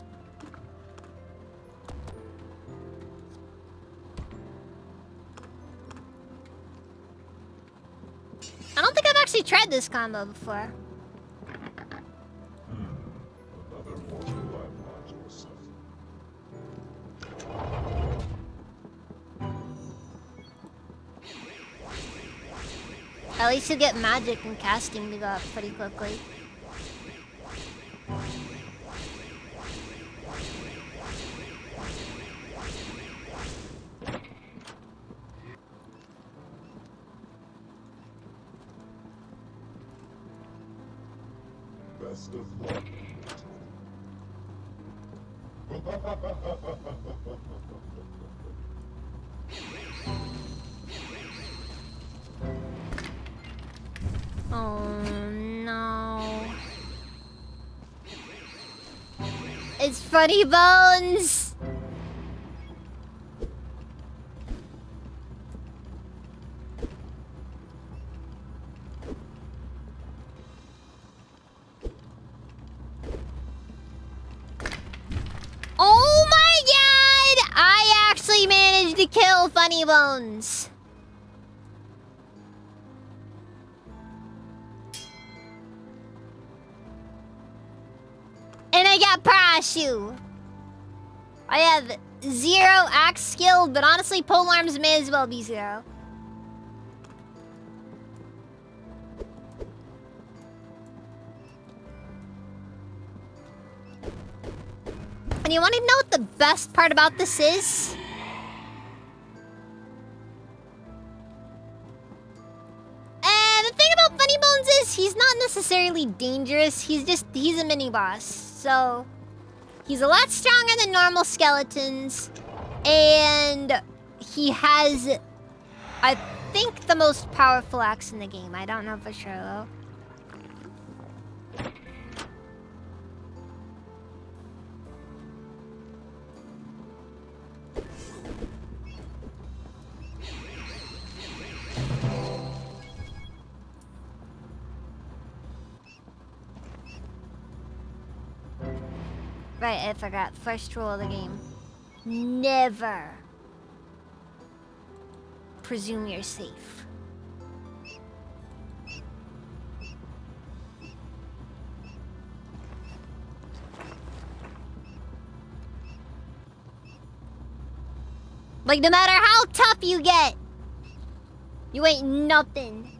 I don't think I've actually tried this combo before. Another mortal lab module set. At least you get magic and casting to go up pretty quickly. Best of luck. Oh no. It's Funny Bones! Oh my god! I actually managed to kill Funny Bones! And I got parachute. I have 0 axe skill, but honestly, polearms may as well be 0. And you want to know what the best part about this is? The thing about Funny Bones is he's not necessarily dangerous. He's a mini boss. So he's a lot stronger than normal skeletons. And he has, I think, the most powerful axe in the game. I don't know for sure though. Right, I forgot. First rule of the game. Never presume you're safe. Like, no matter how tough you get, you ain't nothing.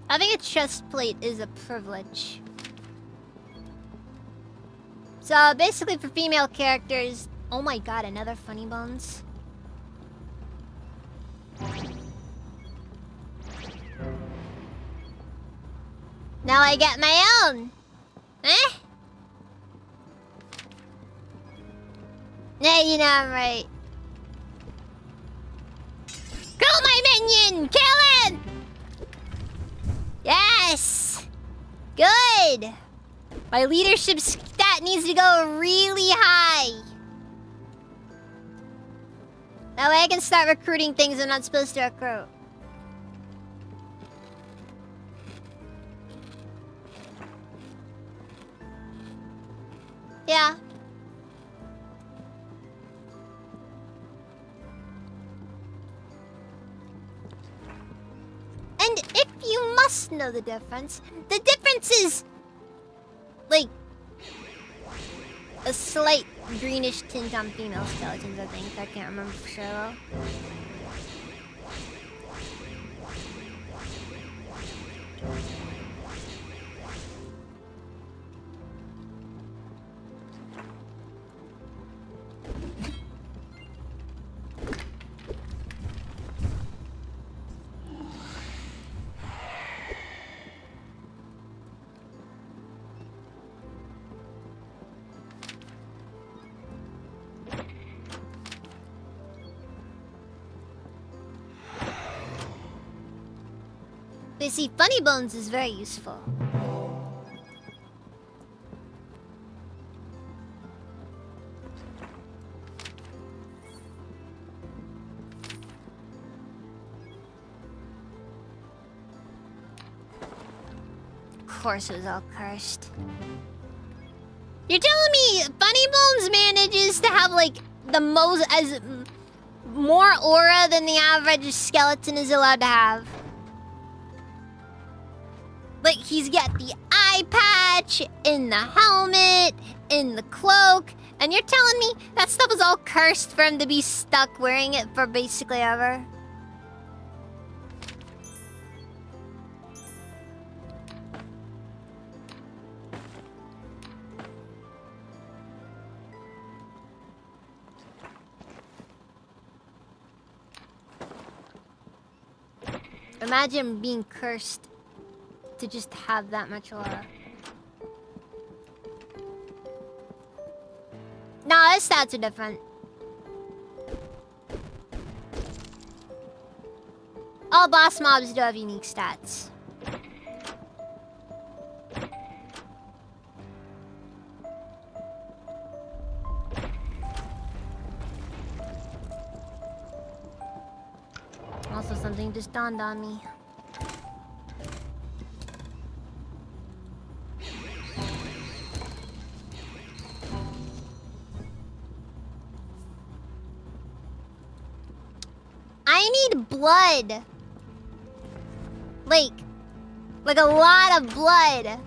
I think a chest plate is a privilege. So basically for female characters... Oh my god, another Funny Bones. Now I get my own! Eh? Yeah, you know I'm right. Kill my minion! Kill him! Yes! Good! My leadership stat needs to go really high. That way I can start recruiting things I'm not supposed to recruit. Yeah. And if you must know the difference is like a slight greenish tint on female skeletons, I think. I can't remember for sure though. But see, Funny Bones is very useful. Of course it was all cursed. You're telling me Funny Bones manages to have like the most more aura than the average skeleton is allowed to have? Like, he's got the eye patch, in the helmet, in the cloak, and you're telling me that stuff is all cursed for him to be stuck wearing it for basically ever? Imagine being cursed to just have that much aura. Nah, his stats are different. All boss mobs do have unique stats. Also, something just dawned on me. I need blood. Like a lot of blood.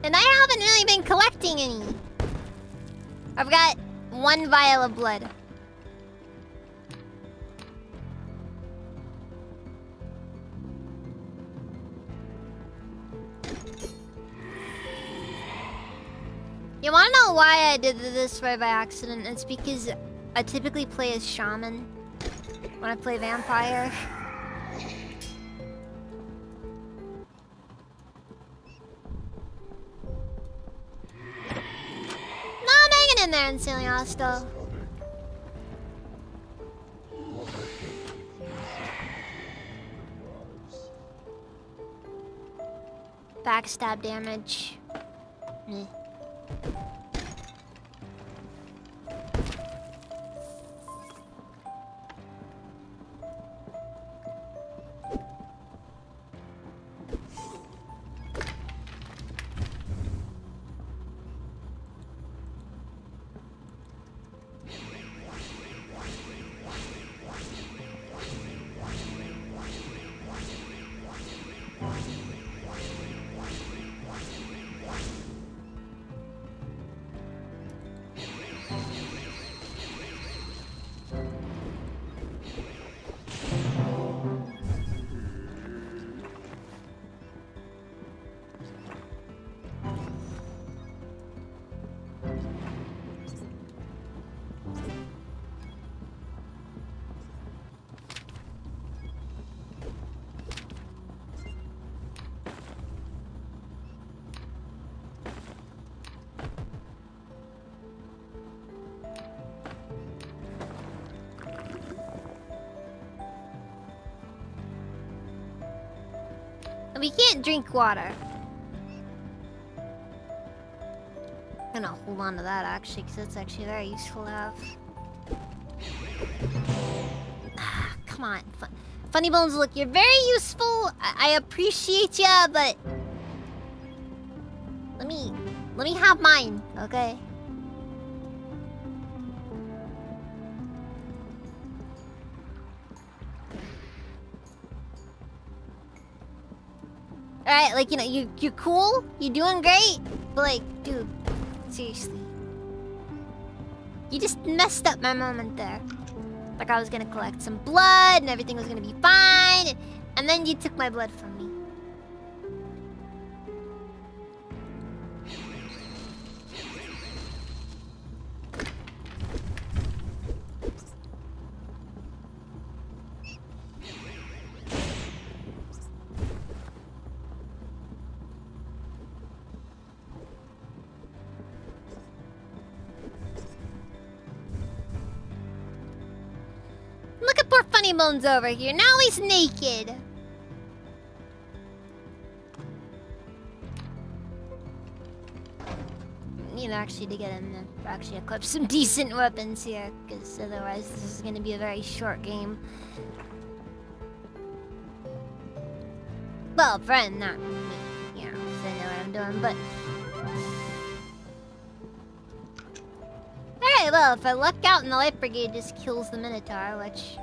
And I haven't really been collecting any. I've got 1 vial of blood. You wanna know why I did this right by accident? It's because I typically play as Shaman when I play Vampire. No, I'm hanging in there in Celiasto. Backstab damage. Meh. We can't drink water. I'm gonna hold on to that actually, because that's actually very useful to have. Ah, come on. Funny Bones, look, you're very useful. I appreciate ya, but let me have mine, okay? Alright, like, you know, you're cool, you're doing great, but like, dude, seriously. You just messed up my moment there. Like I was gonna collect some blood and everything was gonna be fine, and then you took my blood from me. Look Funny Bones over here. Now he's naked. Need actually to get him to actually equip some decent weapons here, because otherwise this is going to be a very short game. Well, friend, not me, you know, 'cause I know what I'm doing, but... Alright, well, if I luck out and the Light Brigade just kills the Minotaur, which...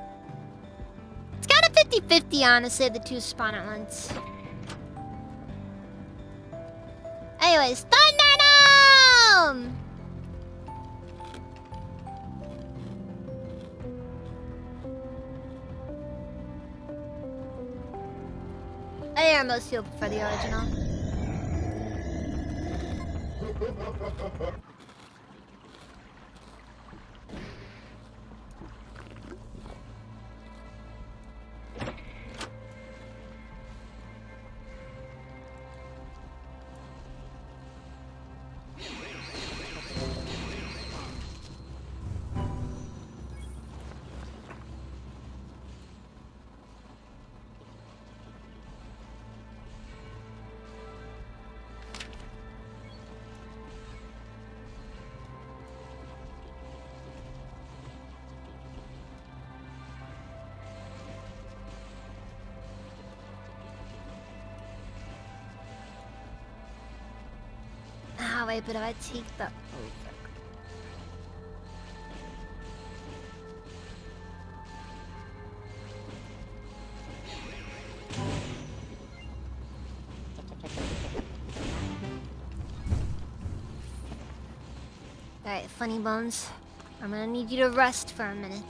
It's kind of 50-50, honestly, the two spawn at once. Anyways, Thunderdome! I think most people prefer the original. Ah, wait, but if I take the... Oh, fuck. Alright, Funny Bones. I'm gonna need you to rest for a minute.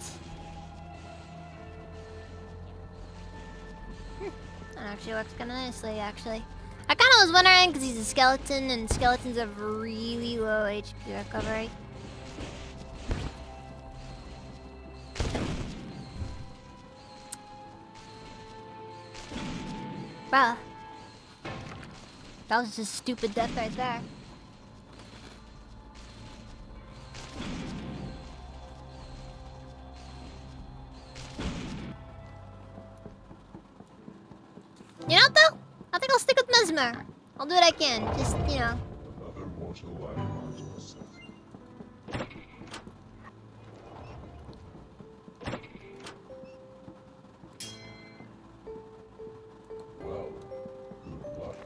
That actually works kinda nicely, actually. I kinda was wondering, because he's a skeleton, and skeletons have really low HP recovery. Wow. That was just stupid death right there. You know what, though? I think I'll stick with Mesmer. I'll do what I can. Just, you know. Another mortal landmark myself. Well, good luck.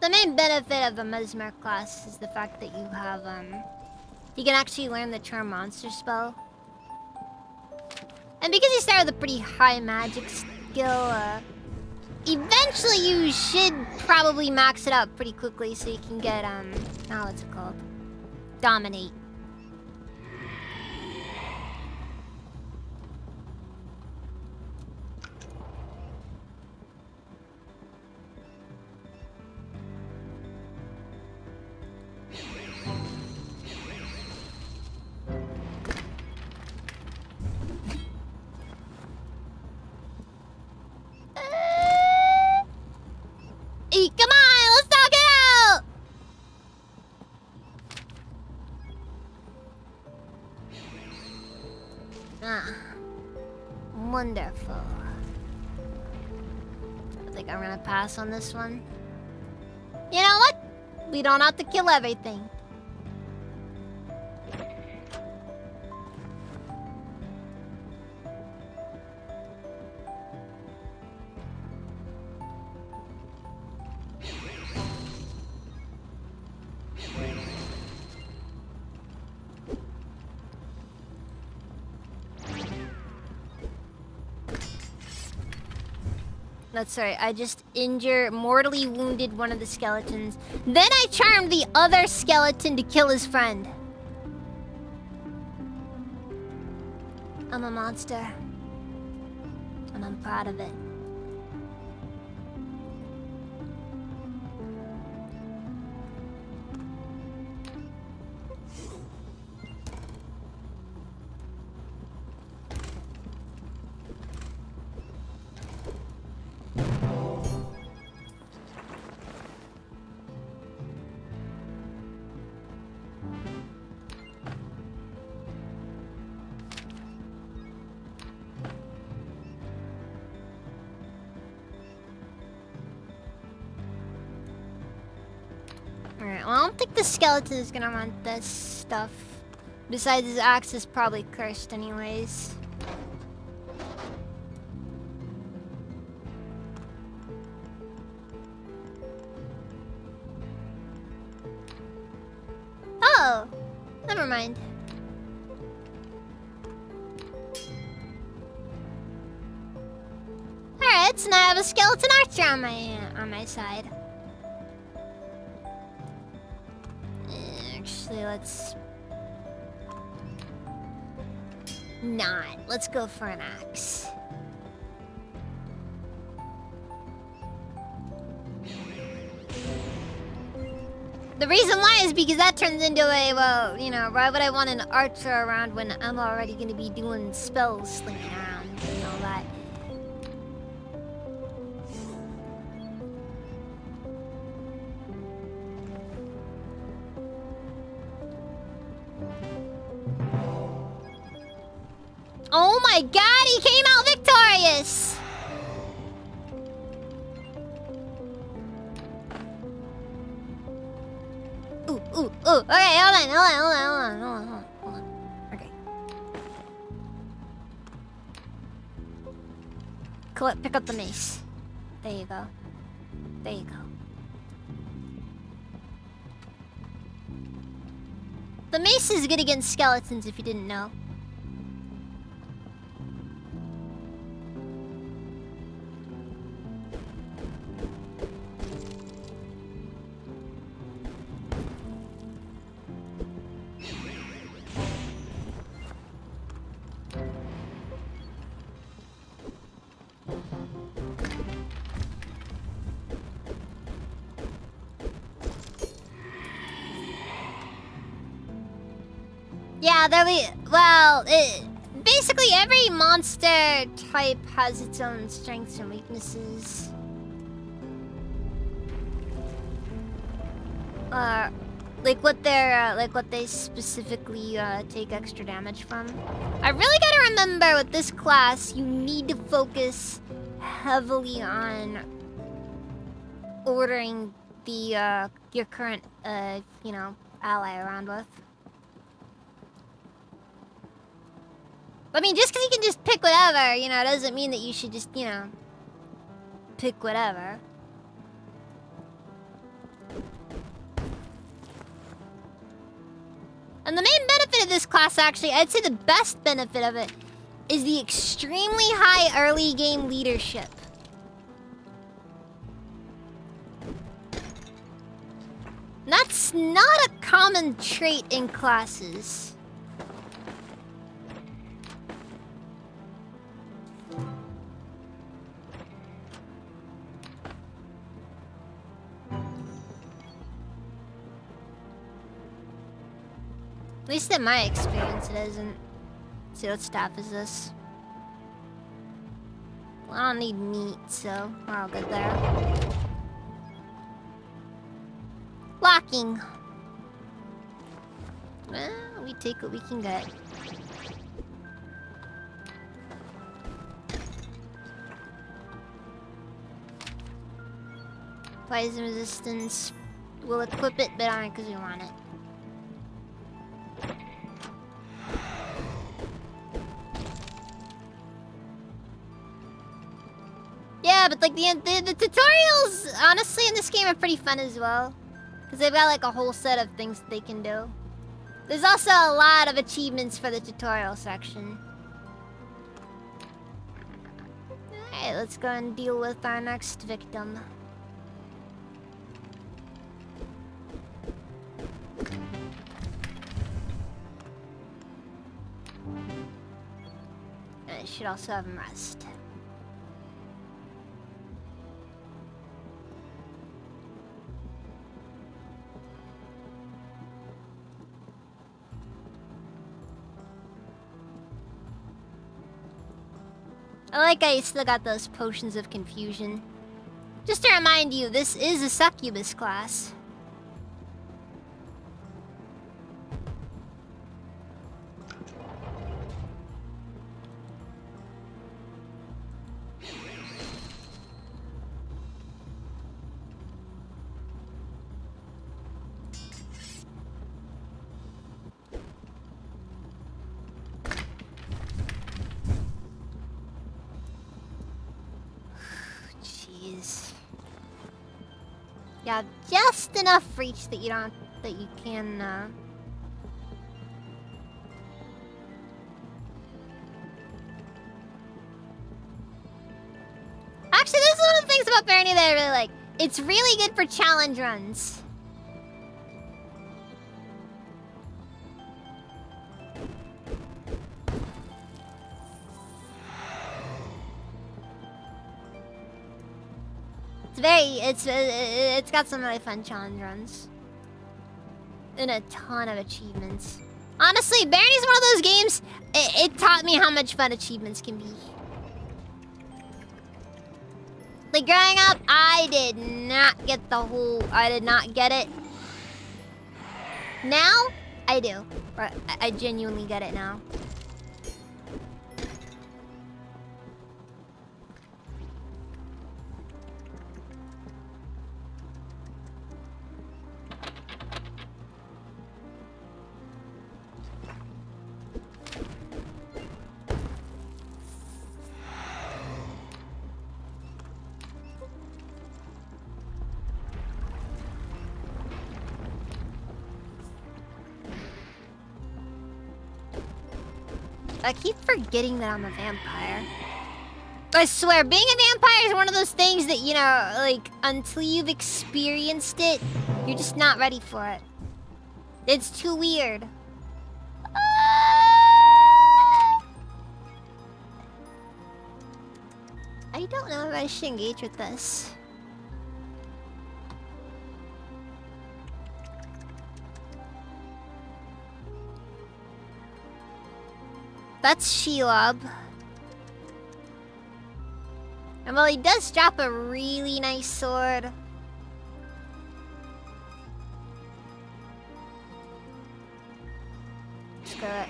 The main benefit of the Mesmer class is the fact that you have, you can actually learn the Charm Monster spell. And because you start with a pretty high magic skill, eventually you should probably max it out pretty quickly so you can get, oh, what's it called? Dominate. Come on, let's talk it out! Ah, wonderful. I think I'm gonna pass on this one. You know what? We don't have to kill everything. That's right, I just mortally wounded one of the skeletons. Then I charmed the other skeleton to kill his friend. I'm a monster. And I'm proud of it. Alright, well, I don't think the skeleton is gonna want this stuff. Besides, his axe is probably cursed anyways. Oh! Never mind. Alright, so now I have a skeleton archer on my side. Actually, let's not. Let's go for an axe. The reason why is because that turns into a, well, you know, why would I want an archer around when I'm already gonna be doing spells slinging around and all that? Oh my god, he came out victorious! Ooh, ooh, ooh. Okay, hold on. Okay. Pick up the mace. There you go. There you go. The mace is good against skeletons if you didn't know. Yeah, basically every monster type has its own strengths and weaknesses. Like what they specifically take extra damage from. I really gotta remember with this class, you need to focus heavily on ordering the your current you know, ally around with. I mean, just because you can just pick whatever, you know, doesn't mean that you should just, you know, pick whatever. And the main benefit of this class, actually, I'd say the best benefit of it is the extremely high early game leadership. That's not a common trait in classes. At least in my experience, it isn't. Let's see, what staff is this? Well, I don't need meat, so we're all good there. Locking. Well, we take what we can get. Poison resistance. We'll equip it, but only because we want it. Yeah, but like the tutorials, honestly, in this game are pretty fun as well. Because they've got like a whole set of things that they can do. There's also a lot of achievements for the tutorial section. Alright, let's go and deal with our next victim. I should also have him rest. I like I still got those potions of confusion. Just to remind you, this is a succubus class. You have just enough reach that you don't that you can. Actually, this is one of the things about Barony that I really like. It's really good for challenge runs. It's got some really fun challenge runs. And a ton of achievements. Honestly, Barony's one of those games, it taught me how much fun achievements can be. Like growing up, I did not get it. Now, I do. I genuinely get it now. I keep forgetting that I'm a vampire. I swear, being a vampire is one of those things that, you know, like, until you've experienced it, you're just not ready for it. It's too weird. I don't know if I should engage with this. That's Shelob. And well, he does drop a really nice sword. Screw it.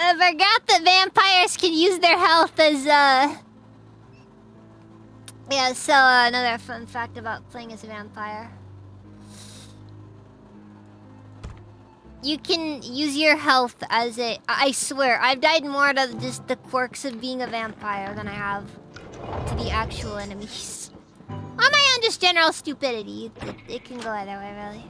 I forgot that vampires can use their health as, Yeah, so, another fun fact about playing as a vampire. You can use your health as a... I swear, I've died more to just the quirks of being a vampire than I have to the actual enemies. On my own, just general stupidity. It can go either way, really.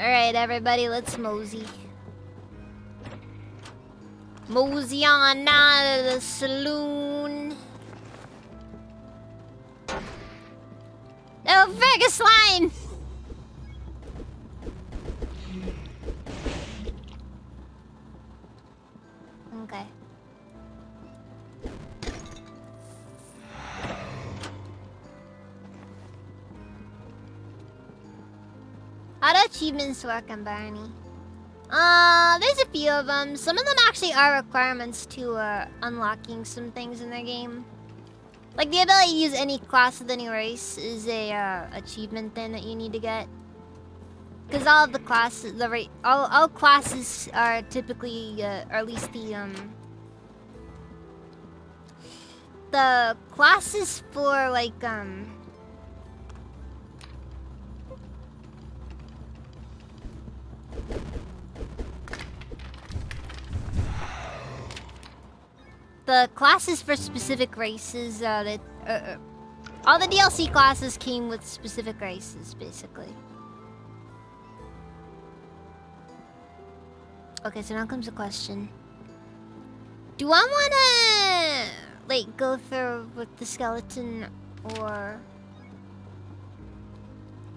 Alright, everybody, let's mosey. Mosey on out of the saloon. Oh, frick, a slime! Okay. How do achievements work on Barony? There's a few of them. Some of them actually are requirements to unlocking some things in their game. Like the ability to use any class with any race is a achievement thing that you need to get. Because all of the classes, all classes are typically, or at least the classes for like the classes for specific races, that all the DLC classes came with specific races, basically. Okay, so now comes the question. Do I wanna, like, go through with the skeleton, or...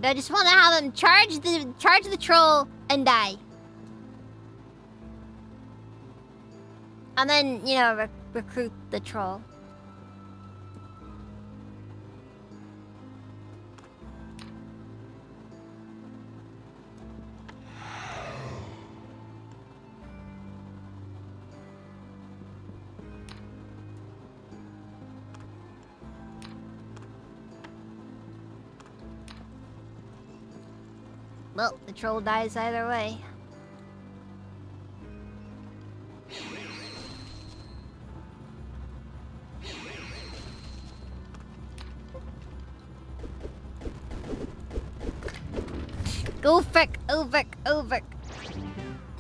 do I just wanna have him charge the troll and die? And then, you know, recruit the troll. Well, the troll dies either way. Go frick, over.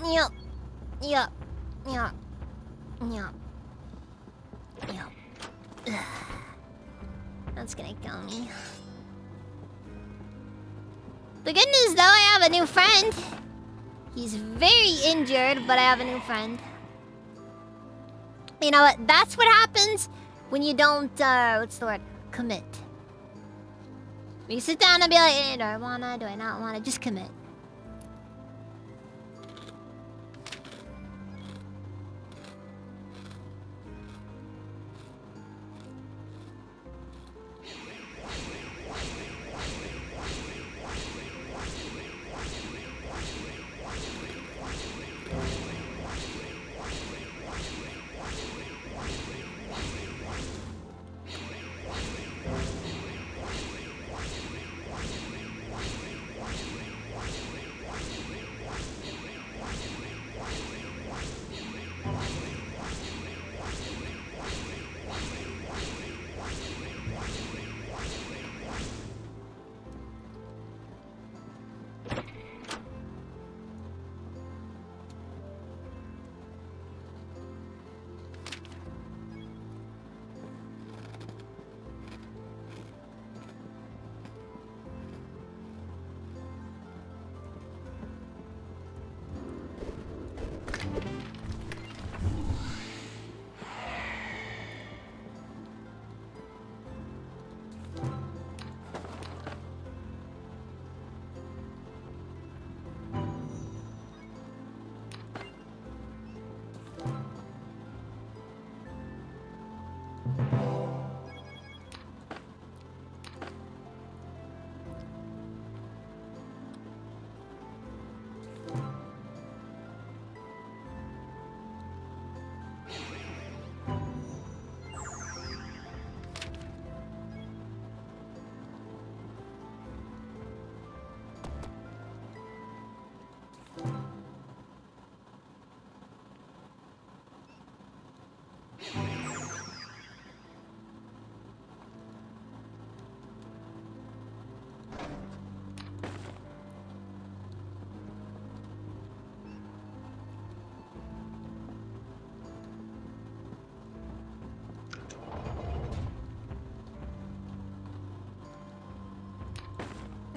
Yup. Yup. Yup. Yup. Yup. That's gonna kill me. The good news though, I have a new friend. He's very injured, but I have a new friend. You know what? That's what happens when you don't, what's the word? Commit. You sit down and be like, hey, do I wanna, do I not wanna? Just commit.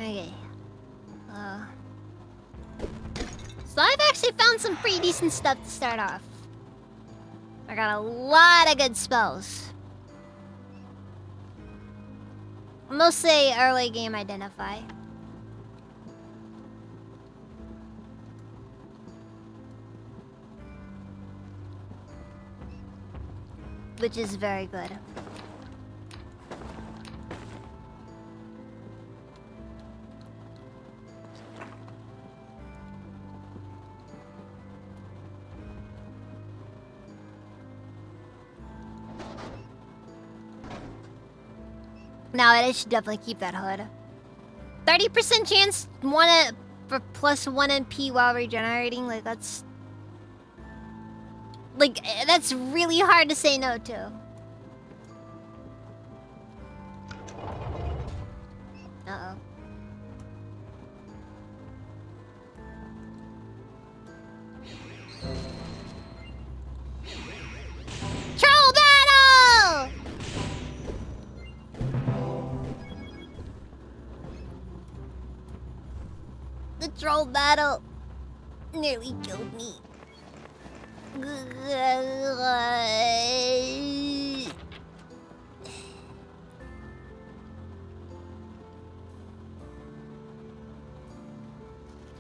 Okay. So I've actually found some pretty decent stuff to start off. I got a lot of good spells. Mostly early game identify. Which is very good. Now I should definitely keep that hood. 30% chance for plus 1 MP while regenerating. Like that's really hard to say no to. Uh-oh. Troll battle! The troll battle nearly killed me.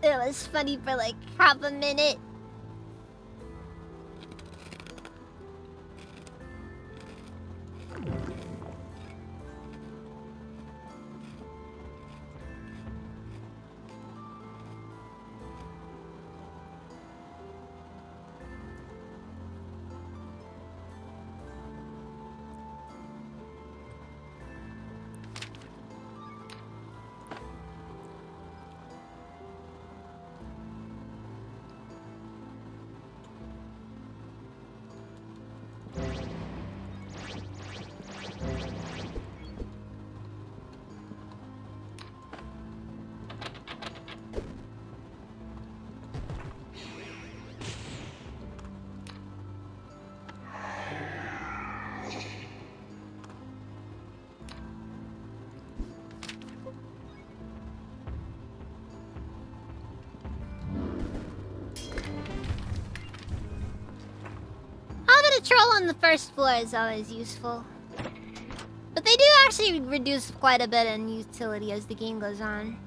It was funny for like half a minute. the troll on the first floor is always useful. But they do actually reduce quite a bit in utility as the game goes on.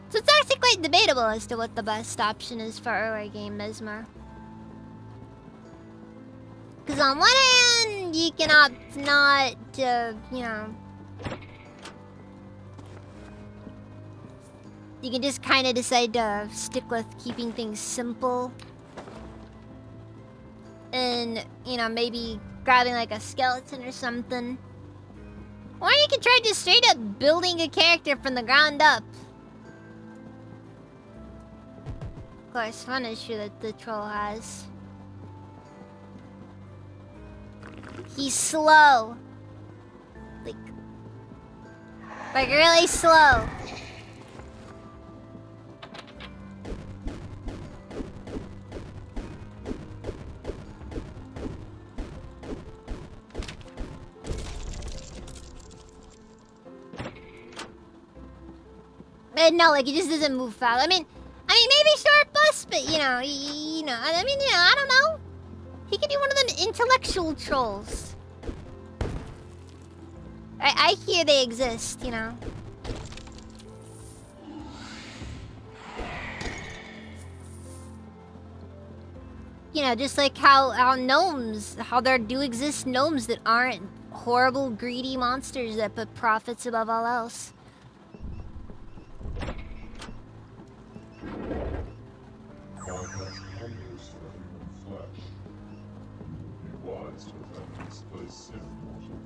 So it's actually quite debatable as to what the best option is for early game Mesmer. Because on one hand, you can opt not to, you know... You can just kind of decide to stick with keeping things simple. And, you know, maybe grabbing like a skeleton or something. Or you can try just straight up building a character from the ground up. Of course, one issue that the troll has. He's slow. Like really slow. No, like, he just doesn't move fast. I mean, maybe short bus, but, you know, I don't know. He could be one of them intellectual trolls. I hear they exist, you know. You know, just like how gnomes, how there do exist gnomes that aren't horrible, greedy monsters that put profits above all else. God has wonders for human flesh. Be wise to them displace sin mortal.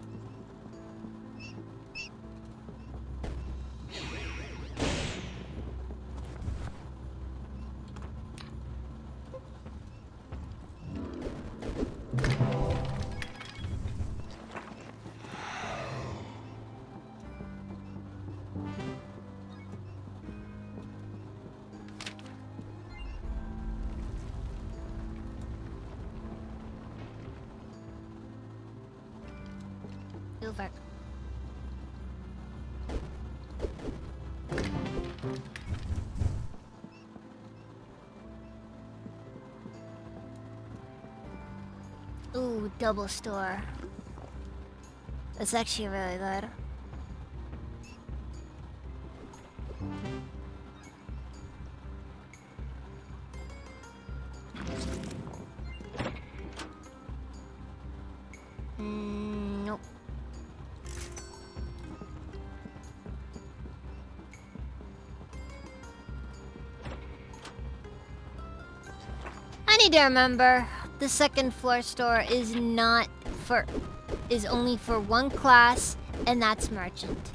Over. Ooh, double store. That's actually really good. Nope. I need to remember, the second floor store is only for one class, and that's merchant.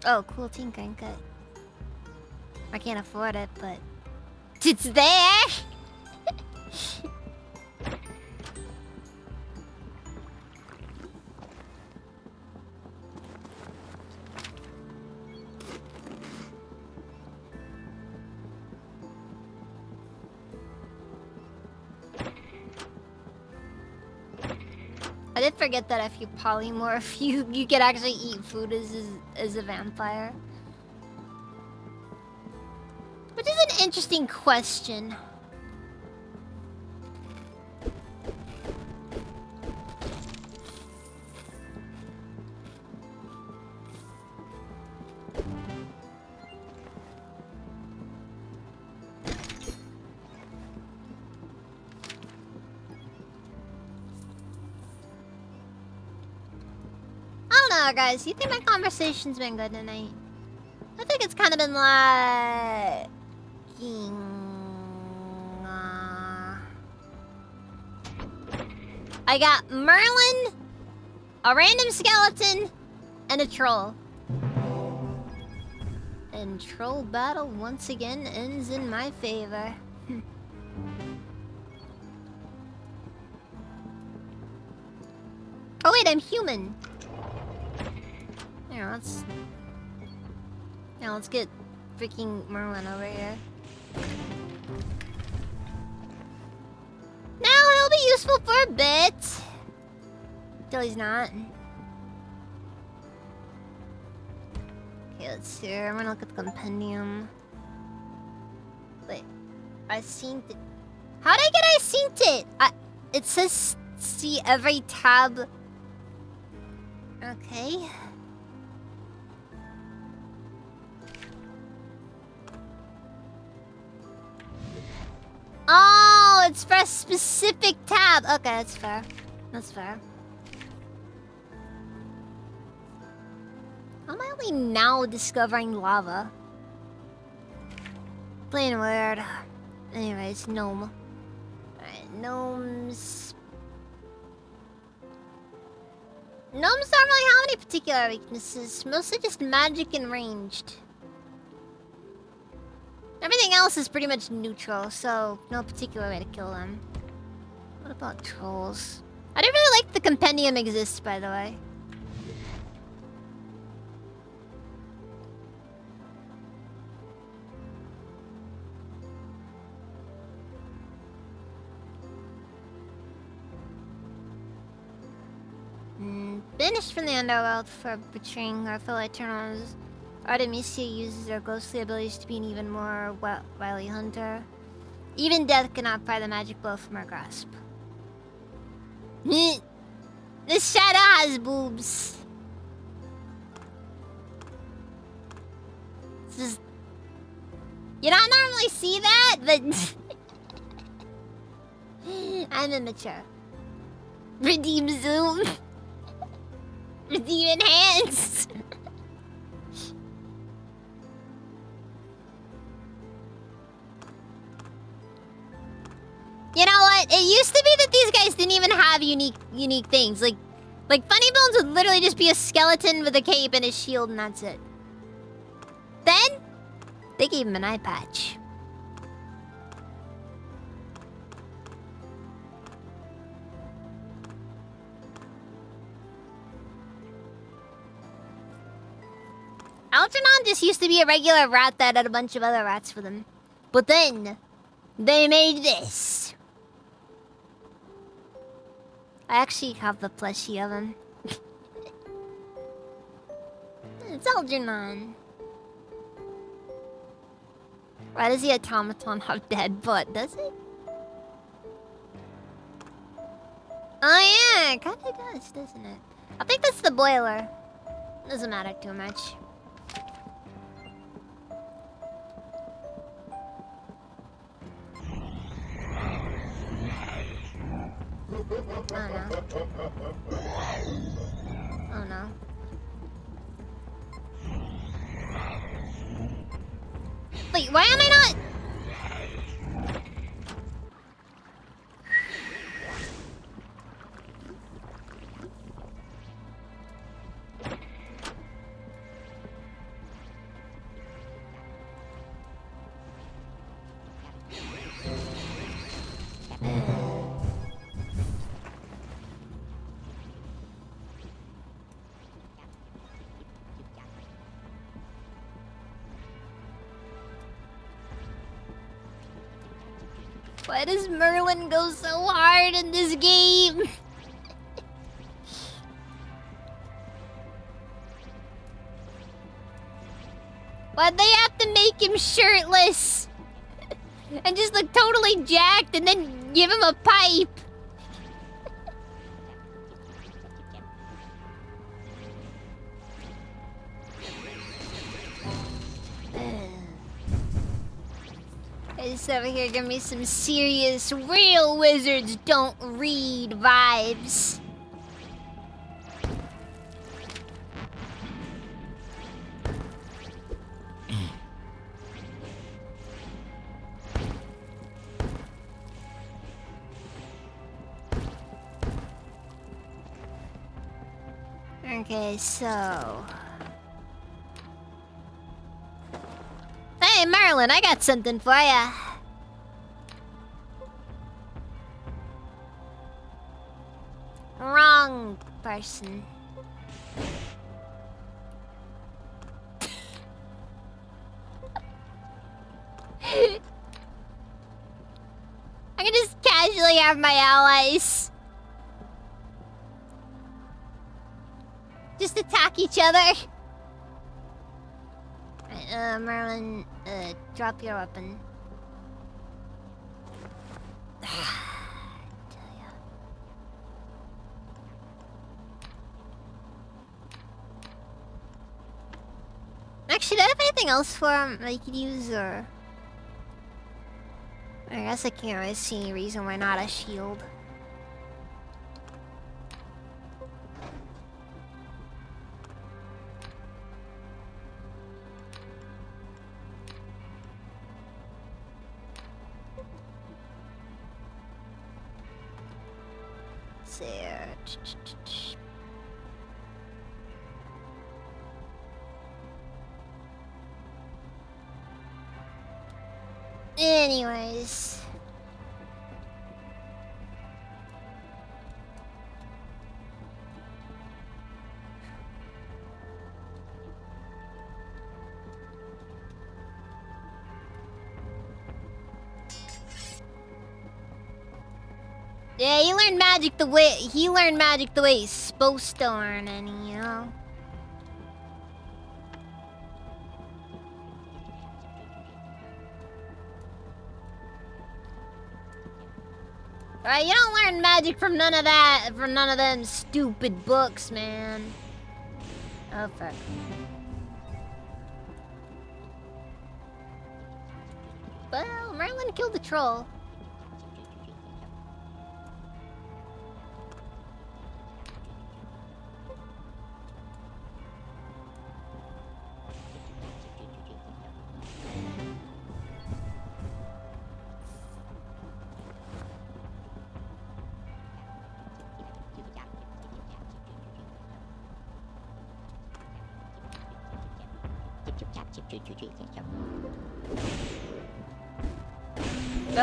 Oh, cool tinkering kit. I can't afford it, but it's there. I did forget that if you polymorph, you could actually eat food as a vampire. Which is an interesting question. Guys, you think my conversation's been good tonight? I think it's kind of been like... I got Merlin, a random skeleton, and a troll. And troll battle once again ends in my favor. Oh wait, I'm human. Let's get freaking Merlin over here. Now he'll be useful for a bit. Till he's not. Okay, let's see. I'm gonna look at the compendium. I synced it. How did I synced it? It says see every tab. Okay. Oh, it's for a specific tab. Okay, that's fair. That's fair. How am I only now discovering lava? Plain weird. Anyways, gnome. Alright, gnomes. Gnomes don't really have any particular weaknesses. Mostly just magic and ranged. Everything else is pretty much neutral, so no particular way to kill them. What about trolls? I didn't really like the compendium exists, by the way. Banished from the underworld for betraying our fellow Eternals. Artemisia uses her ghostly abilities to be an even more wily hunter. Even death cannot pry the magic blow from her grasp. This shadow has boobs. This is... You don't normally see that, but... I'm immature. Redeem zoom. Redeem enhance. You know what? It used to be that these guys didn't even have unique things. Like Funny Bones would literally just be a skeleton with a cape and a shield, and that's it. Then they gave him an eye patch. Algernon just used to be a regular rat that had a bunch of other rats with him. But then they made this. I actually have the plushie of him. It's Algernon. Why does the automaton have dead butt? Does it? Oh yeah, it kinda does, doesn't it? I think that's the boiler. Doesn't matter too much. Oh no. Oh no. Wait, why am I not? Why does Merlin go so hard in this game? Why'd they have to make him shirtless? And just look totally jacked and then give him a pipe? This over here give me some serious real wizards don't read vibes. Okay, so... Hey, Merlin, I got something for ya. Wrong person. I can just casually have my allies just attack each other. Right, Merlin, drop your weapon. Actually, do I have anything else for him that you could use, or... I guess I can't really see any reason why not a shield. There. Anyways. Yeah, he learned magic the way he's supposed to learn it, you know. Right, you don't learn magic from none of that, from none of them stupid books, man. Oh fuck. Well, Merlin killed the troll.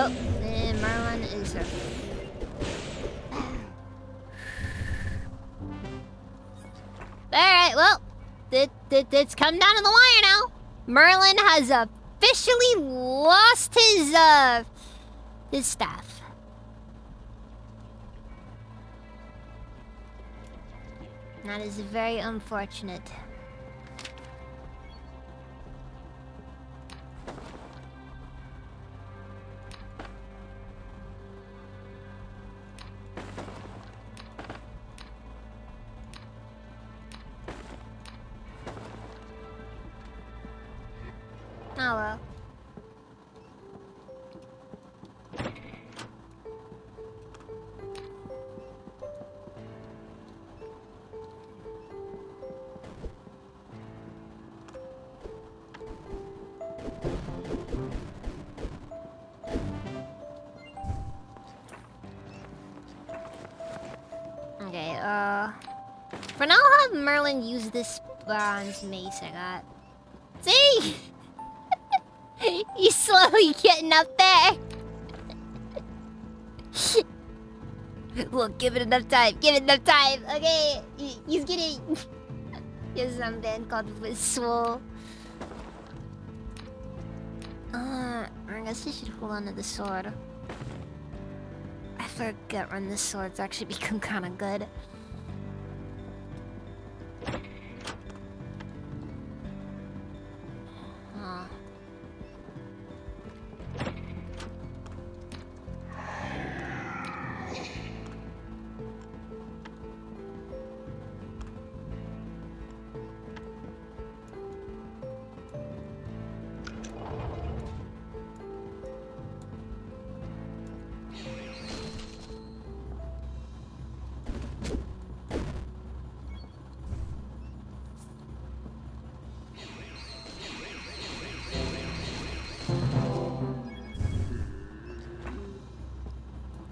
Oh, and Merlin is her. Alright, well, it's come down to the wire now. Merlin has officially lost his staff. That is very unfortunate. Oh well. Okay, for now I'll have Merlin use this bronze mace I got. See? He's slowly getting up there. Look, give it enough time. Give it enough time. Okay, he's getting. There's some band called Swole. I guess I should hold on to the sword. I forget when this sword's actually become kind of good.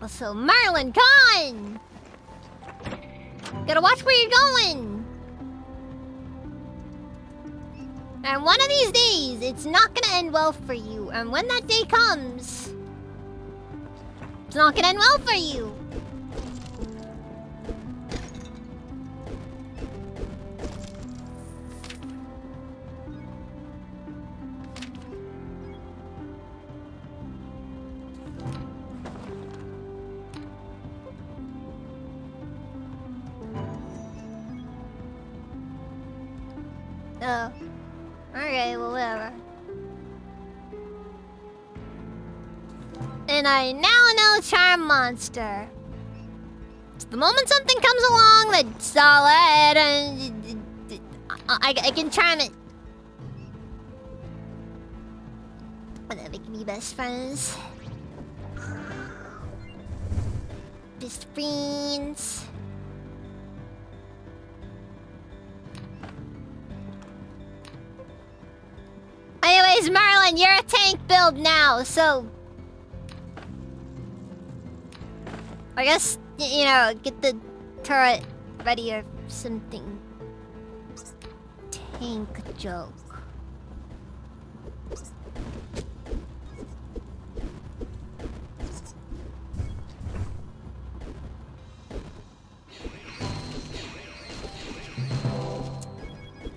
So Merlin, come on! Gotta watch where you're going! And one of these days, it's not gonna end well for you. And when that day comes, it's not gonna end well for you. Oh. Okay, well, whatever. and I now know Charm Monster. So the moment something comes along that's solid, I can charm it. And then we can be best friends. Best friends. Anyways, Marlon, you're a tank build now, so I guess, you know, get the turret ready or something. Tank joke.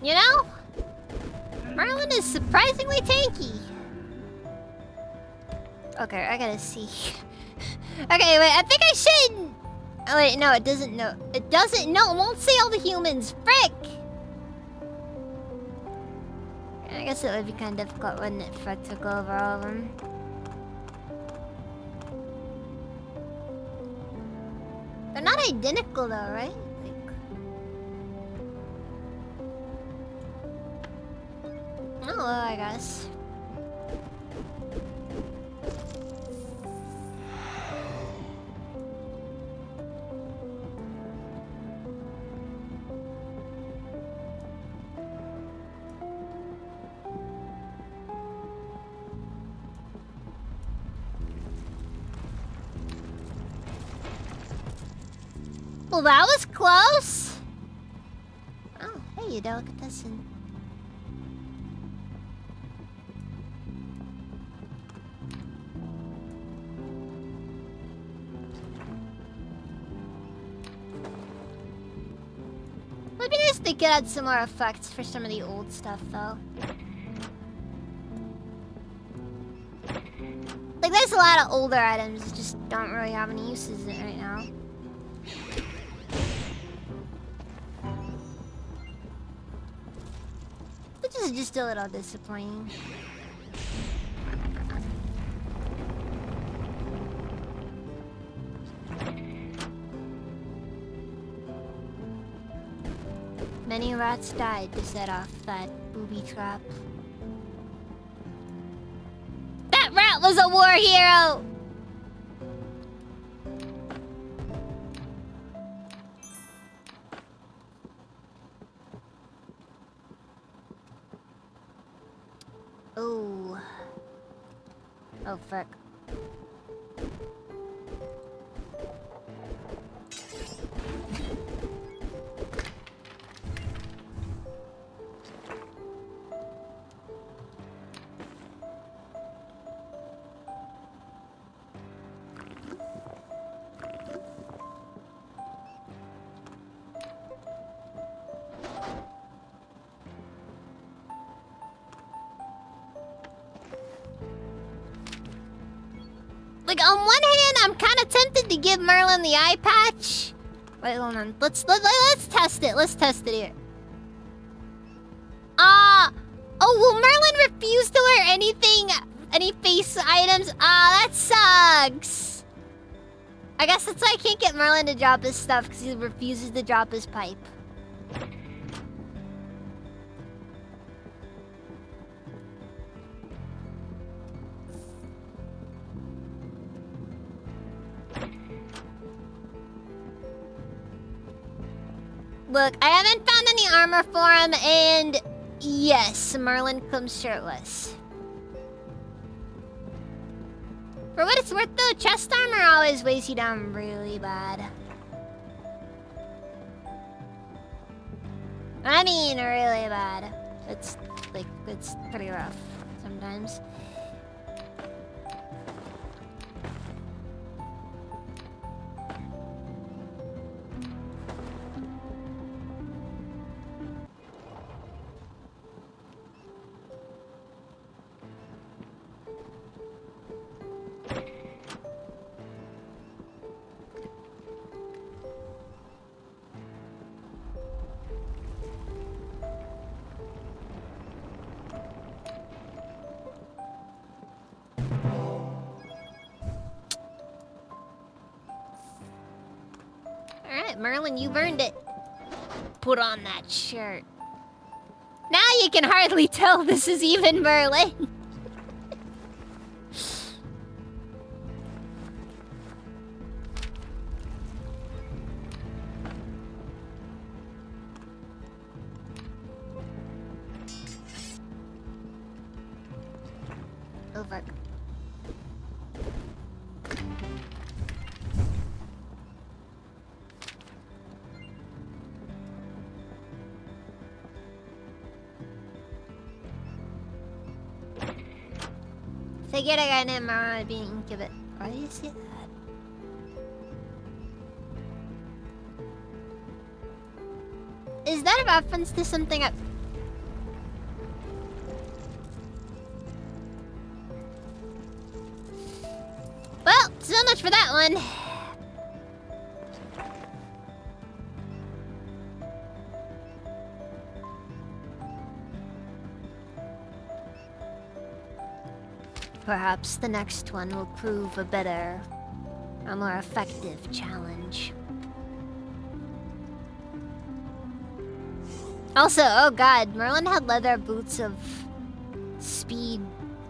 You know? Marlon is surprisingly tanky. Okay, I gotta see. Okay, wait, I think I should... Oh wait, no, it doesn't know. It doesn't know. It won't say all the humans. Frick! I guess it would be kind of difficult, wouldn't it, if I took over all of them. They're not identical though, right? Oh, well, I guess. Well, that was close. Oh, hey, you delicatessen. Would be nice if they could add some more effects for some of the old stuff, though. Like, there's a lot of older items that just don't really have any uses in it right now. Which is just a little disappointing. Many rats died to set off that booby trap. That rat was a war hero! Oh. Oh, frick. Like, on one hand, I'm kind of tempted to give Merlin the eye patch. Wait, hold on. Let's test it. Let's test it here. Oh, will Merlin refuse to wear anything, any face items? Ah, that sucks. I guess that's why I can't get Merlin to drop his stuff, because he refuses to drop his pipe. Look, I haven't found any armor for him, and yes, Merlin comes shirtless. For what it's worth, though, chest armor always weighs you down really bad. I mean, really bad. It's, like, it's pretty rough sometimes. Merlin, you've earned it. Put on that shirt. Now you can hardly tell this is even Merlin. Over. Figured a guy named Marlon would be an incubate. Why do you say that? Is that a reference to something I... Well, so much for that one. Perhaps the next one will prove a better, a more effective challenge. Also, oh god, Merlin had leather boots of speed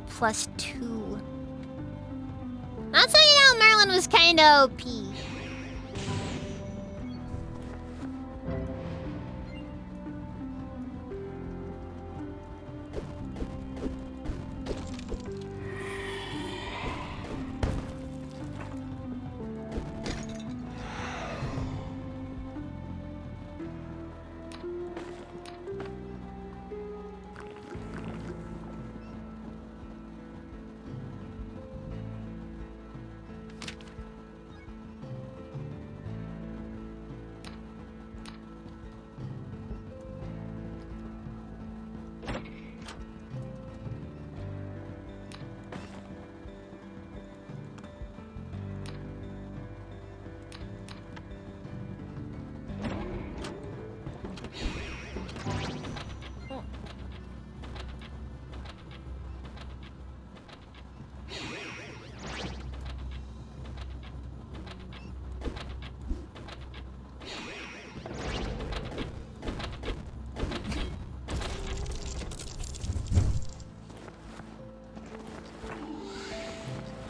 +2. That's how you know Merlin was kinda OP.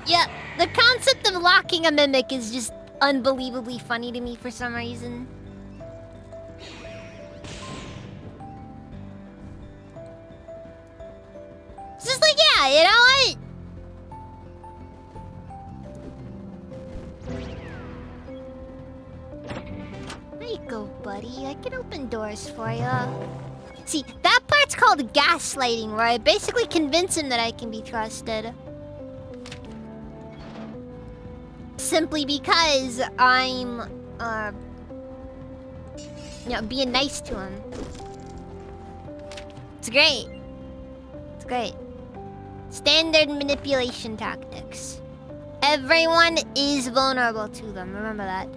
Yeah, the concept of locking a mimic is just unbelievably funny to me for some reason. It's just like, yeah, you know what? There you go, buddy. I can open doors for you. See, that part's called gaslighting, where I basically convince him that I can be trusted. Simply because I'm, you know, being nice to him. It's great. It's great. Standard manipulation tactics. Everyone is vulnerable to them. Remember that.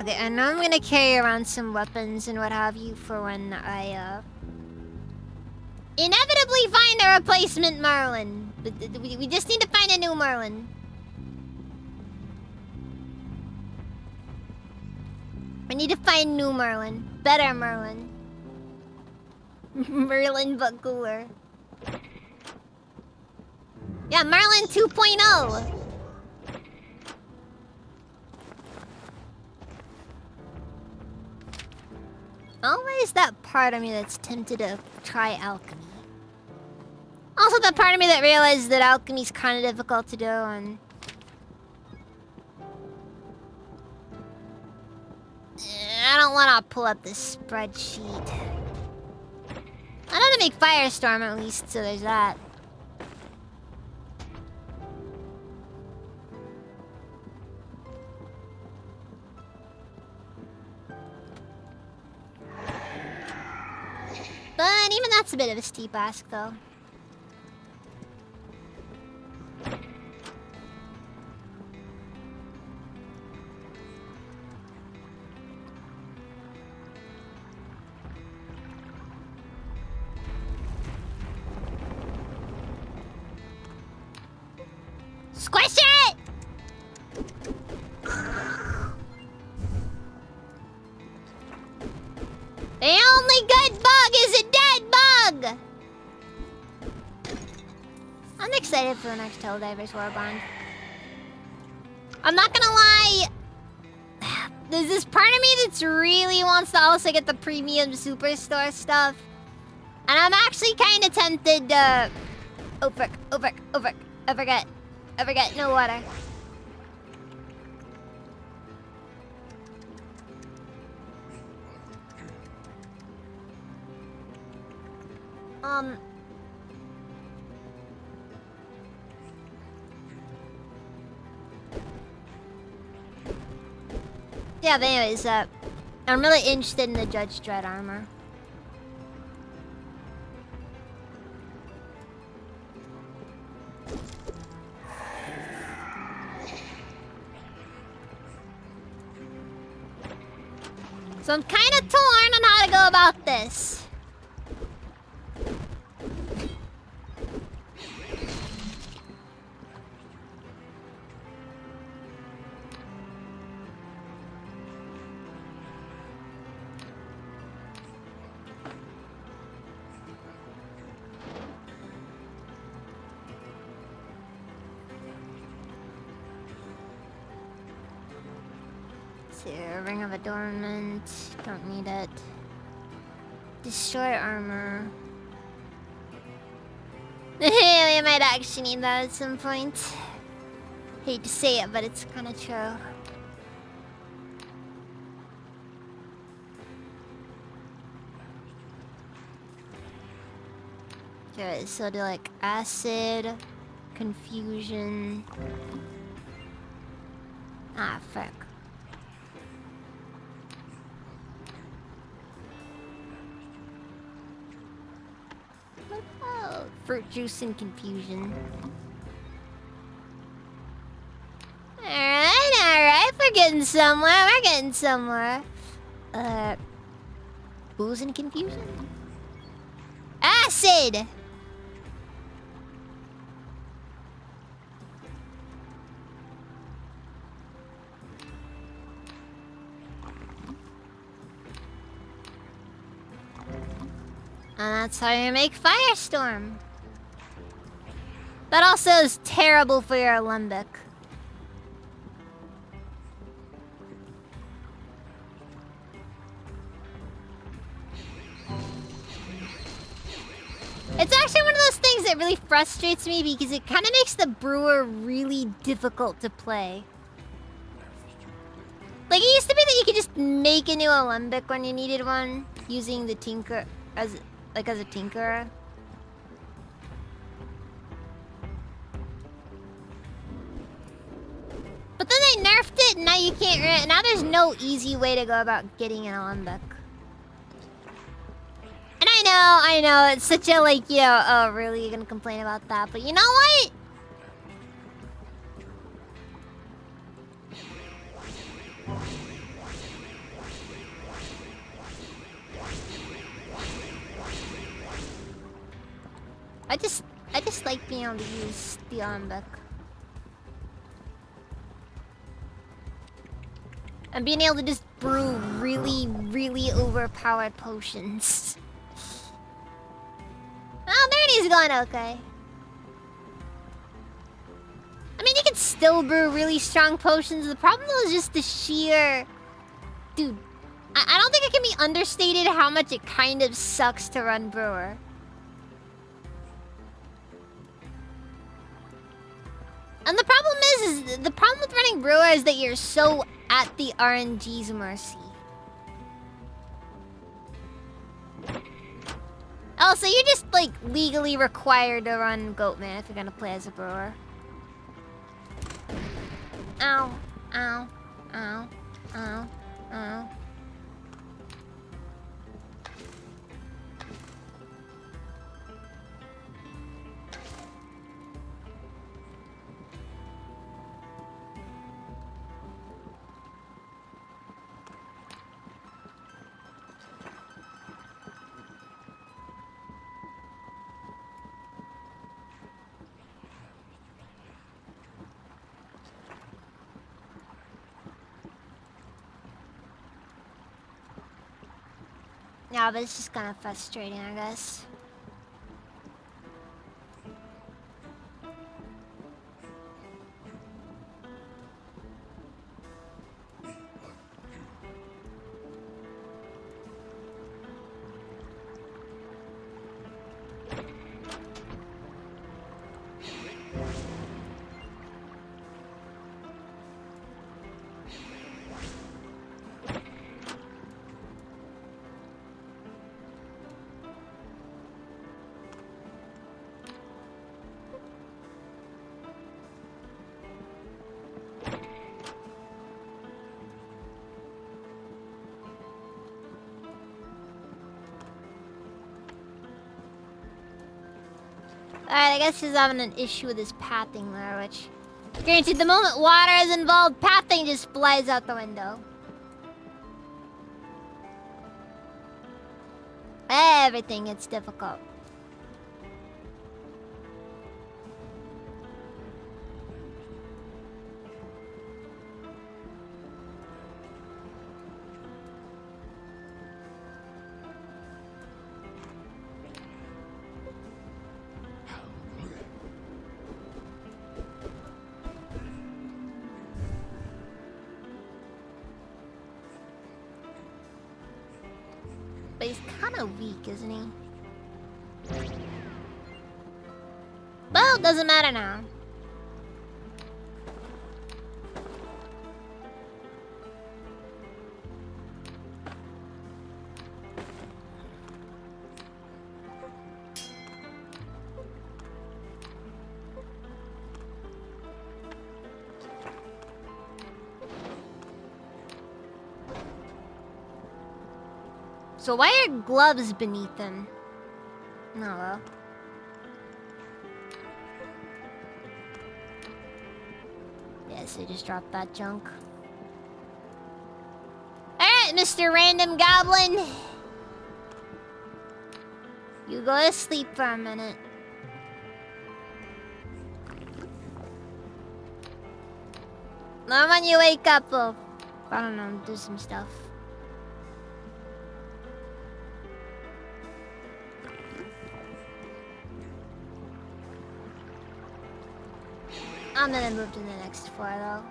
Okay, I know I'm gonna carry around some weapons and what have you for when I, inevitably find a replacement Merlin. But we just need to find a new Merlin. We need to find new Merlin. Better Merlin. Merlin but cooler. Yeah, Merlin 2.0. Always that part of me that's tempted to try alchemy. Also that part of me that realizes that alchemy's kind of difficult to do and... I don't want to pull up this spreadsheet. I know how to make Firestorm at least, so there's that. But even that's a bit of a steep ask, though. Squish it! The only good bug is a dead bug! I'm excited for the next Helldivers Warbond. I'm not gonna lie. There's this part of me that's really wants to also get the premium superstore stuff. And I'm actually kind of tempted to... Oh, frick. Oh, frick. Oh, frick. I forget. I forget. No water. Yeah, but anyways, I'm really interested in the Judge Dredd armor. So I'm kind of torn on how to go about this. Ring of Adornment. Don't need it. Destroy armor. We might actually need that at some point. Hate to say it, but it's kind of true. Okay, so do like acid, confusion. Ah, frick. Fruit juice and confusion. Alright, we're getting somewhere, booze and confusion? Acid! And that's how you make Firestorm. That also is terrible for your Alembic. It's actually one of those things that really frustrates me because it kind of makes the brewer really difficult to play. Like, it used to be that you could just make a new Alembic when you needed one using the Tinker as a tinkerer. But then they nerfed it, and now you can't. Now there's no easy way to go about getting an Alembic. And I know, it's such a like, you know, oh really, you're gonna complain about that? But you know what? I just like being able to use the Alembic. And being able to just brew really, really overpowered potions. Oh, Bernie's going okay. I mean, you can still brew really strong potions. The problem is just the sheer... Dude, I don't think it can be understated how much it kind of sucks to run brewer. And the problem is the problem with running brewer is that you're so at the RNG's mercy. Oh, so you're just like legally required to run Goatman if you're gonna play as a brewer. Ow, ow, ow, ow, ow. Yeah, but it's just kind of frustrating, I guess. Alright, I guess he's having an issue with his pathing there, which... Granted, the moment water is involved, pathing just flies out the window. Everything gets difficult. But he's kind of weak, isn't he? Well, doesn't matter now. So why are gloves beneath him? No, well. Yes, they just dropped that junk. Alright, Mr. Random Goblin. You go to sleep for a minute. Then when you wake up, we'll, I don't know, do some stuff. I'm gonna move to the next floor though.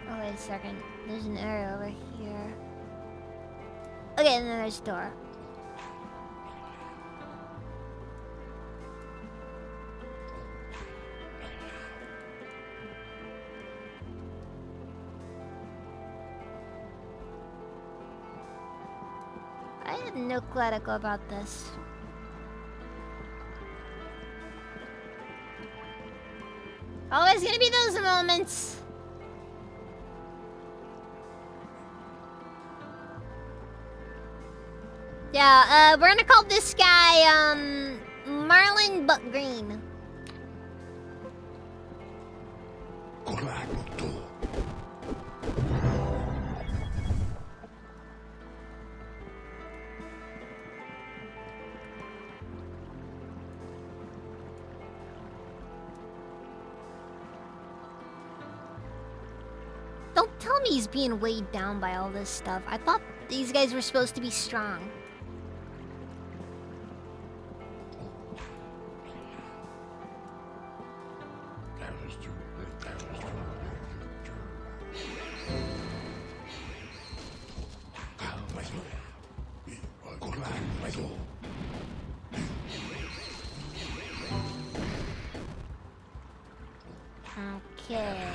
Oh, wait a second. There's an area over here. Okay, and then there's a door. I have no clue how to go about this. Always gonna be those moments. Yeah, we're gonna call this guy, Marlin Butt Green. Don't tell me he's being weighed down by all this stuff. I thought these guys were supposed to be strong. Okay.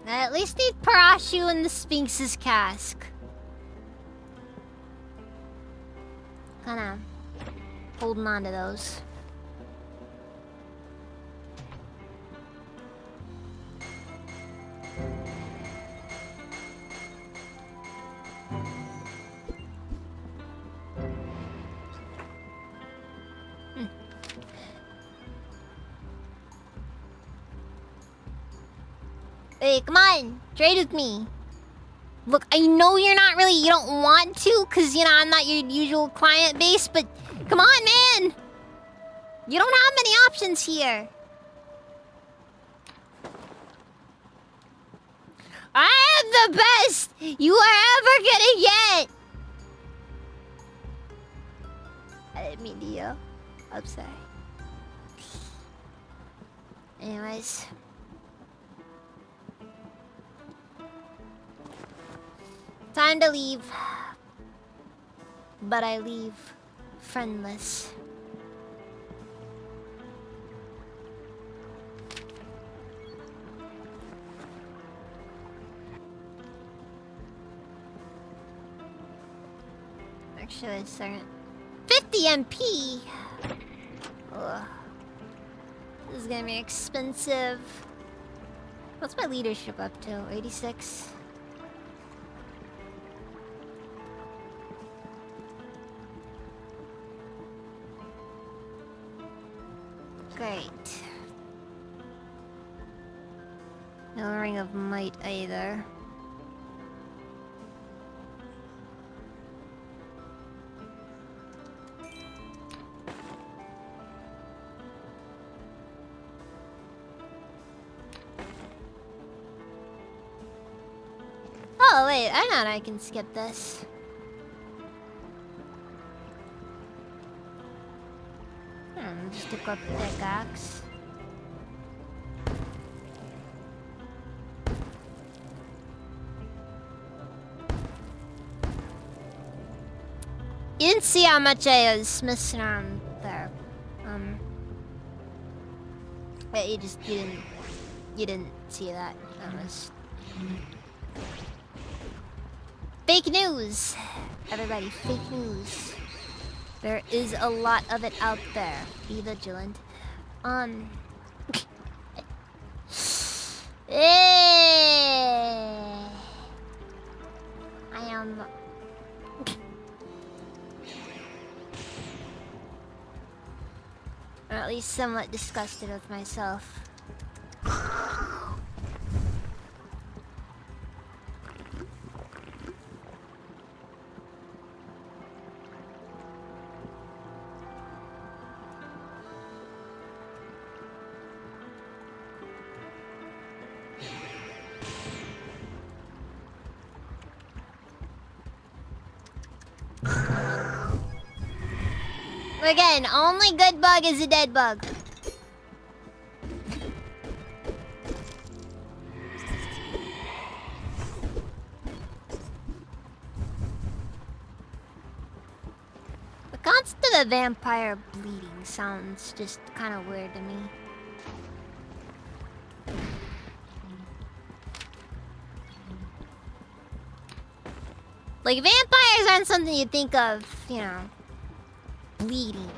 I at least need Parashu in the Sphinx's cask. Kinda holding on to those. Hey, come on. Trade with me. Look, I know you don't want to, because, I'm not your usual client base, but come on, man. You don't have many options here. I am the best you are ever gonna get. I didn't mean to yell. I'm sorry. Anyways. Time to leave. But I leave friendless. Actually, a second. 50 MP! Ugh. This is gonna be expensive. What's my leadership up to? 86? Great. No Ring of Might either. Oh wait, I know I can skip this. Just equip pickaxe. You didn't see how much I was messing around there. But you didn't see that. That was fake news. Everybody, fake news. There is a lot of it out there. Be vigilant. I am... or at least somewhat disgusted with myself. Again, only good bug is a dead bug. The concept of a vampire bleeding sounds just kind of weird to me. Like, vampires aren't something you think of, bleeding.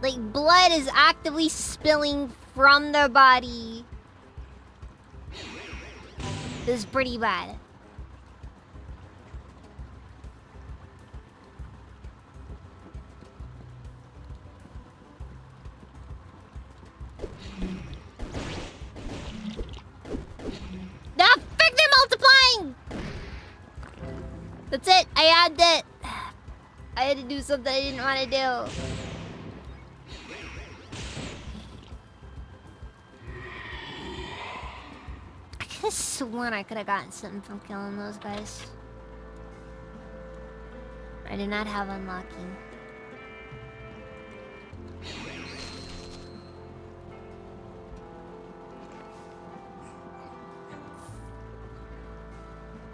Like, blood is actively spilling from their body. This is pretty bad. That's it. I had it. I had to do something I didn't want to do. I could have sworn I could have gotten something from killing those guys. I do not have unlocking.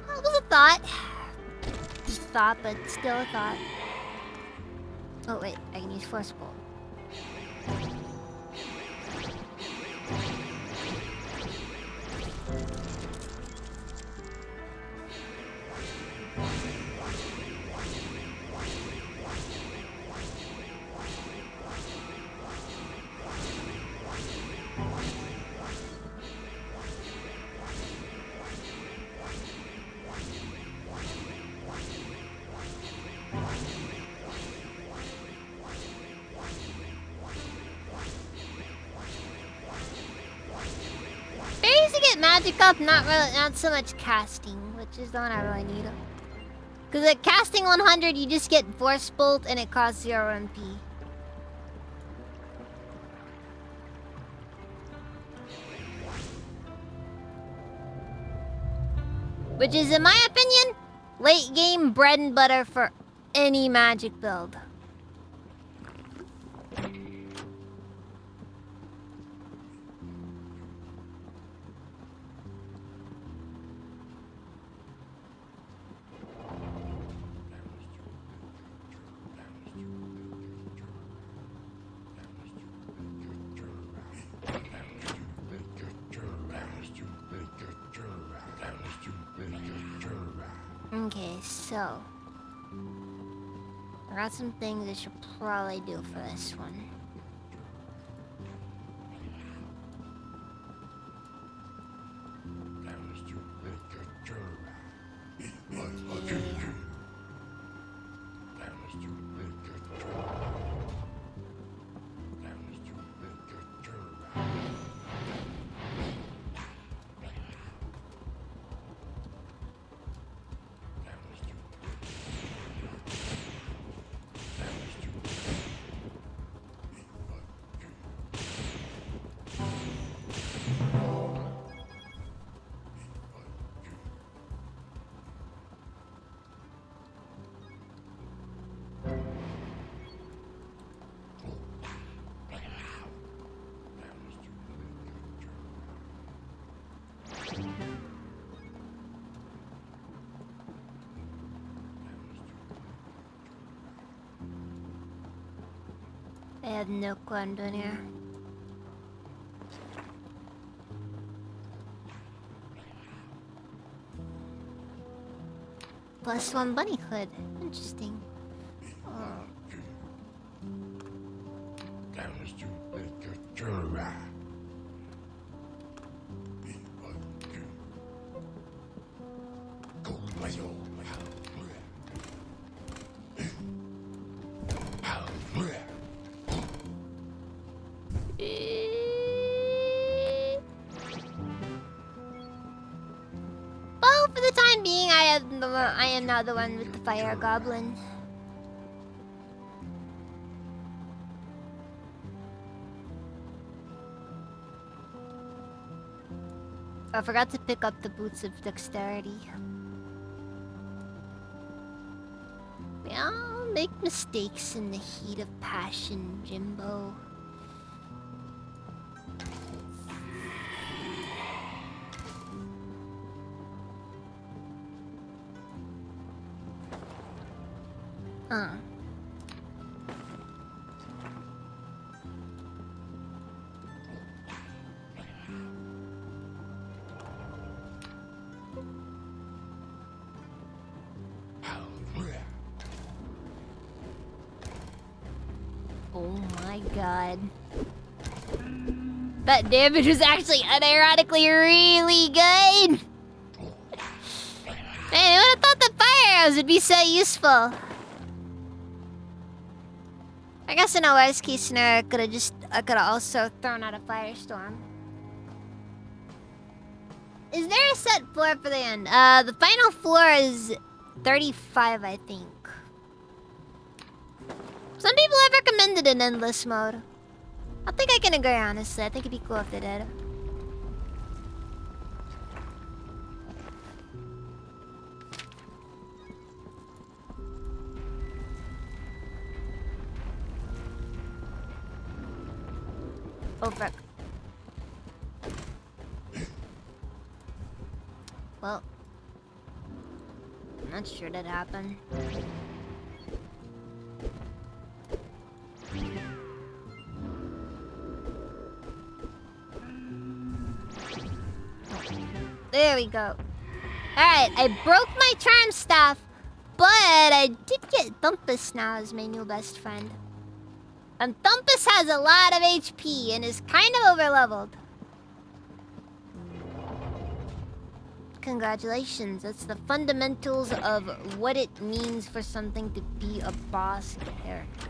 That was a thought. Just a thought, but still a thought. Oh wait, I can use Force Bolt. get magic up, not so much casting, which is the one I really need. Because at casting 100, you just get Force Bolt and it costs 0 MP. Which is, in my opinion, late game bread and butter for any magic build. Okay, so I got some things I should probably do for this one. I have no clue what I'm doing here. +1 bunny hood. Interesting. Oh. Well, for the time being, I am now the one with the fire goblin. I forgot to pick up the boots of dexterity. We all make mistakes in the heat of passion, Jimbo. Oh my god. That damage was actually unironically really good. Man, I would have thought the fire arrows would be so useful. I guess in a worst case scenario, I could have also thrown out a firestorm. Is there a set floor for the end? The final floor is 35, I think. Some people have recommended an endless mode. I think I can agree, honestly. I think it'd be cool if they did. Oh, frick. Well, I'm not sure that happened. There we go. Alright, I broke my charm staff, but I did get Thumpus now as my new best friend. And Thumpus has a lot of HP and is kind of overleveled. Congratulations, that's the fundamentals of what it means for something to be a boss character.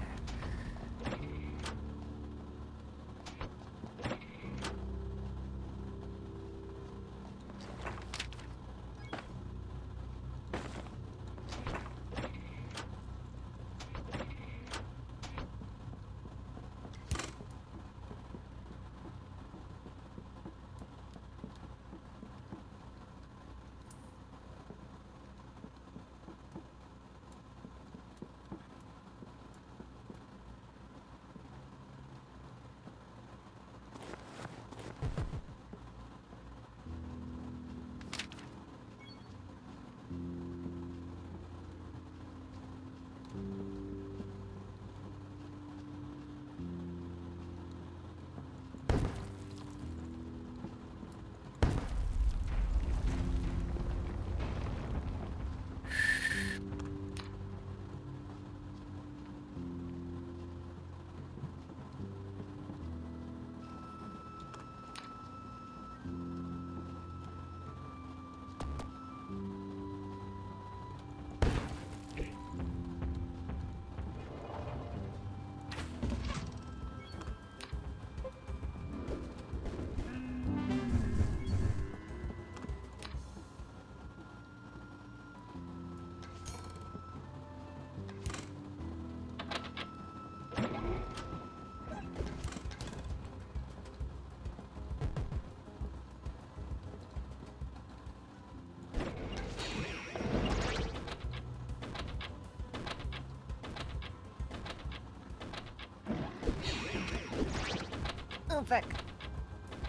Oh, frick.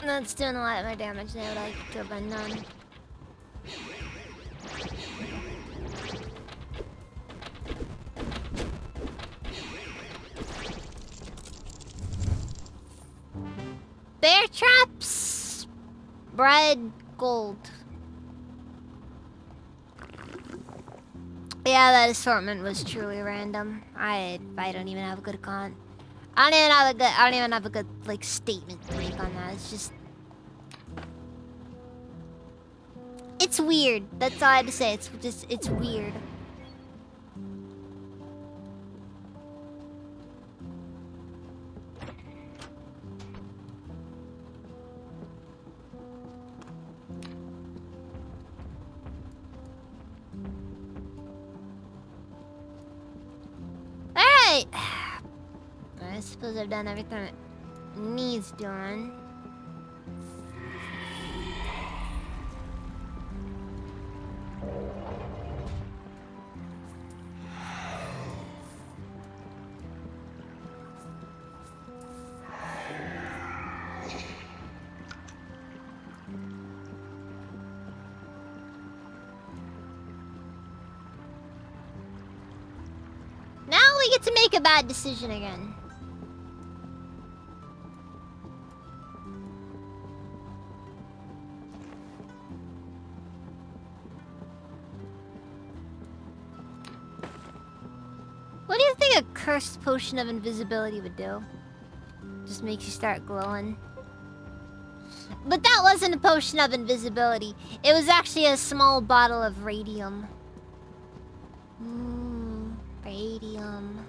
That's doing a lot of my damage now that I could have been done. Bear traps! Bread, gold. Yeah, that assortment was truly random. I don't even have a good I don't even have a good like statement to make on that. It's just it's weird. That's all I have to say. It's weird. Alright. I suppose I've done everything that needs doing. Now we get to make a bad decision again. What do you think a cursed potion of invisibility would do? Just makes you start glowing. But that wasn't a potion of invisibility. It was actually a small bottle of radium. Radium.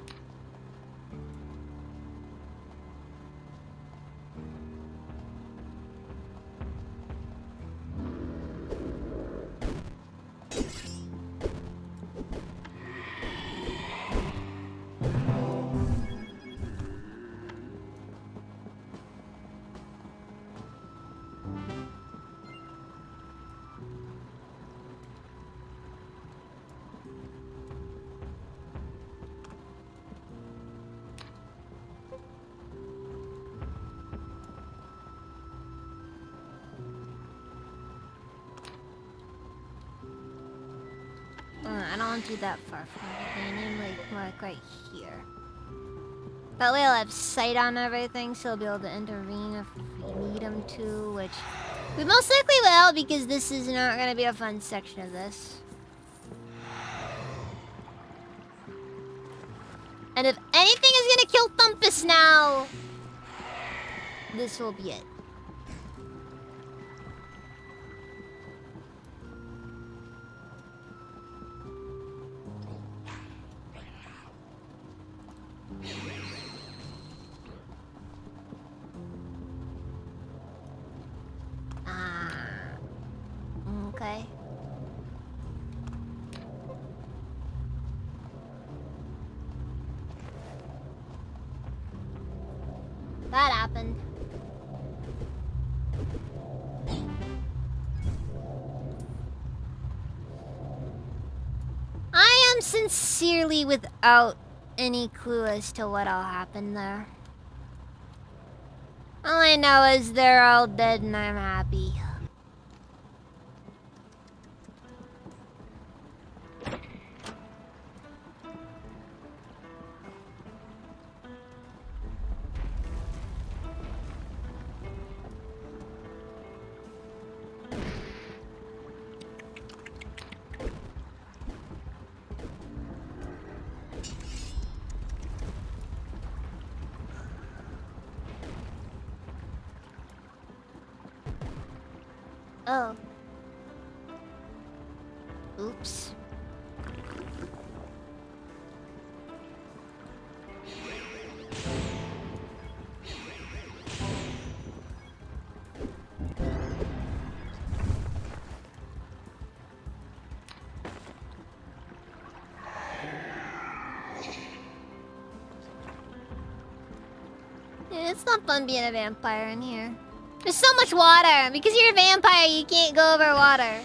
I don't want to do that far from everything. I need like more right here. That way I'll have sight on everything, so I'll be able to intervene if we need him to, which we most likely will, because this is not going to be a fun section of this. And if anything is going to kill Thumpus now, this will be it. Okay. That happened. I am sincerely without any clue as to what'll happen there. All I know is they're all dead and I'm happy. Oh. Oops. Yeah, it's not fun being a vampire in here. There's so much water. Because you're a vampire, you can't go over water.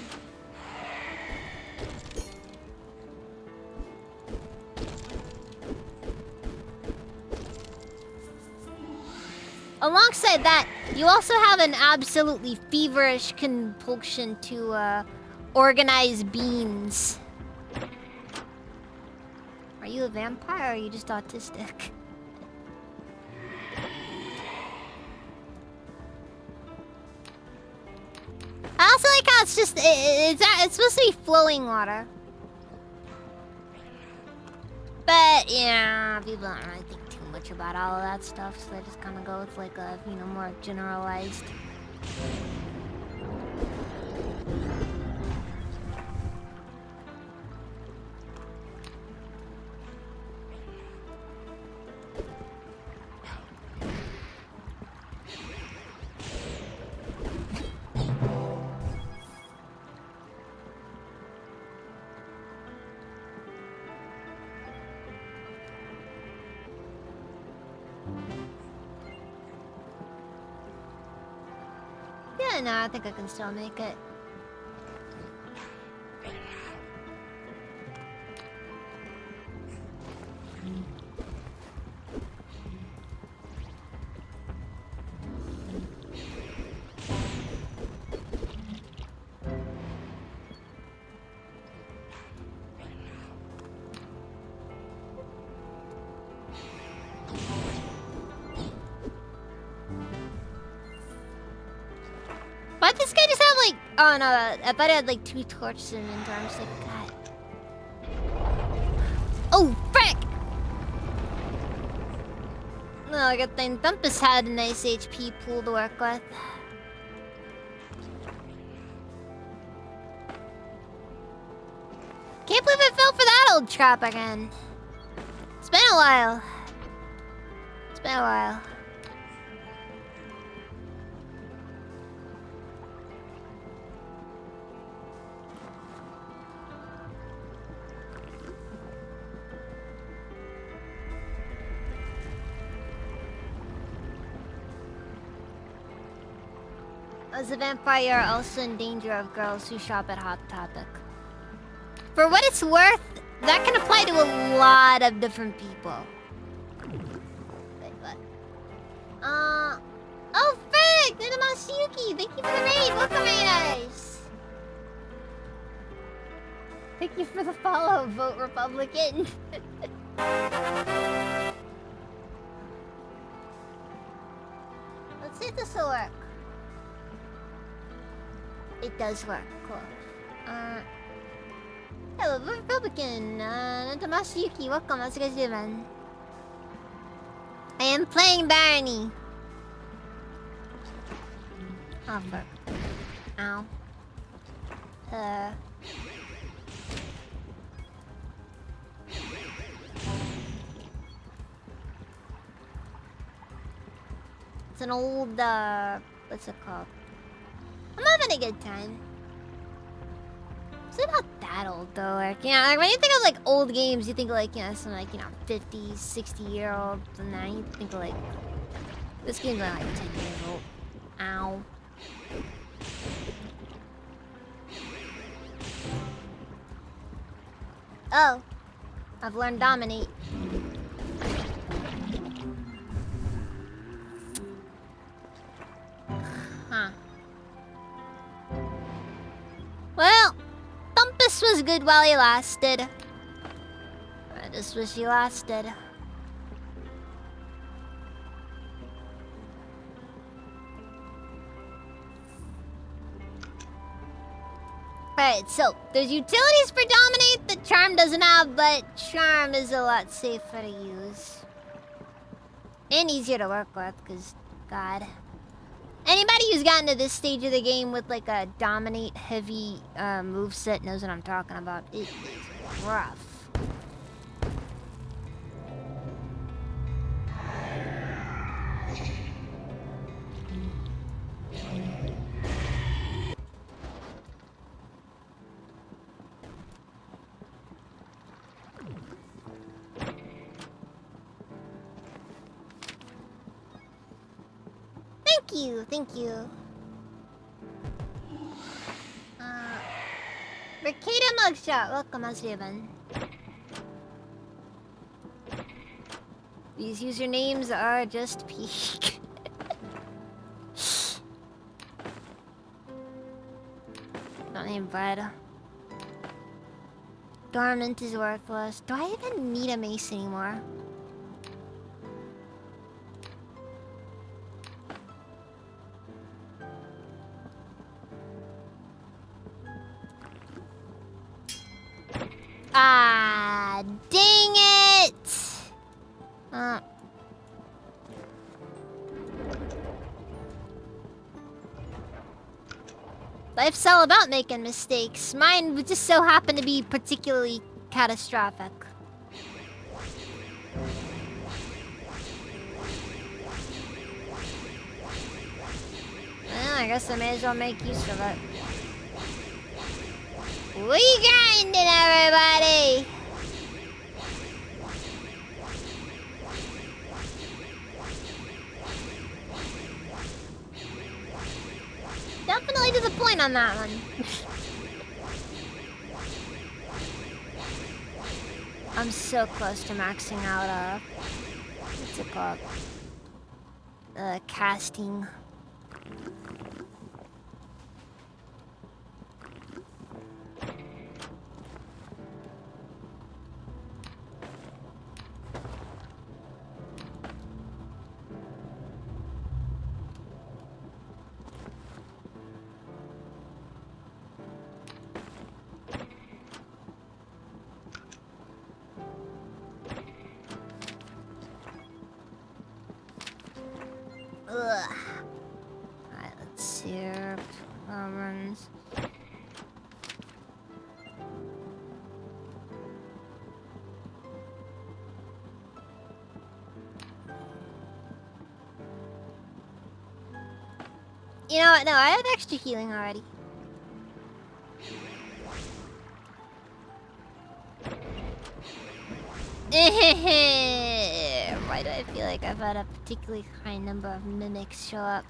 alongside that, you also have an absolutely feverish compulsion to organize beans. Are you a vampire or are you just autistic? I also like how it's just it's supposed to be flowing water. But yeah, people don't really think too much about all of that stuff, so they just kind of go with like a, you know, more generalized. Yeah, no, I think I can still make it. But this guy just had like... Oh no, I thought he had like 2 torches in inventory. I'm just like, God. Oh, frick! No, good thing Thumpus had a nice HP pool to work with. Can't believe I fell for that old trap again. It's been a while. It's been a while. As a vampire, you're also in danger of girls who shop at Hot Topic. For what it's worth, that can apply to a lot of different people. Wait, what? Oh, frick! Nanamasuyuki! Thank you for the raid! Welcome, raiders! Thank you for the follow, vote Republican. Let's see if this will work. It does work. Cool. Hello, Republican. Nanamasuyuki, welcome. How's you guys doing? I am playing Barony. Oh, fuck. Ow. It's an old, what's it called? I'm having a good time. It's not that old though. Like, you know, like when you think of like old games, you think of like, you know, some like, you know, 50, 60-year-olds, and then you think of like this game's only like 10 years old. Ow. Oh, I've learned Dominate. Huh. Well, Thumpus was good while he lasted. I just wish he lasted. Alright, so there's utilities for Dominate that Charm doesn't have, but Charm is a lot safer to use. And easier to work with, because, God. Anybody who's gotten to this stage of the game with like a Dominate heavy moveset knows what I'm talking about. It is rough. Thank you. Ricada Mugshot, welcome, how's it been? These usernames are just peak. Don't need bread. Dormant is worthless. Do I even need a mace anymore? Ah, dang it! Life's all about making mistakes. Mine would just so happen to be particularly catastrophic. Well, I guess I may as well make use of it. We grinding, everybody! Definitely to the point on that one. I'm so close to maxing out, what's it called? Casting. Ugh. Alright, let's see here. Runs. You know what? No, I have extra healing already. Why do I feel like I've had a particularly high number of mimics show up?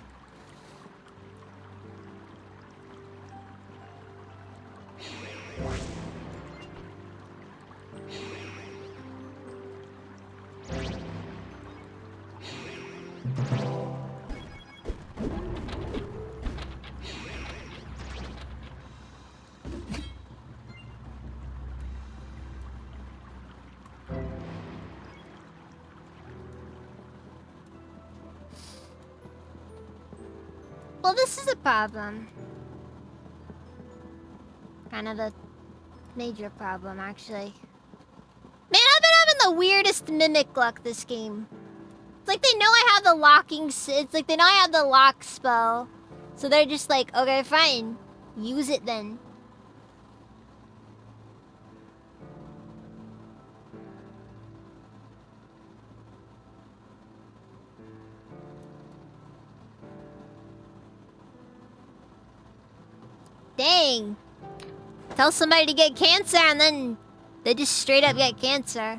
Well, this is a problem. Kind of a major problem, actually. Man, I've been having the weirdest mimic luck this game. It's like they know I have the locking... It's like they know I have the lock spell. So they're just like, okay, fine. Use it then. Dang. Tell somebody to get cancer and then they just straight up get cancer.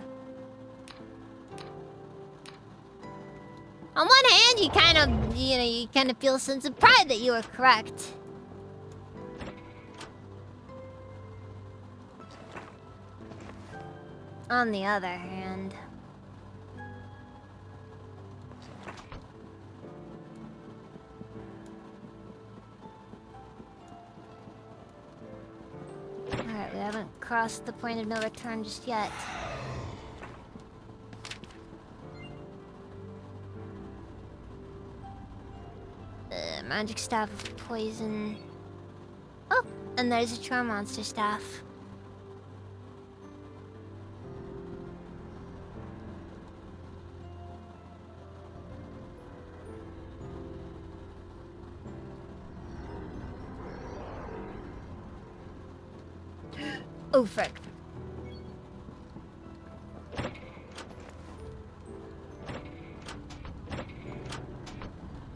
On one hand, you kind of, you kind of feel a sense of pride that you were correct. On the other hand... Alright, we haven't crossed the point of no return just yet. Magic staff of poison. Oh, and there's a charm monster staff. Oh, frick.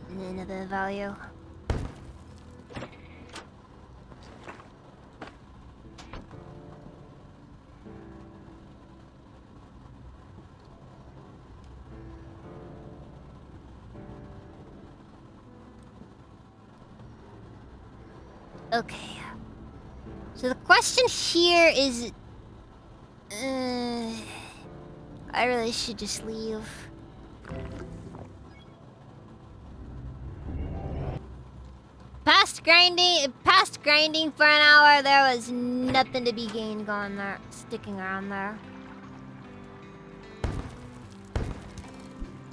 Another value. Okay. So the question here is... I really should just leave. Past past grinding for an hour, there was nothing to be gained going there, sticking around there.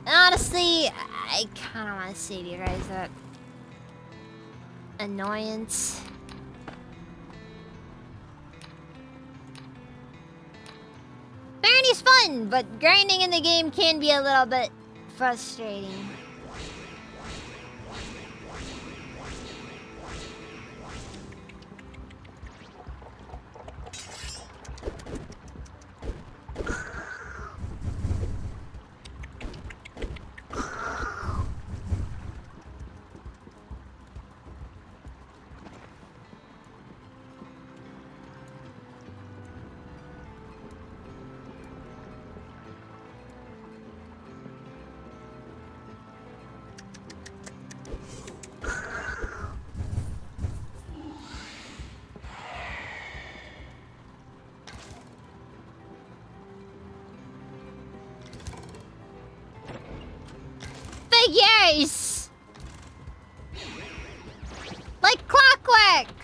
Honestly, I kind of want to save you guys that annoyance. Barony's fun, but grinding in the game can be a little bit frustrating. Figures! Like clockwork!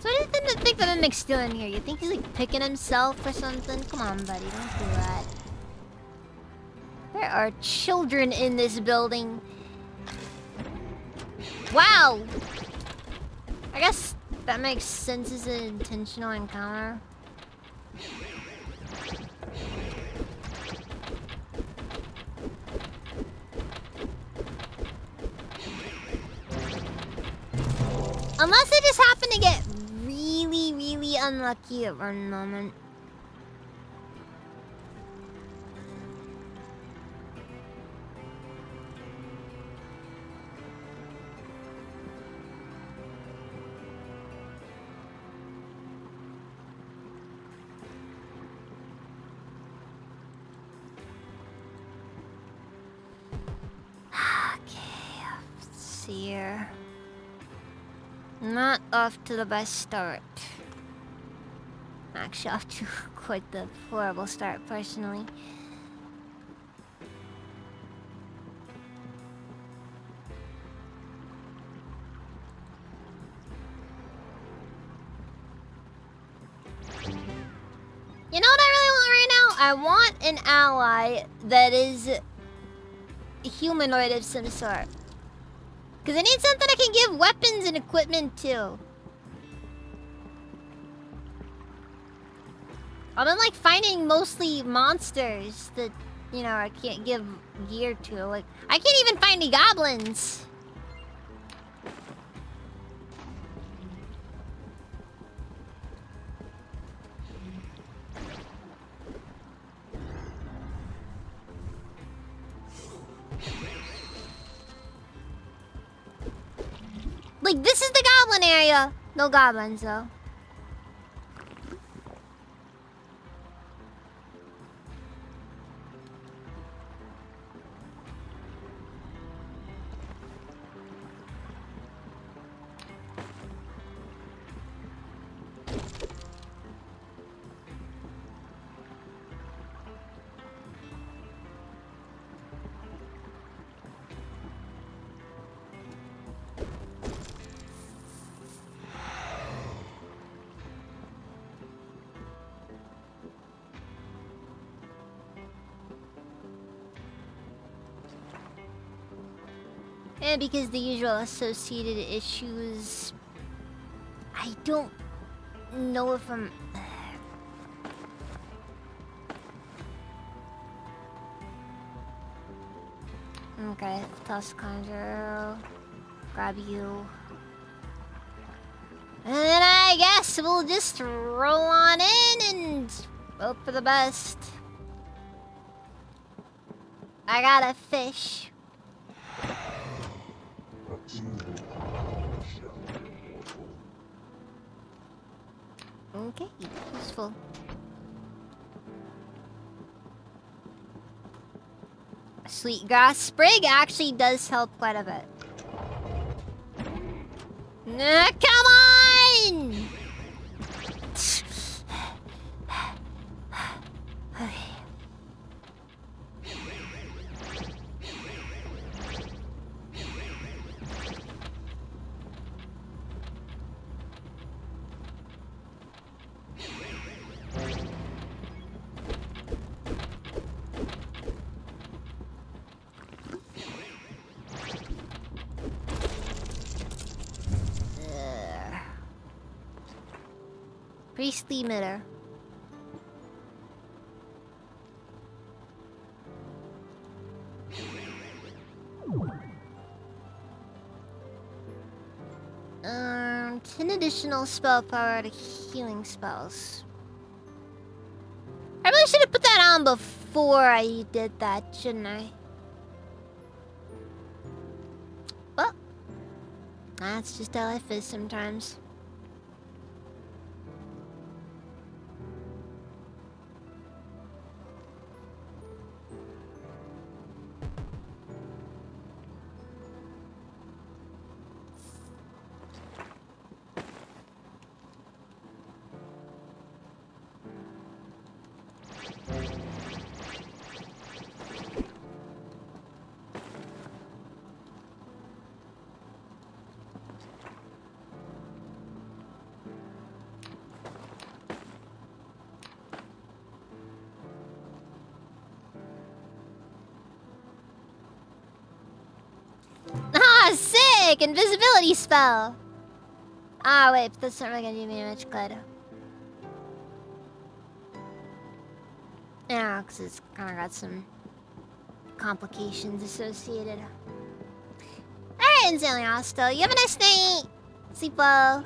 So what do you think the Mimic's doing here? You think he's like picking himself or something? Come on, buddy, don't do that. There are children in this building. Wow! I guess that makes sense as an intentional encounter. Unless I just happen to get really, really unlucky at one moment. Okay, let's see here. Not off to the best start. Actually, off to quite the horrible start, personally. You know what I really want right now? I want an ally that is humanoid of some sort. Because I need something I can give weapons and equipment to. I've been like finding mostly monsters that, you know, I can't give gear to. Like, I can't even find any goblins. Like, this is the goblin area. No goblins, though. And because the usual associated issues, I don't know if I'm... Okay, toss conjure, grab you. And then I guess we'll just roll on in and hope for the best. I got a fish. Okay, useful. Sweet grass sprig actually does help quite a bit. Come on! Okay. Priestly emitter. Um, 10 additional spell power to healing spells. I really should have put that on before I did that, shouldn't I? Well, that's just how life is sometimes. Ah, sick! Invisibility spell! Ah, wait, but that's not really gonna do me much good. Yeah, because it's kind of got some complications associated. Alright, Insanely Hostile. You have a nice night! Sleep well.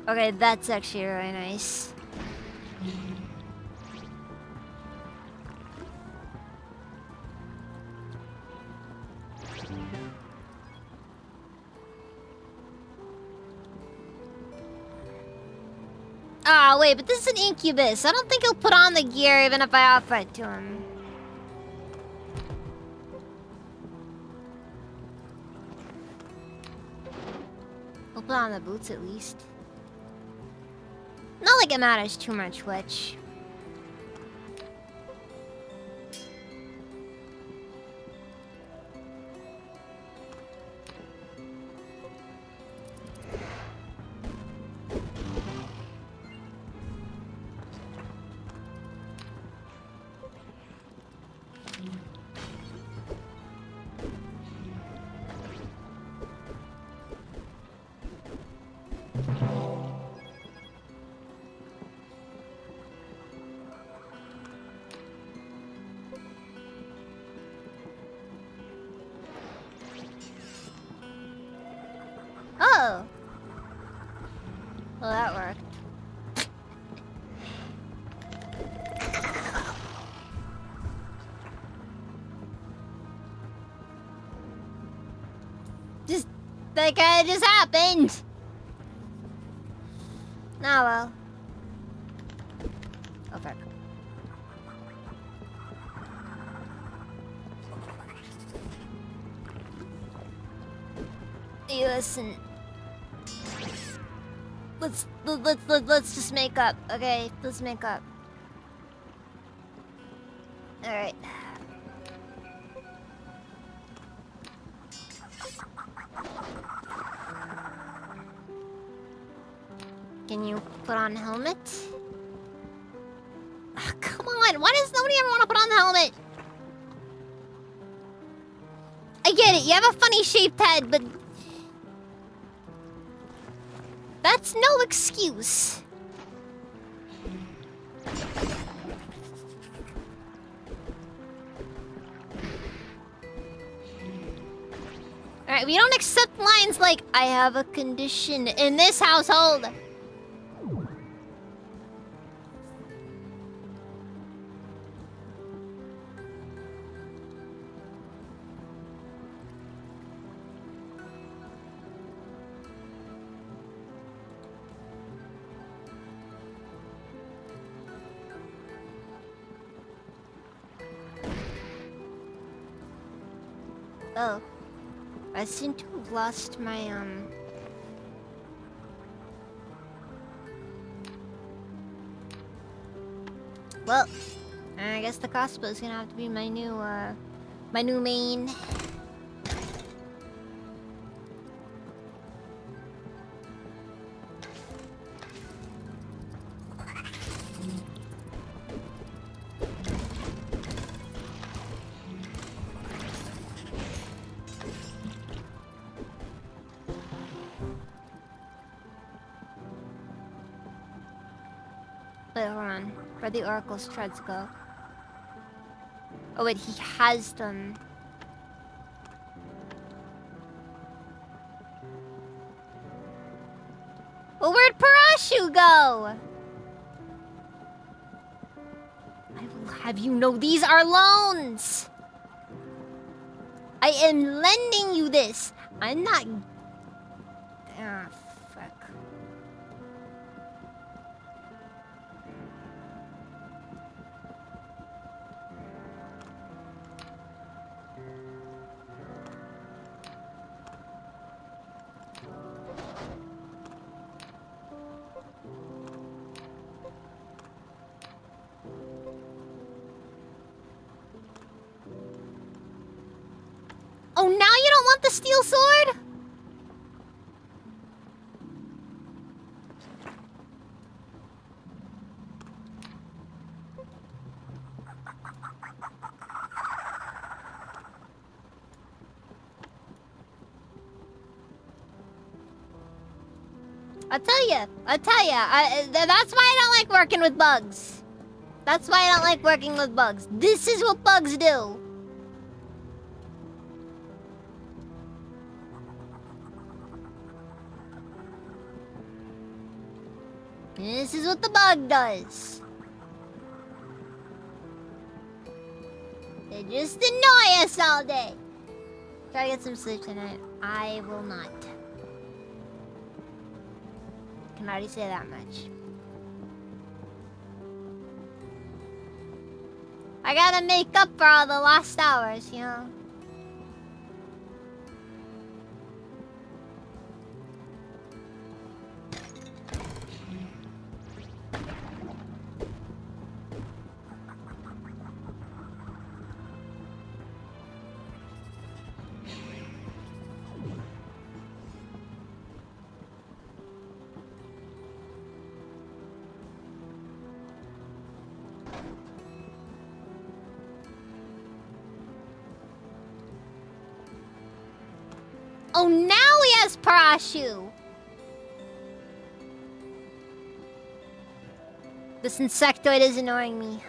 Okay, that's actually really nice. Ah, wait, but this is an incubus. I don't think he'll put on the gear even if I offer it to him. He'll put on the boots at least. Not like it matters too much which. Oh! Well, that worked. Just, that guy just happened! Oh well. Oh fuck. Hey, listen. Let's just make up, okay? Let's make up. All right. Can you put on a helmet? Ah, come on! Why does nobody ever want to put on the helmet? I get it. You have a funny shaped head, but that's no excuse. Alright, we don't accept lines like, I have a condition in this household. Oh. I seem to have lost my, Well, I guess the crossbow's gonna have to be my new main. Wait, hold on. Where'd the Oracle's treads go? Oh wait, he has them. Well, where'd Parashu go? I will have you know these are loans! I am lending you this! I'm not... Ah, fuck. Oh, now you don't want the steel sword? I'll tell ya. That's why I don't like working with bugs. That's why I don't like working with bugs. This is what bugs do. This is what the bug does. They just annoy us all day. Try to get some sleep tonight. I will not. Can already say that much. I gotta make up for all the lost hours, you know? Oh, now he has Parashu! This insectoid is annoying me.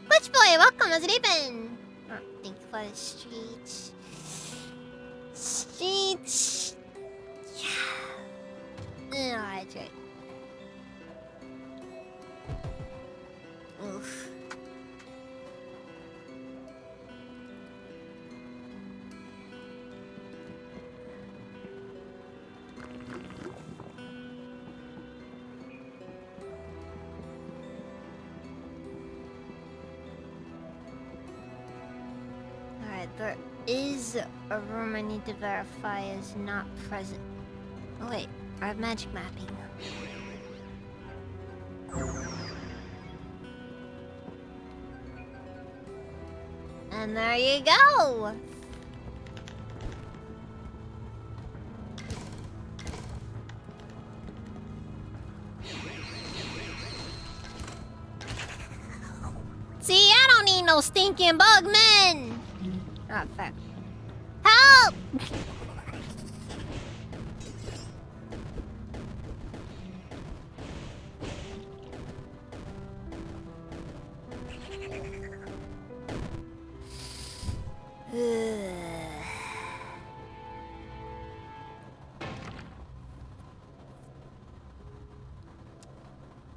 Butch boy, welcome, how's it been? Oh, thank you for the streets. Streets. Yeah. Oh, that's right. Oof. There is a room I need to verify is not present. Oh wait, I have magic mapping. And there you go! See, I don't need no stinking bug men! Oh, fuck. Help!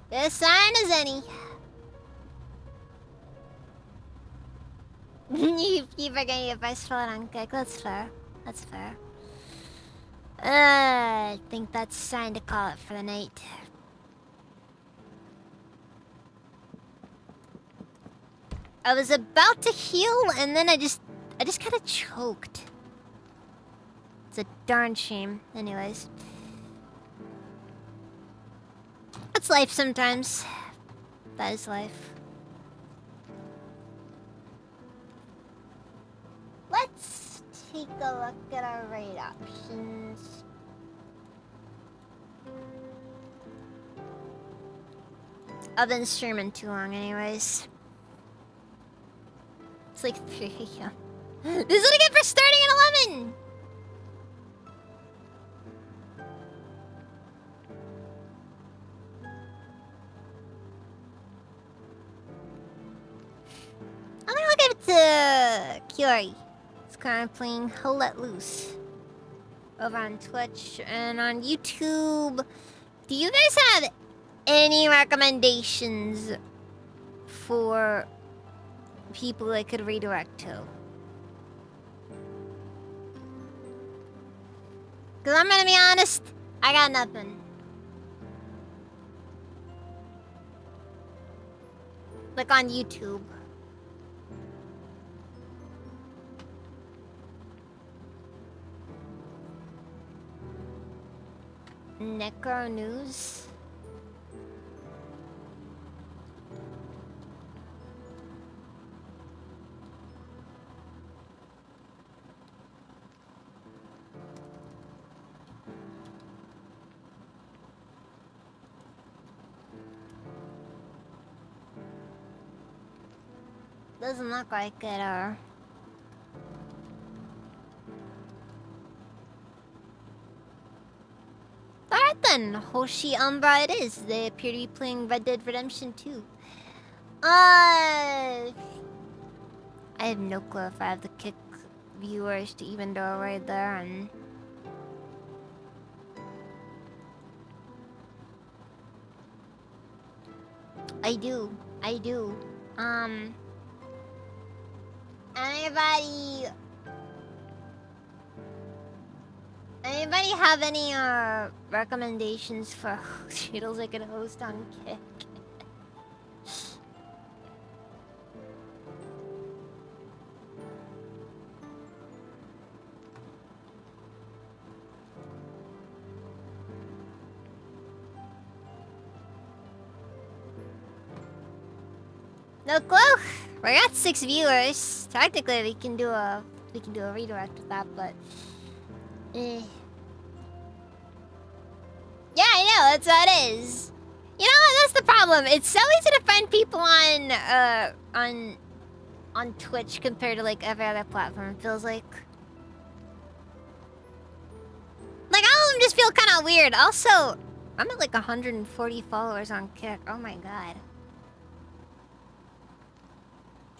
Good sign as any. You keep forgetting your best friend on kick. That's fair. That's fair. I think that's time to call it for the night. I was about to heal, and then I just kind of choked. It's a darn shame. Anyways. That's life sometimes. That is life. Let's take a look at our raid options. I've been streaming too long anyways. It's like 3 a.m. This is what I get for starting at 11! I'm gonna look at Kiori. It's currently playing Hell Let Loose over on Twitch and on YouTube. Do you guys have any recommendations for people I could redirect to? Because I'm gonna be honest, I got nothing. Like on YouTube. Necro News. Doesn't look like it, or... Alright then, Hoshi Umbra it is. They appear to be playing Red Dead Redemption 2. I have no clue if I have to kick viewers to even do a raid there, and... I do. Anybody have any recommendations for titles I could host on Kick? No clue. We got 6 viewers. Technically, we can do a redirect with that, but yeah, I know that's what it is. You know what? That's the problem. It's so easy to find people on Twitch compared to like every other platform. It feels like all of them just feel kind of weird. Also, I'm at like 140 followers on Kick. Oh my god.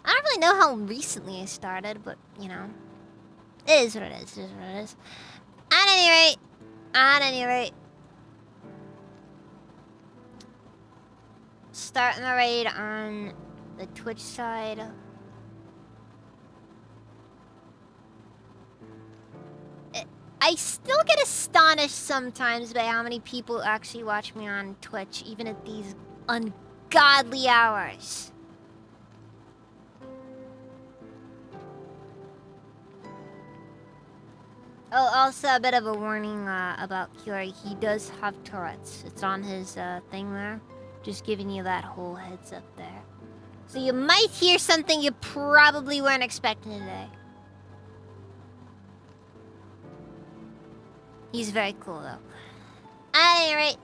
I don't really know how recently I started, but, you know. It is what it is. It is what it is. At any rate. Starting the raid on the Twitch side. I still get astonished sometimes by how many people actually watch me on Twitch, even at these ungodly hours. Oh, also a bit of a warning about Kiori. He does have Tourette's. It's on his thing there. Just giving you that whole heads up there. So you might hear something you probably weren't expecting today. He's very cool though. At any rate,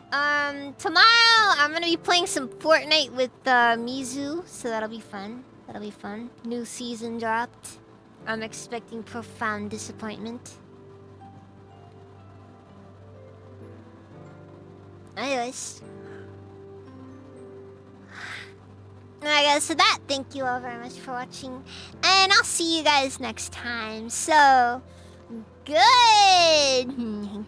tomorrow I'm gonna be playing some Fortnite with Mizu, so that'll be fun. That'll be fun. New season dropped. I'm expecting profound disappointment. Anyways. I guess with that, thank you all very much for watching. And I'll see you guys next time. So, good night.